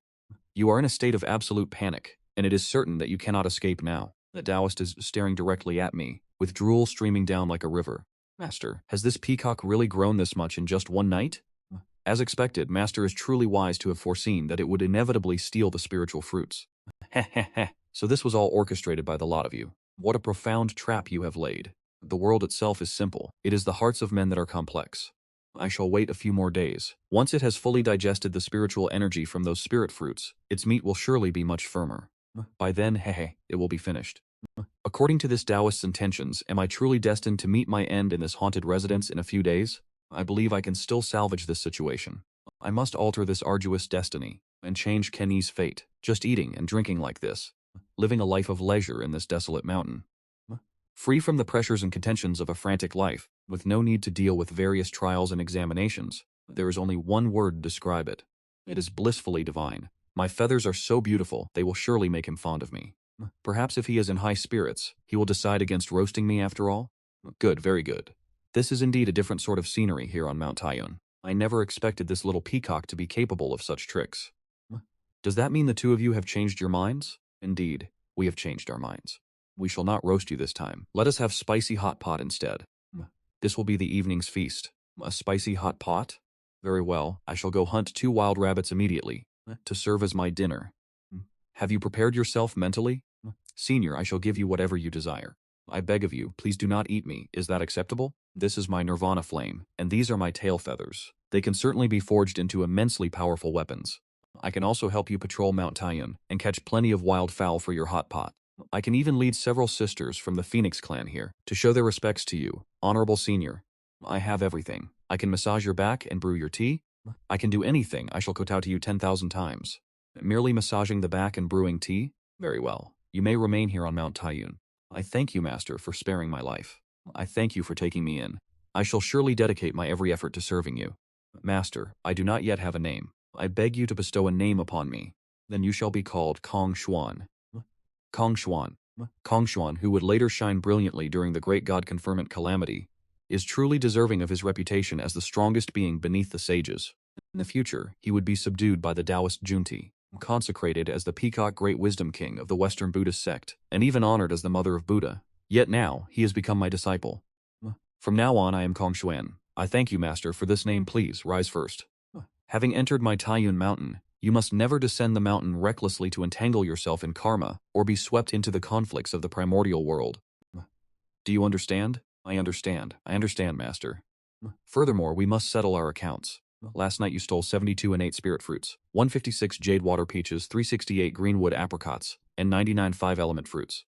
You are in a state of absolute panic, and it is certain that you cannot escape now. The Taoist is staring directly at me, with drool streaming down like a river. Master, has this peacock really grown this much in just one night? As expected, Master is truly wise to have foreseen that it would inevitably steal the spiritual fruits. So this was all orchestrated by the lot of you. What a profound trap you have laid. The world itself is simple. It is the hearts of men that are complex. I shall wait a few more days. Once it has fully digested the spiritual energy from those spirit fruits, its meat will surely be much firmer. By then, it will be finished. According to this Taoist's intentions, am I truly destined to meet my end in this haunted residence in a few days? I believe I can still salvage this situation. I must alter this arduous destiny, and change Kenny's fate, just eating and drinking like this, living a life of leisure in this desolate mountain. Free from the pressures and contentions of a frantic life, with no need to deal with various trials and examinations, there is only one word to describe it. It is blissfully divine. My feathers are so beautiful, they will surely make him fond of me. Perhaps if he is in high spirits, he will decide against roasting me after all? Good, very good. This is indeed a different sort of scenery here on Mount Taiyun. I never expected this little peacock to be capable of such tricks. Does that mean the two of you have changed your minds? Indeed, we have changed our minds. We shall not roast you this time. Let us have spicy hot pot instead. This will be the evening's feast. A spicy hot pot? Very well, I shall go hunt 2 wild rabbits immediately, to serve as my dinner. Have you prepared yourself mentally? Senior, I shall give you whatever you desire. I beg of you, please do not eat me. Is that acceptable? This is my Nirvana flame, and these are my tail feathers. They can certainly be forged into immensely powerful weapons. I can also help you patrol Mount Taiyun and catch plenty of wild fowl for your hot pot. I can even lead several sisters from the Phoenix clan here to show their respects to you, honorable senior. I have everything. I can massage your back and brew your tea. I can do anything. I shall kowtow to you 10,000 times. Merely massaging the back and brewing tea? Very well. You may remain here on Mount Taiyun. I thank you, Master, for sparing my life. I thank you for taking me in. I shall surely dedicate my every effort to serving you. Master, I do not yet have a name. I beg you to bestow a name upon me. Then you shall be called Kong Xuan. Kong Xuan. Kong Xuan, who would later shine brilliantly during the Great God Conferment calamity, is truly deserving of his reputation as the strongest being beneath the sages. In the future, he would be subdued by the Taoist junti, consecrated as the Peacock Great Wisdom King of the Western Buddhist sect, and even honored as the Mother of Buddha. Yet now, he has become my disciple. From now on, I am Kong Xuan. I thank you, Master, for this name. Please, rise first. Having entered my Taiyun mountain, you must never descend the mountain recklessly to entangle yourself in karma or be swept into the conflicts of the primordial world. Do you understand? I understand. I understand, Master. Furthermore, we must settle our accounts. Last night you stole 72 innate spirit fruits, 156 jade water peaches, 368 greenwood apricots, and 99 5-element fruits.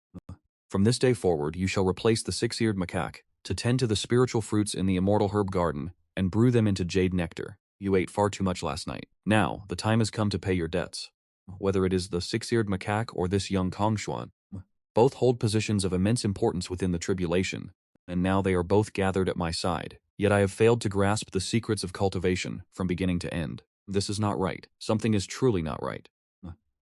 From this day forward, you shall replace the 6-eared macaque to tend to the spiritual fruits in the immortal herb garden and brew them into jade nectar. You ate far too much last night. Now, the time has come to pay your debts. Whether it is the 6-eared macaque or this young Kong Xuan, both hold positions of immense importance within the tribulation, and now they are both gathered at my side. Yet I have failed to grasp the secrets of cultivation from beginning to end. This is not right. Something is truly not right.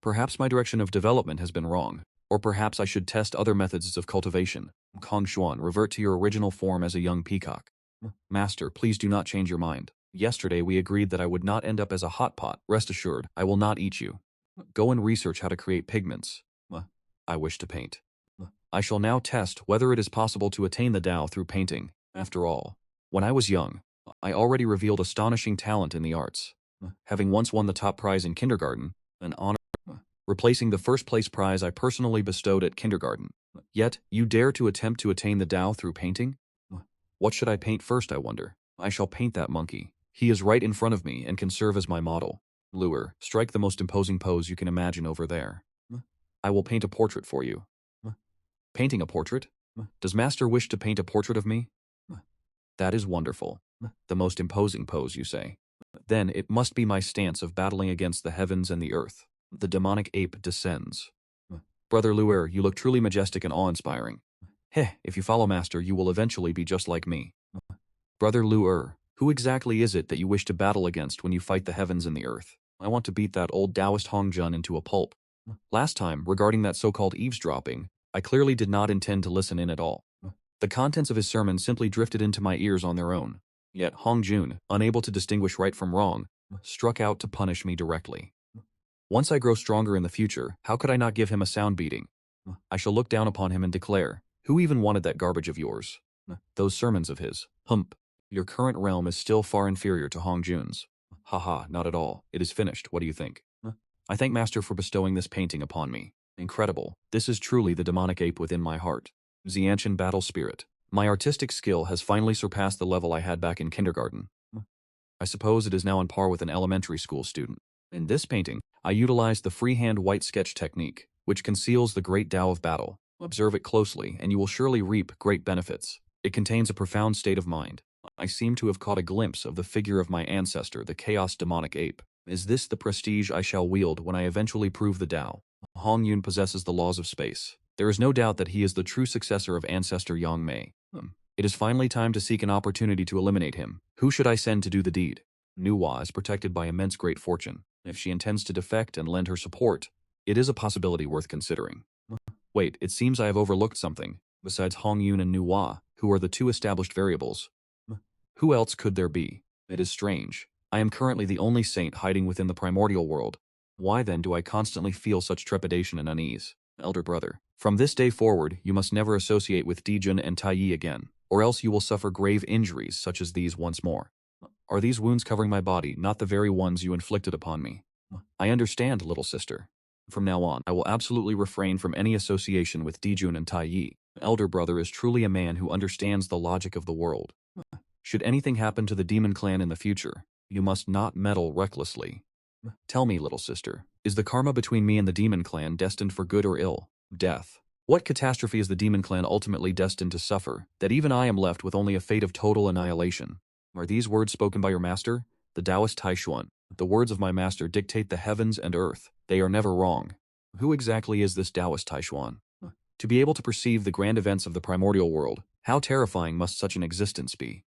Perhaps my direction of development has been wrong, or perhaps I should test other methods of cultivation. Kong Xuan, revert to your original form as a young peacock. Master, please do not change your mind. Yesterday we agreed that I would not end up as a hot pot. Rest assured, I will not eat you. Go and research how to create pigments. I wish to paint. I shall now test whether it is possible to attain the Tao through painting. After all, when I was young, I already revealed astonishing talent in the arts, having once won the top prize in kindergarten, an honor, replacing the first-place prize I personally bestowed at kindergarten. Yet, you dare to attempt to attain the Tao through painting? What should I paint first, I wonder? I shall paint that monkey. He is right in front of me and can serve as my model. Lure, strike the most imposing pose you can imagine over there. I will paint a portrait for you. Painting a portrait? Does Master wish to paint a portrait of me? That is wonderful. The most imposing pose, you say. Then it must be my stance of battling against the heavens and the earth. The demonic ape descends. Brother Luer, you look truly majestic and awe-inspiring. Heh, if you follow Master, you will eventually be just like me. Brother Luer, who exactly is it that you wish to battle against when you fight the heavens and the earth? I want to beat that old Taoist Hongjun into a pulp. Last time, regarding that so-called eavesdropping, I clearly did not intend to listen in at all. The contents of his sermon simply drifted into my ears on their own. Yet Hongjun, unable to distinguish right from wrong, struck out to punish me directly. Once I grow stronger in the future, how could I not give him a sound beating? I shall look down upon him and declare, who even wanted that garbage of yours? Those sermons of his. Hump. Your current realm is still far inferior to Hongjun's. Haha, not at all. It is finished. What do you think? I thank Master for bestowing this painting upon me. Incredible. This is truly the demonic ape within my heart. Xiantian battle spirit. My artistic skill has finally surpassed the level I had back in kindergarten. I suppose it is now on par with an elementary school student. In this painting, I utilized the freehand white sketch technique, which conceals the great Tao of battle. Observe it closely, and you will surely reap great benefits. It contains a profound state of mind. I seem to have caught a glimpse of the figure of my ancestor, the chaos demonic ape. Is this the prestige I shall wield when I eventually prove the Tao? Hongyun possesses the laws of space. There is no doubt that he is the true successor of ancestor Yang Mei. It is finally time to seek an opportunity to eliminate him. Who should I send to do the deed? Nuwa is protected by immense great fortune. If she intends to defect and lend her support, it is a possibility worth considering. Wait, it seems I have overlooked something. Besides Hongyun and Nuwa, who are the two established variables, who else could there be? It is strange. I am currently the only saint hiding within the primordial world. Why then do I constantly feel such trepidation and unease? Elder brother, from this day forward, you must never associate with Dijun and Taiyi again, or else you will suffer grave injuries such as these once more. Are these wounds covering my body, not the very ones you inflicted upon me? I understand, little sister. From now on, I will absolutely refrain from any association with Dijun and Taiyi. Elder brother is truly a man who understands the logic of the world. Should anything happen to the demon clan in the future, you must not meddle recklessly. Tell me, little sister, is the karma between me and the demon clan destined for good or ill? Death. What catastrophe is the demon clan ultimately destined to suffer, that even I am left with only a fate of total annihilation? Are these words spoken by your master, the Taoist Taishuan? The words of my master dictate the heavens and earth. They are never wrong. Who exactly is this Taoist Taishuan? To be able to perceive the grand events of the primordial world, how terrifying must such an existence be?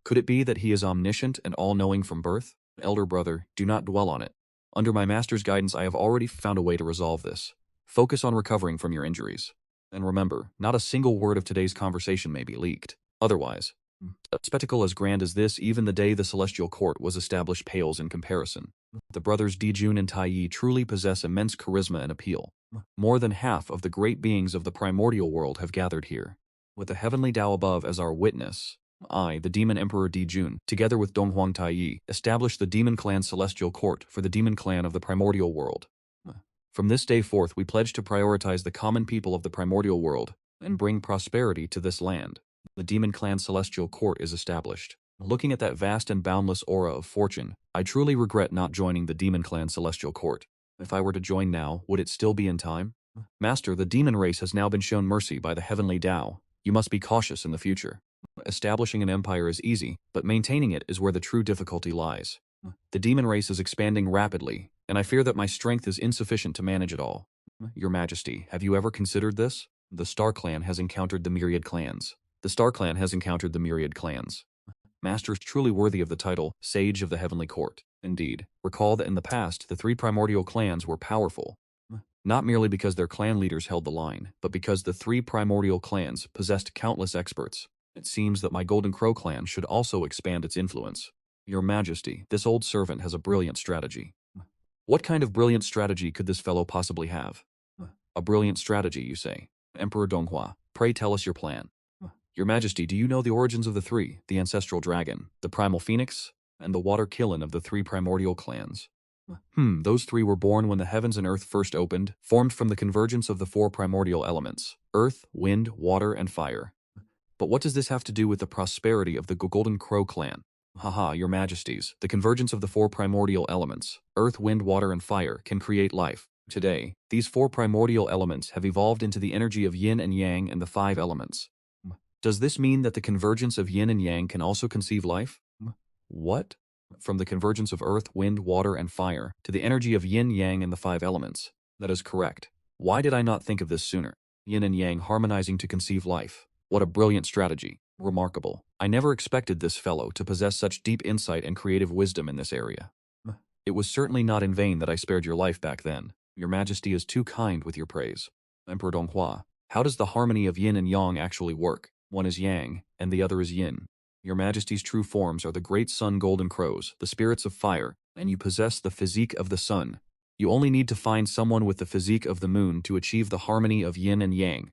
Could it be that he is omniscient and all-knowing from birth? Elder brother, do not dwell on it. Under my master's guidance, I have already found a way to resolve this. Focus on recovering from your injuries. And remember, not a single word of today's conversation may be leaked. Otherwise, a spectacle as grand as this, even the day the celestial court was established, pales in comparison. The brothers Dijun and Tai truly possess immense charisma and appeal. More than half of the great beings of the primordial world have gathered here. With the heavenly Tao above as our witness, I, the Demon Emperor Dijun, together with Donghuang Tai, established the Demon Clan Celestial Court for the Demon Clan of the primordial world. From this day forth, we pledge to prioritize the common people of the primordial world and bring prosperity to this land. The Demon Clan Celestial Court is established. Looking at that vast and boundless aura of fortune, I truly regret not joining the Demon Clan Celestial Court. If I were to join now, would it still be in time? Master, the demon race has now been shown mercy by the heavenly Tao. You must be cautious in the future. Establishing an empire is easy, but maintaining it is where the true difficulty lies. The demon race is expanding rapidly, and I fear that my strength is insufficient to manage it all. Your Majesty, have you ever considered this? The Star Clan has encountered the myriad clans. The Star Clan has encountered the myriad clans. Master is truly worthy of the title, Sage of the Heavenly Court. Indeed, recall that in the past, the three primordial clans were powerful. Not merely because their clan leaders held the line, but because the three primordial clans possessed countless experts. It seems that my Golden Crow clan should also expand its influence. Your Majesty, this old servant has a brilliant strategy. What kind of brilliant strategy could this fellow possibly have? A brilliant strategy, you say? Emperor Donghua, pray tell us your plan. Your Majesty, do you know the origins of the three, the ancestral dragon, the primal phoenix, and the water kiln of the three primordial clans? Those three were born when the heavens and earth first opened, formed from the convergence of the four primordial elements, earth, wind, water, and fire. But what does this have to do with the prosperity of the Golden Crow clan? Haha, Your Majesties, the convergence of the four primordial elements, earth, wind, water, and fire, can create life. Today, these four primordial elements have evolved into the energy of yin and yang and the five elements. Does this mean that the convergence of yin and yang can also conceive life? What? From the convergence of earth, wind, water, and fire to the energy of yin, yang, and the five elements. That is correct. Why did I not think of this sooner? Yin and yang harmonizing to conceive life. What a brilliant strategy. Remarkable. I never expected this fellow to possess such deep insight and creative wisdom in this area. It was certainly not in vain that I spared your life back then. Your Majesty is too kind with your praise. Emperor Donghua, how does the harmony of yin and yang actually work? One is yang, and the other is yin. Your Majesty's true forms are the great sun golden crows, the spirits of fire, and you possess the physique of the sun. You only need to find someone with the physique of the moon to achieve the harmony of yin and yang.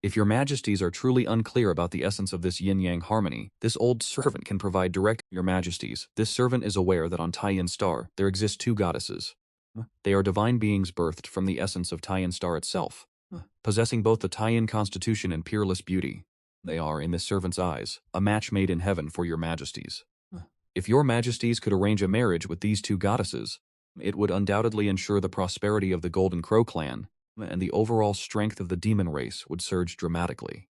If your Majesties are truly unclear about the essence of this yin-yang harmony, this old servant can provide direct. Your Majesties, this servant is aware that on Taiyan Star there exist two goddesses. They are divine beings birthed from the essence of Taiyan Star itself, possessing both the Taiyan constitution and peerless beauty. They are, in this servant's eyes, a match made in heaven for your Majesties. If your Majesties could arrange a marriage with these two goddesses, it would undoubtedly ensure the prosperity of the Golden Crow clan, and the overall strength of the demon race would surge dramatically.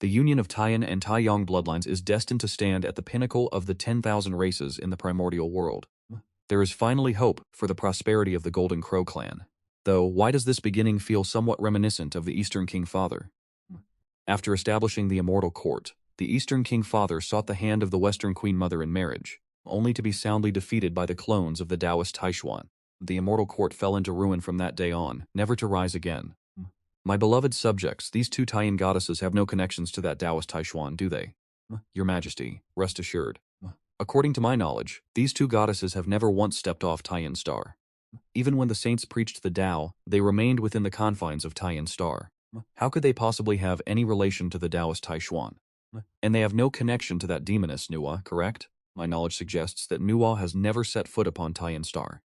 The union of Taiyan and Taiyang bloodlines is destined to stand at the pinnacle of the 10,000 races in the primordial world. There is finally hope for the prosperity of the Golden Crow clan. Though, why does this beginning feel somewhat reminiscent of the Eastern King Father? After establishing the immortal court, the Eastern King Father sought the hand of the Western Queen Mother in marriage, only to be soundly defeated by the clones of the Taoist Taishuan. The immortal court fell into ruin from that day on, never to rise again. My beloved subjects, these two Taiyan goddesses have no connections to that Taoist Taishuan, do they? Your Majesty, rest assured. According to my knowledge, these two goddesses have never once stepped off Taiyan Star. Even when the saints preached the Tao, they remained within the confines of Taiyan Star. How could they possibly have any relation to the Taoist Taishuan? And they have no connection to that demoness Nuwa, correct? My knowledge suggests that Nuwa has never set foot upon Taiyan Star.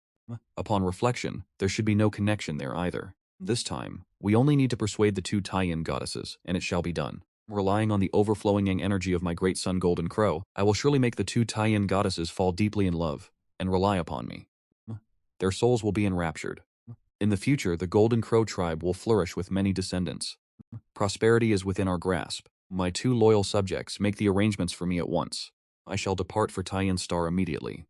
Upon reflection, there should be no connection there either. This time, we only need to persuade the two Taiyan goddesses, and it shall be done. Relying on the overflowing yang energy of my great son Golden Crow, I will surely make the two Taiyan goddesses fall deeply in love, and rely upon me. Their souls will be enraptured. In the future, the Golden Crow tribe will flourish with many descendants. Prosperity is within our grasp. My 2 loyal subjects make the arrangements for me at once. I shall depart for Taiyan Star immediately.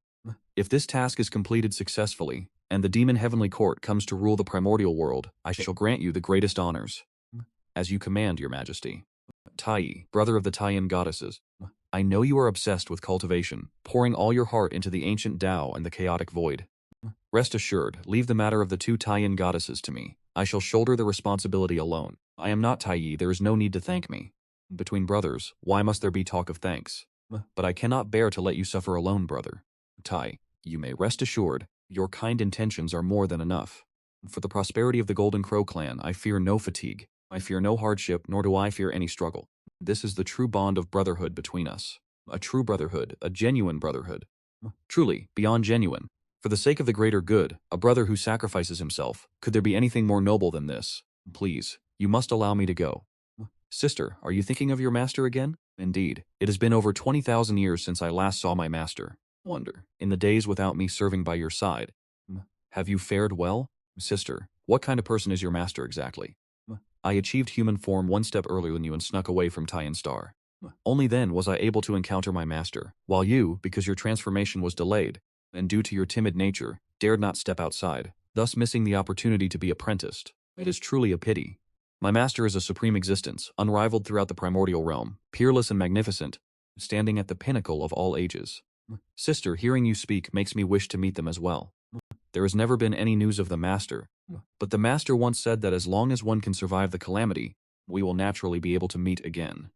If this task is completed successfully, and the Demon Heavenly Court comes to rule the Primordial World, I shall grant you the greatest honors. As you command, your majesty. Tai, brother of the Taiyan goddesses. I know you are obsessed with cultivation, pouring all your heart into the ancient Tao and the chaotic void. Rest assured, leave the matter of the 2 Taiyan goddesses to me. I shall shoulder the responsibility alone. I am not Tai, there is no need to thank me. Between brothers, why must there be talk of thanks? But I cannot bear to let you suffer alone, brother. Tai, you may rest assured, your kind intentions are more than enough. For the prosperity of the Golden Crow clan, I fear no fatigue. I fear no hardship, nor do I fear any struggle. This is the true bond of brotherhood between us. A true brotherhood, a genuine brotherhood. Truly, beyond genuine. For the sake of the greater good, a brother who sacrifices himself, could there be anything more noble than this? Please, you must allow me to go. Sister, are you thinking of your master again? Indeed, it has been over 20,000 years since I last saw my master. Wonder, in the days without me serving by your side. Have you fared well? Sister, what kind of person is your master exactly? I achieved human form 1 step earlier than you and snuck away from Taiyan Star. Only then was I able to encounter my master, while you, because your transformation was delayed, and due to your timid nature, dared not step outside, thus missing the opportunity to be apprenticed. It is truly a pity. My master is a supreme existence, unrivaled throughout the primordial realm, peerless and magnificent, standing at the pinnacle of all ages. Sister, hearing you speak makes me wish to meet them as well. There has never been any news of the master, but the master once said that as long as one can survive the calamity, we will naturally be able to meet again.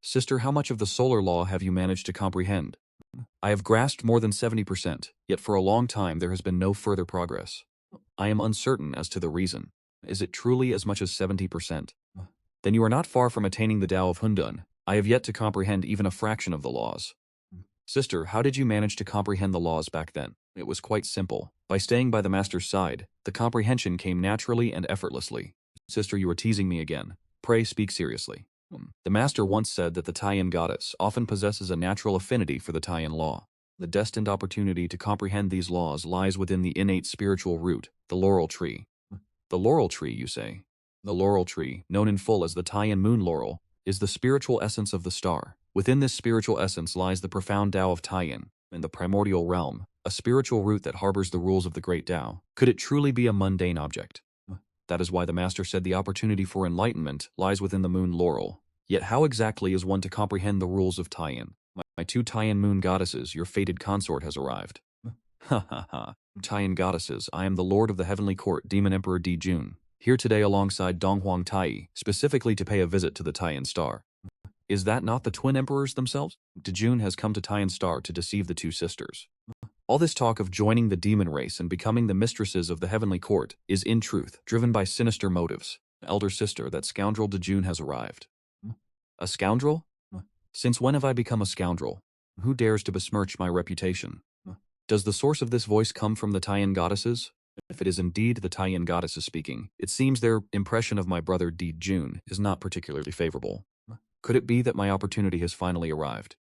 Sister, how much of the solar law have you managed to comprehend? I have grasped more than 70%, yet for a long time there has been no further progress. I am uncertain as to the reason. Is it truly as much as 70%? Then you are not far from attaining the Tao of Hundun. I have yet to comprehend even a fraction of the laws. Sister, how did you manage to comprehend the laws back then? It was quite simple. By staying by the master's side, the comprehension came naturally and effortlessly. Sister, you are teasing me again. Pray speak seriously. The master once said that the Taiyan goddess often possesses a natural affinity for the Taiyan law. The destined opportunity to comprehend these laws lies within the innate spiritual root, the laurel tree. The laurel tree, you say? The laurel tree, known in full as the Taiyan moon laurel, is the spiritual essence of the star. Within this spiritual essence lies the profound Tao of Taiyan, in the primordial realm, a spiritual root that harbors the rules of the Great Dao. Could it truly be a mundane object? That is why the master said the opportunity for enlightenment lies within the moon laurel. Yet how exactly is one to comprehend the rules of Taiyan? My 2 Taiyan moon goddesses, your fated consort has arrived. Ha ha ha. Taiyan goddesses, I am the lord of the heavenly court, Demon Emperor Di Jun, here today alongside Donghuang Tai, specifically to pay a visit to the Taiyan Star. Is that not the twin emperors themselves? Di Jun has come to Taiyan Star to deceive the 2 sisters. All this talk of joining the demon race and becoming the mistresses of the heavenly court is in truth driven by sinister motives. Elder sister, that scoundrel Di Jun has arrived. A scoundrel? Since when have I become a scoundrel? Who dares to besmirch my reputation? Does the source of this voice come from the Taiyan goddesses? If it is indeed the Taiyan goddesses speaking, it seems their impression of my brother Di Jun is not particularly favorable. Could it be that my opportunity has finally arrived?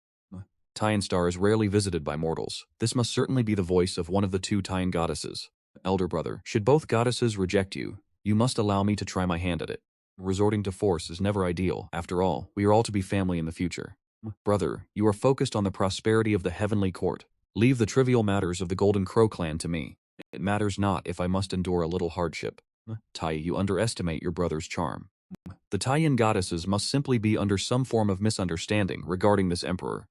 Taiyan Star is rarely visited by mortals. This must certainly be the voice of one of the 2 Taiyan goddesses. Elder brother, should both goddesses reject you, you must allow me to try my hand at it. Resorting to force is never ideal. After all, we are all to be family in the future. Brother, you are focused on the prosperity of the heavenly court. Leave the trivial matters of the Golden Crow clan to me. It matters not if I must endure a little hardship. Tai, you underestimate your brother's charm. The Taiyan goddesses must simply be under some form of misunderstanding regarding this emperor.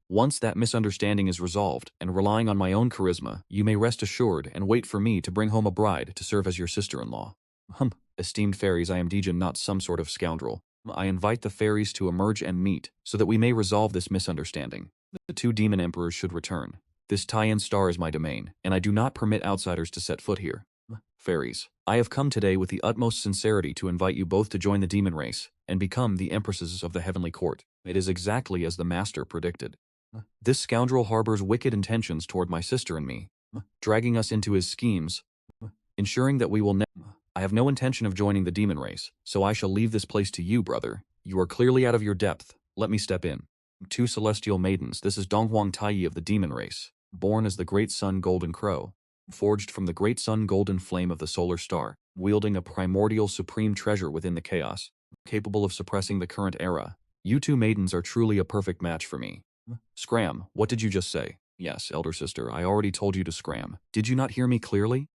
Once that misunderstanding is resolved, and relying on my own charisma, you may rest assured and wait for me to bring home a bride to serve as your sister-in-law. Esteemed fairies, I am Dijin, not some sort of scoundrel. I invite the fairies to emerge and meet, so that we may resolve this misunderstanding. The 2 demon emperors should return. This Taiyan Star is my domain, and I do not permit outsiders to set foot here. Fairies, I have come today with the utmost sincerity to invite you both to join the demon race, and become the empresses of the heavenly court. It is exactly as the master predicted. This scoundrel harbors wicked intentions toward my sister and me, dragging us into his schemes, ensuring that we will I have no intention of joining the demon race, so I shall leave this place to you, brother. You are clearly out of your depth. Let me step in. 2 celestial maidens, this is Donghuang Tai of the demon race, born as the great sun Golden Crow, forged from the great sun golden flame of the solar star, wielding a primordial supreme treasure within the chaos. capable of suppressing the current era. You two maidens are truly a perfect match for me. Scram, what did you just say? Yes, elder sister, I already told you to scram. Did you not hear me clearly?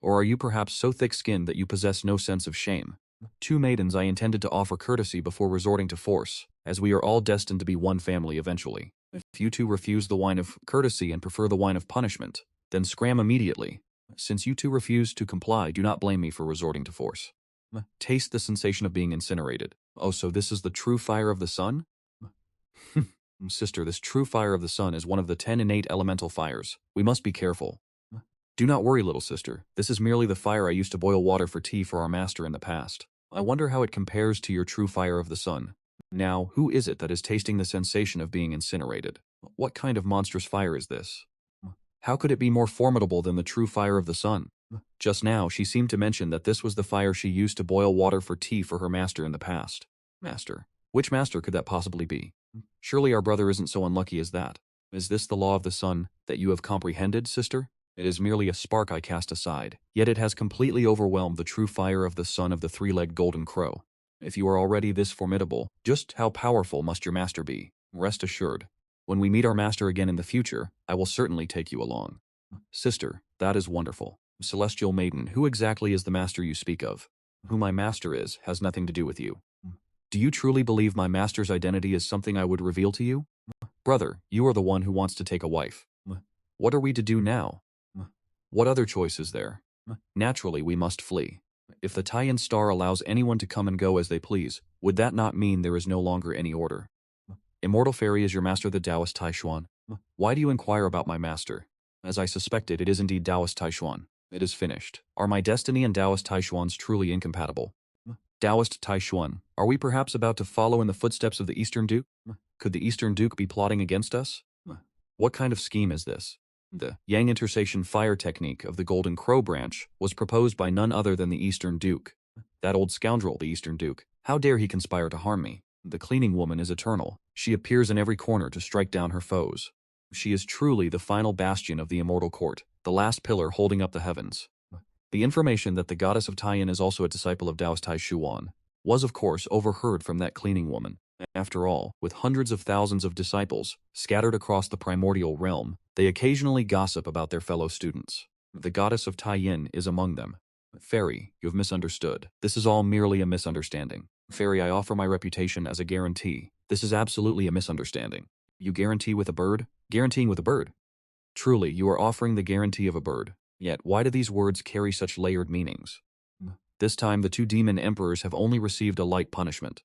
Or are you perhaps so thick-skinned that you possess no sense of shame? Two maidens, I intended to offer courtesy before resorting to force, as we are all destined to be one family eventually. If you two refuse the wine of courtesy and prefer the wine of punishment, then scram immediately. Since you two refuse to comply, do not blame me for resorting to force. Taste the sensation of being incinerated. Oh, so this is the true fire of the sun? Sister, this true fire of the sun is one of the 10 innate elemental fires. We must be careful. Do not worry, little sister. This is merely the fire I used to boil water for tea for our master in the past. I wonder how it compares to your true fire of the sun. Now, who is it that is tasting the sensation of being incinerated? What kind of monstrous fire is this? How could it be more formidable than the true fire of the sun? Just now, she seemed to mention that this was the fire she used to boil water for tea for her master in the past. Master? Which master could that possibly be? Surely our brother isn't so unlucky as that. Is this the law of the sun that you have comprehended, sister? It is merely a spark I cast aside, yet it has completely overwhelmed the true fire of the son of the three-legged golden crow. If you are already this formidable, just how powerful must your master be? Rest assured, when we meet our master again in the future, I will certainly take you along. Sister, that is wonderful. Celestial maiden, who exactly is the master you speak of? Who my master is has nothing to do with you. Do you truly believe my master's identity is something I would reveal to you? Brother, you are the one who wants to take a wife. What are we to do now? What other choice is there? Naturally, we must flee. If the Taiyan star allows anyone to come and go as they please, would that not mean there is no longer any order? Immortal Fairy, is your master the Taoist Chen Xuan? Why do you inquire about my master? As I suspected, it is indeed Taoist Chen Xuan. It is finished. Are my destiny and Taoist Chen Xuan's truly incompatible? Taoist Chen Xuan, are we perhaps about to follow in the footsteps of the Eastern Duke? Could the Eastern Duke be plotting against us? What kind of scheme is this? The Yang Intersation fire technique of the Golden Crow branch was proposed by none other than the Eastern Duke. That old scoundrel, the Eastern Duke. How dare he conspire to harm me? The cleaning woman is eternal. She appears in every corner to strike down her foes. She is truly the final bastion of the immortal court, the last pillar holding up the heavens. The information that the goddess of Taiyan is also a disciple of Taoist Chen Xuan was, of course, overheard from that cleaning woman. After all, with hundreds of thousands of disciples scattered across the primordial realm, they occasionally gossip about their fellow students. The goddess of Taiyan is among them. Fairy, you have misunderstood. This is all merely a misunderstanding. Fairy, I offer my reputation as a guarantee. This is absolutely a misunderstanding. You guarantee with a bird? Guaranteeing with a bird? Truly, you are offering the guarantee of a bird. Yet, why do these words carry such layered meanings? This time, the two demon emperors have only received a light punishment.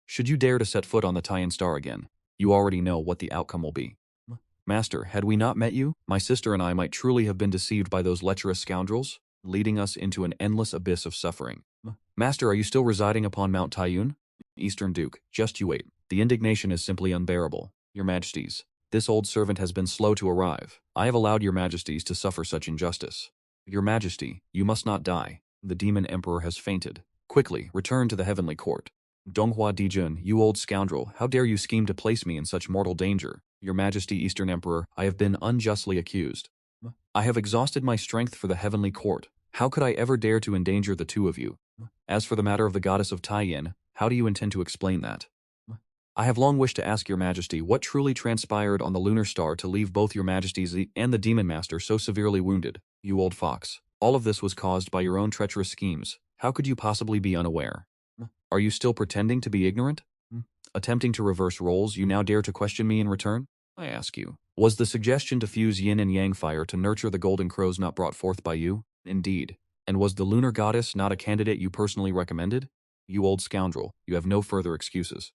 Should you dare to set foot on the Taiyan star again, you already know what the outcome will be. Master, had we not met you, my sister and I might truly have been deceived by those lecherous scoundrels, leading us into an endless abyss of suffering. Master, are you still residing upon Mount Taiyun? Eastern Duke, just you wait. The indignation is simply unbearable. Your Majesties, this old servant has been slow to arrive. I have allowed your Majesties to suffer such injustice. Your Majesty, you must not die. The demon emperor has fainted. Quickly, return to the heavenly court. Donghua Dijun, you old scoundrel, how dare you scheme to place me in such mortal danger? Your Majesty, Eastern Emperor, I have been unjustly accused. I have exhausted my strength for the heavenly court. How could I ever dare to endanger the two of you? As for the matter of the goddess of Taiyan, how do you intend to explain that? I have long wished to ask your Majesty what truly transpired on the lunar star to leave both your Majesties and the Demon Master so severely wounded. You old fox. All of this was caused by your own treacherous schemes. How could you possibly be unaware? Are you still pretending to be ignorant? Attempting to reverse roles, you now dare to question me in return? I ask you, was the suggestion to fuse yin and yang fire to nurture the golden crows not brought forth by you? Indeed. And was the lunar goddess not a candidate you personally recommended? You old scoundrel, you have no further excuses.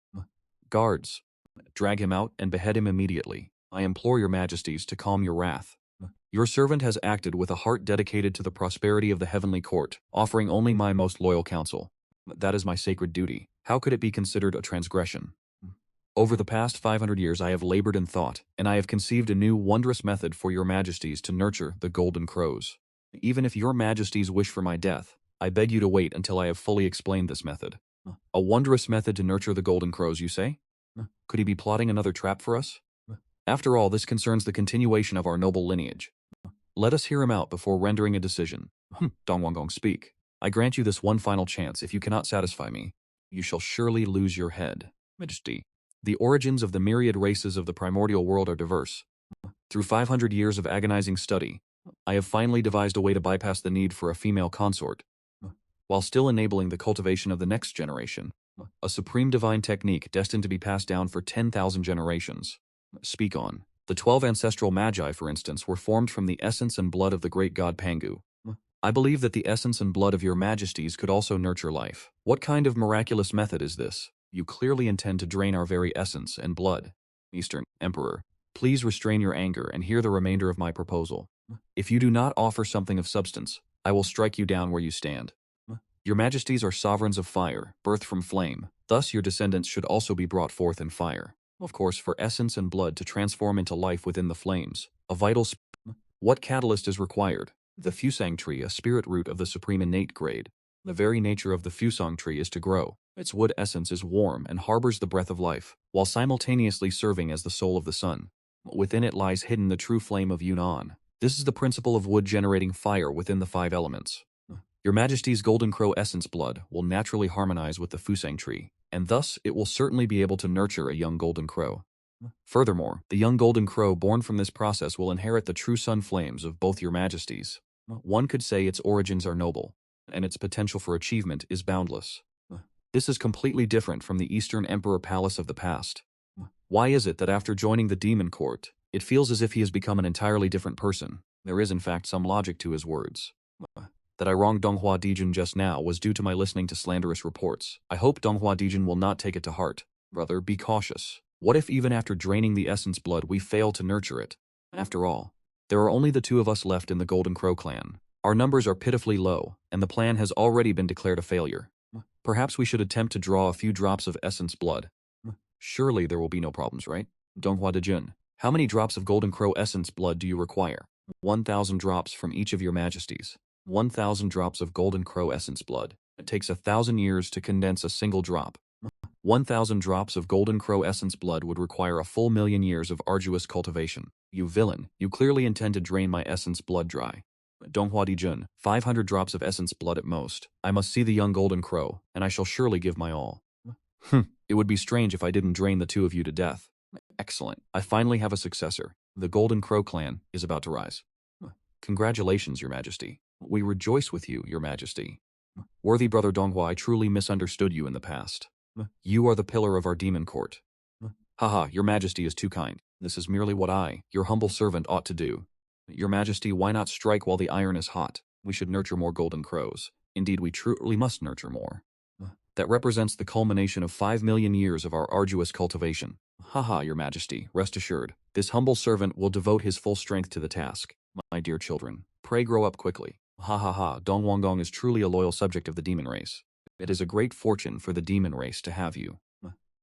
Guards, drag him out and behead him immediately. I implore your Majesties to calm your wrath. Your servant has acted with a heart dedicated to the prosperity of the heavenly court, offering only my most loyal counsel. That is my sacred duty. How could it be considered a transgression? Over the past 500 years I have labored in thought, and I have conceived a new wondrous method for your Majesties to nurture the golden crows. Even if your Majesties wish for my death, I beg you to wait until I have fully explained this method. A wondrous method to nurture the golden crows, you say? Could he be plotting another trap for us? After all, this concerns the continuation of our noble lineage. Let us hear him out before rendering a decision. Dong Wanggong, speak. I grant you this one final chance if you cannot satisfy me. you shall surely lose your head. Majesty, the origins of the myriad races of the primordial world are diverse. Through 500 years of agonizing study, I have finally devised a way to bypass the need for a female consort, while still enabling the cultivation of the next generation, a supreme divine technique destined to be passed down for 10,000 generations. Speak on. The 12 ancestral magi, for instance, were formed from the essence and blood of the great god Pangu. I believe that the essence and blood of your majesties could also nurture life. What kind of miraculous method is this? You clearly intend to drain our very essence and blood. Eastern Emperor, please restrain your anger and hear the remainder of my proposal. If you do not offer something of substance, I will strike you down where you stand. Your majesties are sovereigns of fire, birthed from flame. Thus your descendants should also be brought forth in fire. Of course, for essence and blood to transform into life within the flames, a vital what catalyst is required? The fusang tree, a spirit root of the supreme innate grade. The very nature of the fusang tree is to grow. Its wood essence is warm and harbors the breath of life, while simultaneously serving as the soul of the sun. Within it lies hidden the true flame of Yunnan. This is the principle of wood generating fire within the 5 elements. Your Majesty's Golden Crow essence blood will naturally harmonize with the fusang tree, and thus it will certainly be able to nurture a young golden crow. Furthermore, the young golden crow born from this process will inherit the true sun flames of both your majesties. One could say its origins are noble, and its potential for achievement is boundless. This is completely different from the Eastern Emperor Palace of the past. Why is it that after joining the demon court, it feels as if he has become an entirely different person? There is in fact some logic to his words. That I wronged Donghua Dijun just now was due to my listening to slanderous reports. I hope Donghua Dijun will not take it to heart. Brother, be cautious. What if even after draining the essence blood we fail to nurture it? After all, there are only the 2 of us left in the Golden Crow clan. Our numbers are pitifully low, and the plan has already been declared a failure. Perhaps we should attempt to draw a few drops of essence blood. Surely there will be no problems, right? Donghua Dijun, how many drops of Golden Crow essence blood do you require? 1,000 drops from each of your majesties. 1,000 drops of Golden Crow essence blood. It takes 1,000 years to condense a single drop. 1,000 drops of Golden Crow essence blood would require a full 1,000,000 years of arduous cultivation. You villain, you clearly intend to drain my essence blood dry. Donghua Dijun, 500 drops of essence blood at most. I must see the young Golden Crow, and I shall surely give my all. It would be strange if I didn't drain the 2 of you to death. Excellent. I finally have a successor. The Golden Crow clan is about to rise. Congratulations, Your Majesty. We rejoice with you, Your Majesty. Worthy brother Donghua, I truly misunderstood you in the past. You are the pillar of our demon court. Haha, Your Majesty is too kind. This is merely what I, your humble servant, ought to do. Your Majesty, why not strike while the iron is hot? We should nurture more golden crows. Indeed, we truly must nurture more. That represents the culmination of 5,000,000 years of our arduous cultivation. Haha, Your Majesty, rest assured, this humble servant will devote his full strength to the task. My dear children, pray grow up quickly. Ha ha ha, Dong Wangong is truly a loyal subject of the demon race. It is a great fortune for the demon race to have you.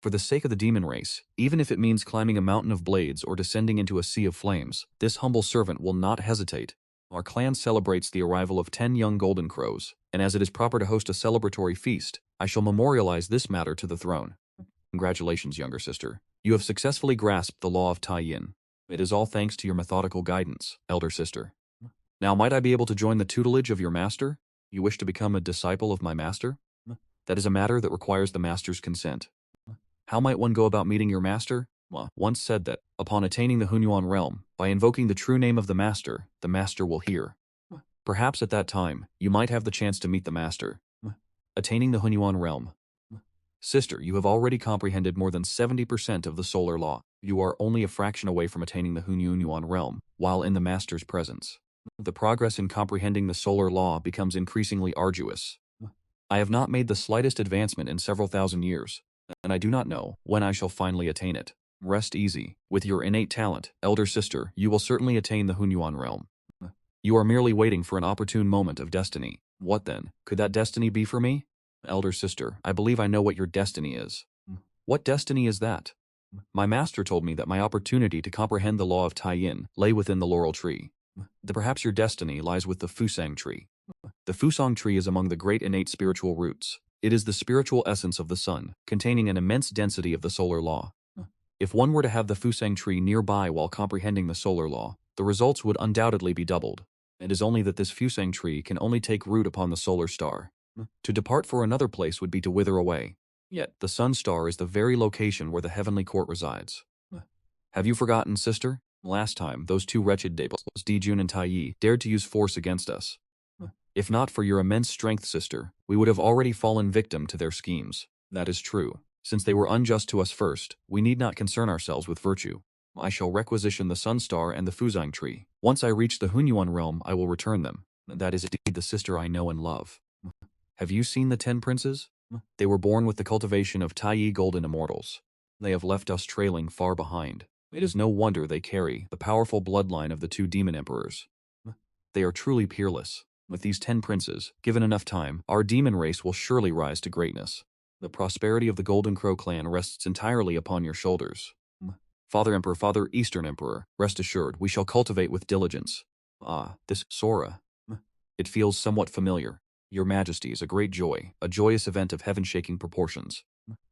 For the sake of the demon race, even if it means climbing a mountain of blades or descending into a sea of flames, this humble servant will not hesitate. Our clan celebrates the arrival of 10 young golden crows, and as it is proper to host a celebratory feast, I shall memorialize this matter to the throne. Congratulations, younger sister. You have successfully grasped the law of Tai Yin. It is all thanks to your methodical guidance, elder sister. Now might I be able to join the tutelage of your master? You wish to become a disciple of my master? That is a matter that requires the master's consent. How might one go about meeting your master? Once said that, upon attaining the Hunyuan realm, by invoking the true name of the master will hear. Perhaps at that time, you might have the chance to meet the master. Attaining the Hunyuan realm. Sister, you have already comprehended more than 70% of the solar law. You are only a fraction away from attaining the Hunyuan realm, while in the master's presence. The progress in comprehending the solar law becomes increasingly arduous. I have not made the slightest advancement in several thousand years, and I do not know when I shall finally attain it. Rest easy. With your innate talent, elder sister, you will certainly attain the Hunyuan realm. You are merely waiting for an opportune moment of destiny. What then? Could that destiny be for me? Elder sister, I believe I know what your destiny is. What destiny is that? My master told me that my opportunity to comprehend the law of Tai Yin lay within the laurel tree. Perhaps your destiny lies with the Fusang tree. The Fusang tree is among the great innate spiritual roots. It is the spiritual essence of the sun, containing an immense density of the solar law. If one were to have the Fusang tree nearby while comprehending the solar law, the results would undoubtedly be doubled. It is only that this Fusang tree can only take root upon the solar star. To depart for another place would be to wither away. Yet, the Sun Star is the very location where the Heavenly Court resides. Have you forgotten, sister? Last time, those two wretched devils, Dijun and Taiyi, dared to use force against us. If not for your immense strength, sister, we would have already fallen victim to their schemes. That is true. Since they were unjust to us first, we need not concern ourselves with virtue. I shall requisition the Sun Star and the Fuzang Tree. Once I reach the Hunyuan realm, I will return them. That is indeed the sister I know and love. Have you seen the 10 princes? They were born with the cultivation of Taiyi golden immortals. They have left us trailing far behind. It is no wonder they carry the powerful bloodline of the 2 demon emperors. They are truly peerless. With these 10 princes, given enough time, our demon race will surely rise to greatness. The prosperity of the Golden Crow clan rests entirely upon your shoulders. Father Emperor, Father Eastern Emperor, rest assured, we shall cultivate with diligence. Ah, this Sora. It feels somewhat familiar. Your Majesties, a great joy, a joyous event of heaven-shaking proportions.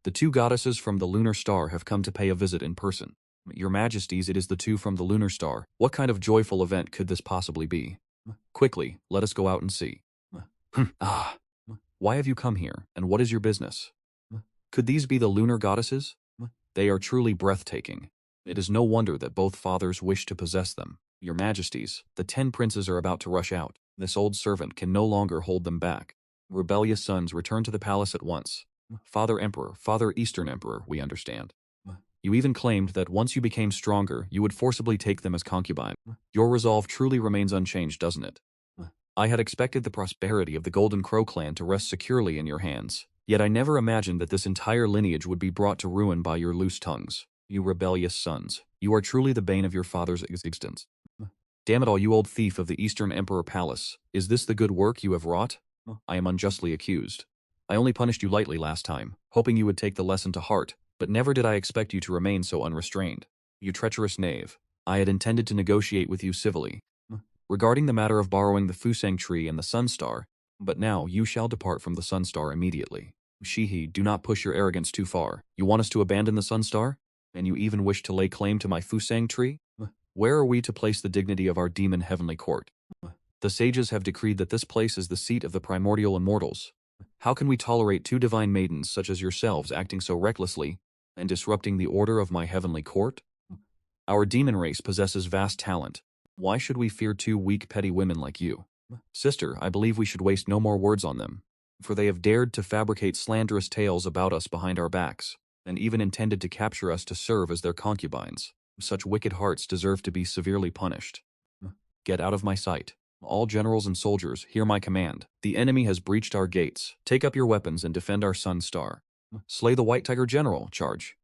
The 2 goddesses from the Lunar Star have come to pay a visit in person. Your Majesties, it is the 2 from the Lunar Star. What kind of joyful event could this possibly be? Quickly, let us go out and see. Why have you come here, and what is your business? Could these be the lunar goddesses? They are truly breathtaking. It is no wonder that both fathers wish to possess them. Your Majesties, the 10 princes are about to rush out. This old servant can no longer hold them back. Rebellious sons, return to the palace at once. Father Emperor, Father Eastern Emperor, we understand. You even claimed that once you became stronger, you would forcibly take them as concubine. Your resolve truly remains unchanged, doesn't it? I had expected the prosperity of the Golden Crow clan to rest securely in your hands, yet I never imagined that this entire lineage would be brought to ruin by your loose tongues. You rebellious sons, you are truly the bane of your father's existence. Damn it all, you old thief of the Eastern Emperor Palace, is this the good work you have wrought? I am unjustly accused. I only punished you lightly last time, hoping you would take the lesson to heart, but never did I expect you to remain so unrestrained. You treacherous knave, I had intended to negotiate with you civilly, regarding the matter of borrowing the Fusang Tree and the Sun Star, but now you shall depart from the Sun Star immediately. Shihi, do not push your arrogance too far. You want us to abandon the Sun Star? And you even wish to lay claim to my Fusang Tree? Where are we to place the dignity of our demon heavenly court? The sages have decreed that this place is the seat of the primordial immortals. How can we tolerate 2 divine maidens such as yourselves acting so recklessly and disrupting the order of my heavenly court? Our demon race possesses vast talent. Why should we fear 2 weak petty women like you? Sister, I believe we should waste no more words on them, for they have dared to fabricate slanderous tales about us behind our backs, and even intended to capture us to serve as their concubines. Such wicked hearts deserve to be severely punished. Get out of my sight. All generals and soldiers, hear my command. The enemy has breached our gates. Take up your weapons and defend our Sun Star. Slay the White Tiger General, charge.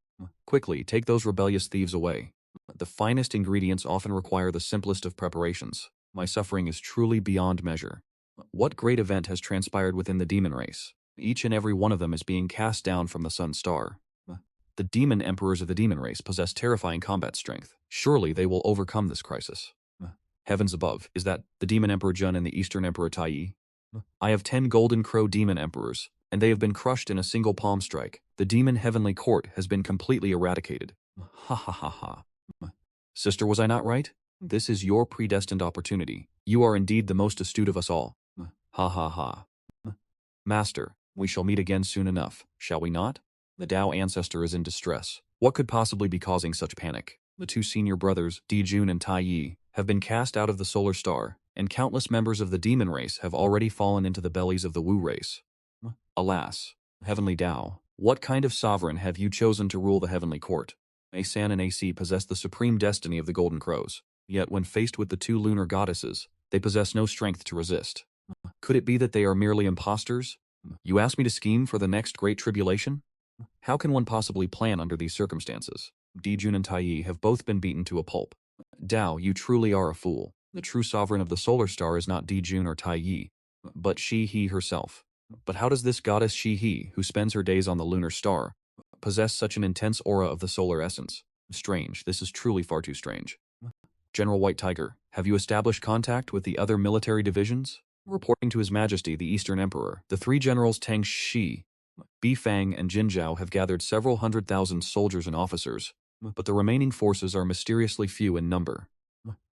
Quickly, take those rebellious thieves away. The finest ingredients often require the simplest of preparations. My suffering is truly beyond measure. What great event has transpired within the demon race? Each and every one of them is being cast down from the Sun Star. The demon emperors of the demon race possess terrifying combat strength. Surely they will overcome this crisis. Heavens above, is that the demon emperor Jun and the Eastern emperor Taiyi? I have 10 golden crow demon emperors, and they have been crushed in a single palm strike. The demon heavenly court has been completely eradicated. Ha ha ha ha. Sister, was I not right? This is your predestined opportunity. You are indeed the most astute of us all. Ha ha ha. Master, we shall meet again soon enough, shall we not? The Dao ancestor is in distress. What could possibly be causing such panic? The 2 senior brothers, Dijun and Taiyi, have been cast out of the solar star, and countless members of the demon race have already fallen into the bellies of the Wu race. Alas, Heavenly Dao, what kind of sovereign have you chosen to rule the heavenly court? Asan and AC possess the supreme destiny of the Golden Crows, yet when faced with the 2 lunar goddesses, they possess no strength to resist. Could it be that they are merely imposters? You ask me to scheme for the next Great Tribulation? How can one possibly plan under these circumstances? Dijun and Taiyi have both been beaten to a pulp. Dao, you truly are a fool. The true sovereign of the solar star is not Dijun or Taiyi, but Shi-He herself. But how does this goddess Shi-He, who spends her days on the lunar star, possess such an intense aura of the solar essence? Strange, this is truly far too strange. General White Tiger, have you established contact with the other military divisions? Reporting to His Majesty the Eastern Emperor, the 3 generals Tang Shi, Bi Fang and Jin Zhao have gathered several 100,000 soldiers and officers, but the remaining forces are mysteriously few in number.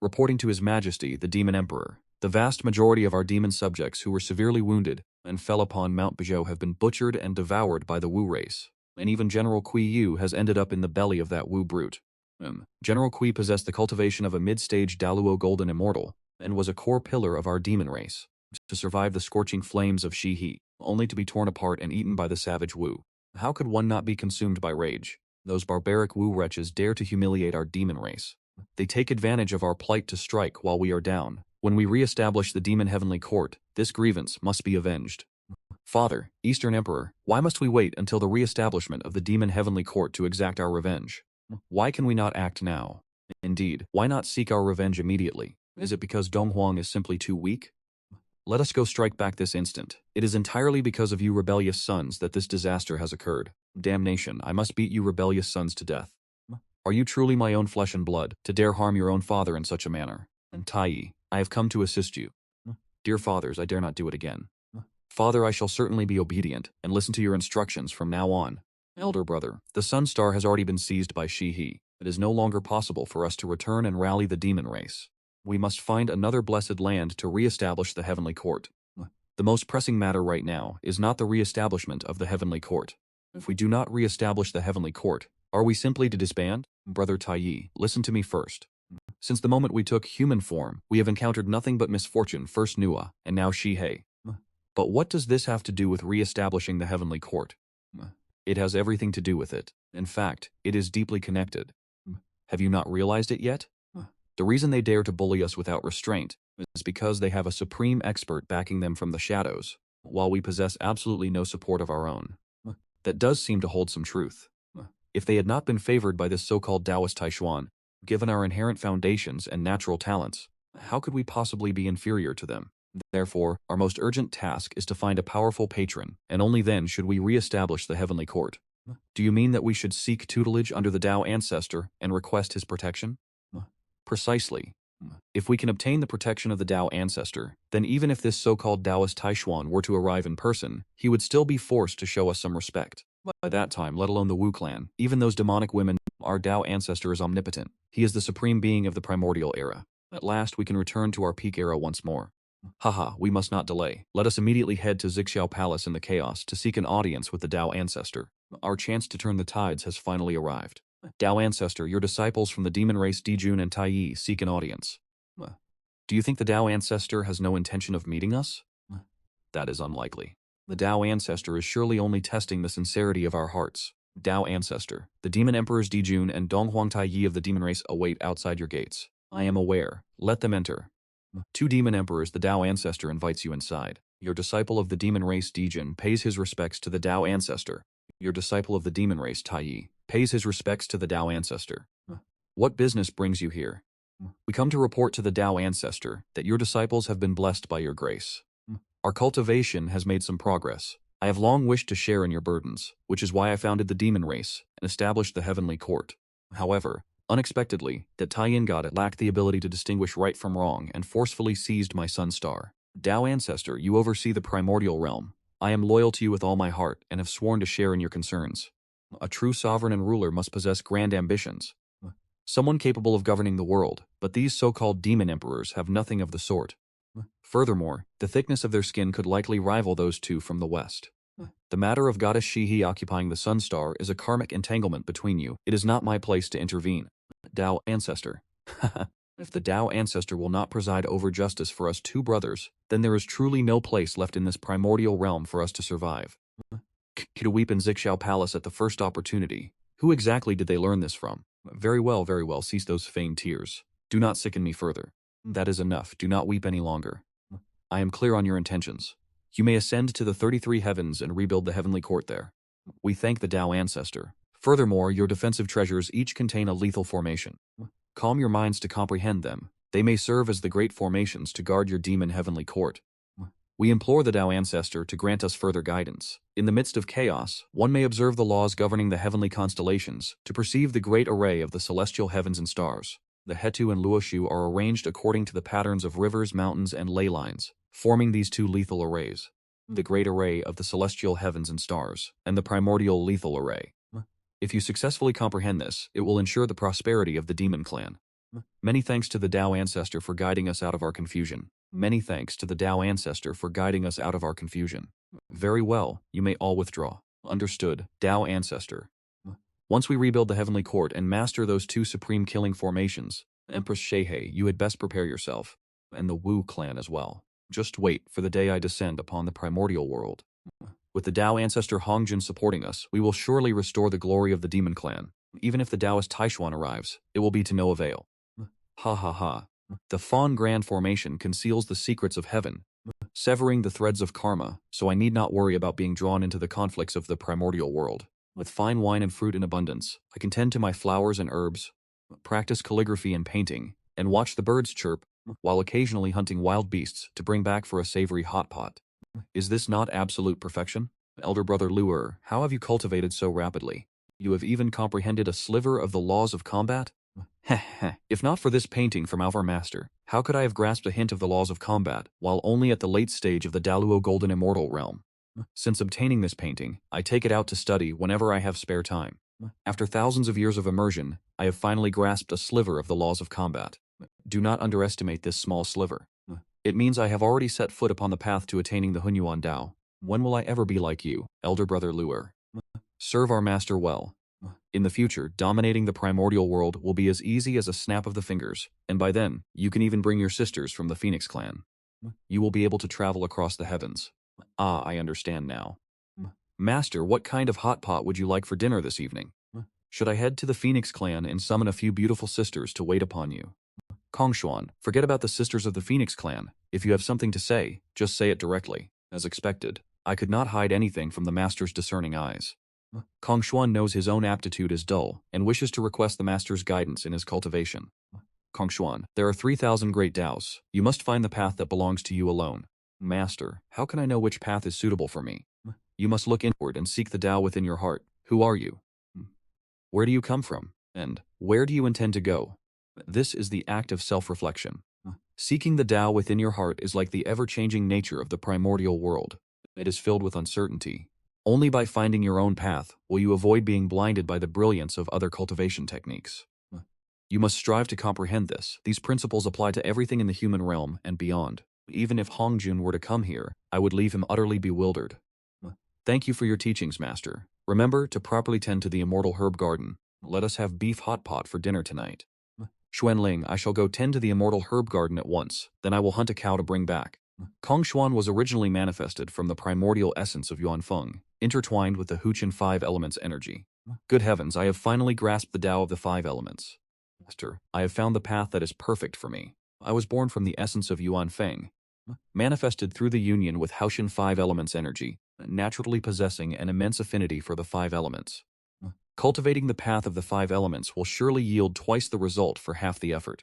Reporting to His Majesty, the Demon Emperor, The vast majority of our demon subjects who were severely wounded and fell upon Mount Bijou have been butchered and devoured by the Wu race, and even General Kui Yu has ended up in the belly of that Wu brute. General Kui possessed the cultivation of a mid-stage Daluo Golden Immortal, and was a core pillar of our demon race, to survive the scorching flames of Shi-He, only to be torn apart and eaten by the savage Wu. How could one not be consumed by rage? Those barbaric Wu wretches dare to humiliate our demon race. They take advantage of our plight to strike while we are down. When we re-establish the demon heavenly court, this grievance must be avenged. Father, Eastern Emperor, why must we wait until the re-establishment of the demon heavenly court to exact our revenge? Why can we not act now? Indeed, why not seek our revenge immediately? Is it because Dong Huang is simply too weak? Let us go strike back this instant. It is entirely because of you rebellious sons that this disaster has occurred. Damnation, I must beat you rebellious sons to death. Are you truly my own flesh and blood, to dare harm your own father in such a manner? And Tai, I have come to assist you. Dear fathers, I dare not do it again. Father, I shall certainly be obedient, and listen to your instructions from now on. Elder brother, the Sun Star has already been seized by Shi-He. It is no longer possible for us to return and rally the demon race. We must find another blessed land to re-establish the heavenly court. The most pressing matter right now is not the re-establishment of the heavenly court. If we do not re-establish the heavenly court, are we simply to disband? Brother Tai, listen to me first. Since the moment we took human form, we have encountered nothing but misfortune, first Nua, and now Shi-He. But what does this have to do with re-establishing the heavenly court? It has everything to do with it. In fact, it is deeply connected. Have you not realized it yet? The reason they dare to bully us without restraint is because they have a supreme expert backing them from the shadows, while we possess absolutely no support of our own. That does seem to hold some truth. If they had not been favored by this so-called Taoist Taishuan, given our inherent foundations and natural talents, how could we possibly be inferior to them? Therefore, our most urgent task is to find a powerful patron, and only then should we re-establish the heavenly court. Do you mean that we should seek tutelage under the Tao ancestor and request his protection? Precisely. If we can obtain the protection of the Tao ancestor, then even if this so-called Taoist Taishuan were to arrive in person, he would still be forced to show us some respect. By that time, let alone the Wu clan, even those demonic women, our Tao ancestor is omnipotent. He is the supreme being of the primordial era. At last, we can return to our peak era once more. Haha, we must not delay. Let us immediately head to Zixiao Palace in the chaos to seek an audience with the Tao ancestor. Our chance to turn the tides has finally arrived. Tao ancestor, your disciples from the demon race Dijun and Tai seek an audience. Do you think the Tao ancestor has no intention of meeting us? That is unlikely. The Tao ancestor is surely only testing the sincerity of our hearts. Tao ancestor, the demon emperors Dijun and Donghuang Tai of the demon race await outside your gates. I am aware. Let them enter. Two demon emperors, the Tao ancestor invites you inside. Your disciple of the demon race Dijun pays his respects to the Tao ancestor. Your disciple of the demon race Tai pays his respects to the Tao ancestor. What business brings you here? We come to report to the Tao ancestor that your disciples have been blessed by your grace. Our cultivation has made some progress. I have long wished to share in your burdens, which is why I founded the demon race and established the heavenly court. However, unexpectedly, that Taiyin god lacked the ability to distinguish right from wrong and forcefully seized my sun star. Tao ancestor, you oversee the primordial realm. I am loyal to you with all my heart and have sworn to share in your concerns. A true sovereign and ruler must possess grand ambitions. Someone capable of governing the world, but these so-called demon emperors have nothing of the sort. Furthermore, the thickness of their skin could likely rival those two from the west. The matter of goddess Shi-He occupying the sun star is a karmic entanglement between you. It is not my place to intervene. Tao ancestor. If the Tao ancestor will not preside over justice for us two brothers, then there is truly no place left in this primordial realm for us to survive. To weep in Zixiao Palace at the first opportunity. Who exactly did they learn this from? Very well, cease those feigned tears. Do not sicken me further. That is enough, do not weep any longer. I am clear on your intentions. You may ascend to the 33 heavens and rebuild the heavenly court there. We thank the Tao ancestor. Furthermore, your defensive treasures each contain a lethal formation. Calm your minds to comprehend them. They may serve as the great formations to guard your demon heavenly court. We implore the Tao ancestor to grant us further guidance. In the midst of chaos, one may observe the laws governing the heavenly constellations to perceive the great array of the celestial heavens and stars. The Hetu and Luo Hou are arranged according to the patterns of rivers, mountains, and ley lines, forming these two lethal arrays. The great array of the celestial heavens and stars, and the primordial lethal array. If you successfully comprehend this, it will ensure the prosperity of the demon clan. Many thanks to the Tao ancestor for guiding us out of our confusion. Many thanks to the Dao Ancestor for guiding us out of our confusion. Very well, you may all withdraw. Understood, Dao Ancestor. Once we rebuild the Heavenly Court and master those two supreme killing formations, Empress Shehe, you had best prepare yourself, and the Wu clan as well. Just wait for the day I descend upon the Primordial World. With the Dao Ancestor Hongjun supporting us, we will surely restore the glory of the Demon Clan. Even if the Taoist Taishuan arrives, it will be to no avail. Ha ha ha. The Fawn Grand Formation conceals the secrets of heaven, severing the threads of karma, so I need not worry about being drawn into the conflicts of the Primordial World. With fine wine and fruit in abundance, I can tend to my flowers and herbs, practice calligraphy and painting, and watch the birds chirp, while occasionally hunting wild beasts to bring back for a savory hot pot. Is this not absolute perfection? Elder brother Luer, how have you cultivated so rapidly? You have even comprehended a sliver of the laws of combat? If not for this painting from our master, how could I have grasped a hint of the laws of combat, while only at the late stage of the Daluo Golden Immortal realm? Since obtaining this painting, I take it out to study whenever I have spare time. After thousands of years of immersion, I have finally grasped a sliver of the laws of combat. Do not underestimate this small sliver. It means I have already set foot upon the path to attaining the Hunyuan Dao. When will I ever be like you, elder brother Luer? Serve our master well. In the future, dominating the primordial world will be as easy as a snap of the fingers, and by then, you can even bring your sisters from the Phoenix clan. You will be able to travel across the heavens. Ah, I understand now. Master, what kind of hot pot would you like for dinner this evening? Should I head to the Phoenix clan and summon a few beautiful sisters to wait upon you? Chen Xuan, forget about the sisters of the Phoenix clan. If you have something to say, just say it directly. As expected, I could not hide anything from the master's discerning eyes. Chen Xuan knows his own aptitude is dull and wishes to request the master's guidance in his cultivation. Chen Xuan, there are 3,000 great Daos. You must find the path that belongs to you alone. Master, how can I know which path is suitable for me? You must look inward and seek the Dao within your heart. Who are you? Where do you come from? And where do you intend to go? This is the act of self-reflection. Seeking the Dao within your heart is like the ever-changing nature of the primordial world. It is filled with uncertainty. Only by finding your own path will you avoid being blinded by the brilliance of other cultivation techniques. You must strive to comprehend this. These principles apply to everything in the human realm and beyond. Even if Hongjun were to come here, I would leave him utterly bewildered. Thank you for your teachings, Master. Remember to properly tend to the immortal herb garden. Let us have beef hot pot for dinner tonight. Xuanling, I shall go tend to the immortal herb garden at once, then I will hunt a cow to bring back. Chen Xuan was originally manifested from the primordial essence of Yuanfeng, intertwined with the Huqian Five Elements energy. Good heavens, I have finally grasped the Dao of the Five Elements. Master, I have found the path that is perfect for me. I was born from the essence of Yuanfeng, manifested through the union with Haotian Five Elements energy, naturally possessing an immense affinity for the Five Elements. Cultivating the path of the Five Elements will surely yield twice the result for half the effort.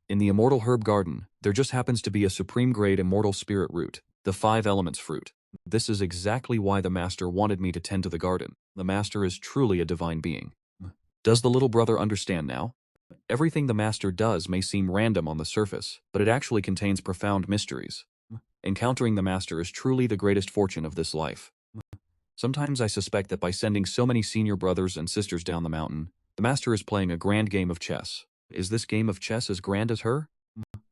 In the immortal herb garden, there just happens to be a supreme-grade immortal spirit root, the Five Elements fruit. This is exactly why the Master wanted me to tend to the garden. The Master is truly a divine being. Does the little brother understand now? Everything the Master does may seem random on the surface, but it actually contains profound mysteries. Encountering the Master is truly the greatest fortune of this life. Sometimes I suspect that by sending so many senior brothers and sisters down the mountain, the Master is playing a grand game of chess. Is this game of chess as grand as her?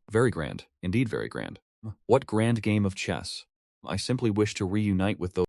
Very grand, indeed very grand. What grand game of chess? I simply wish to reunite with those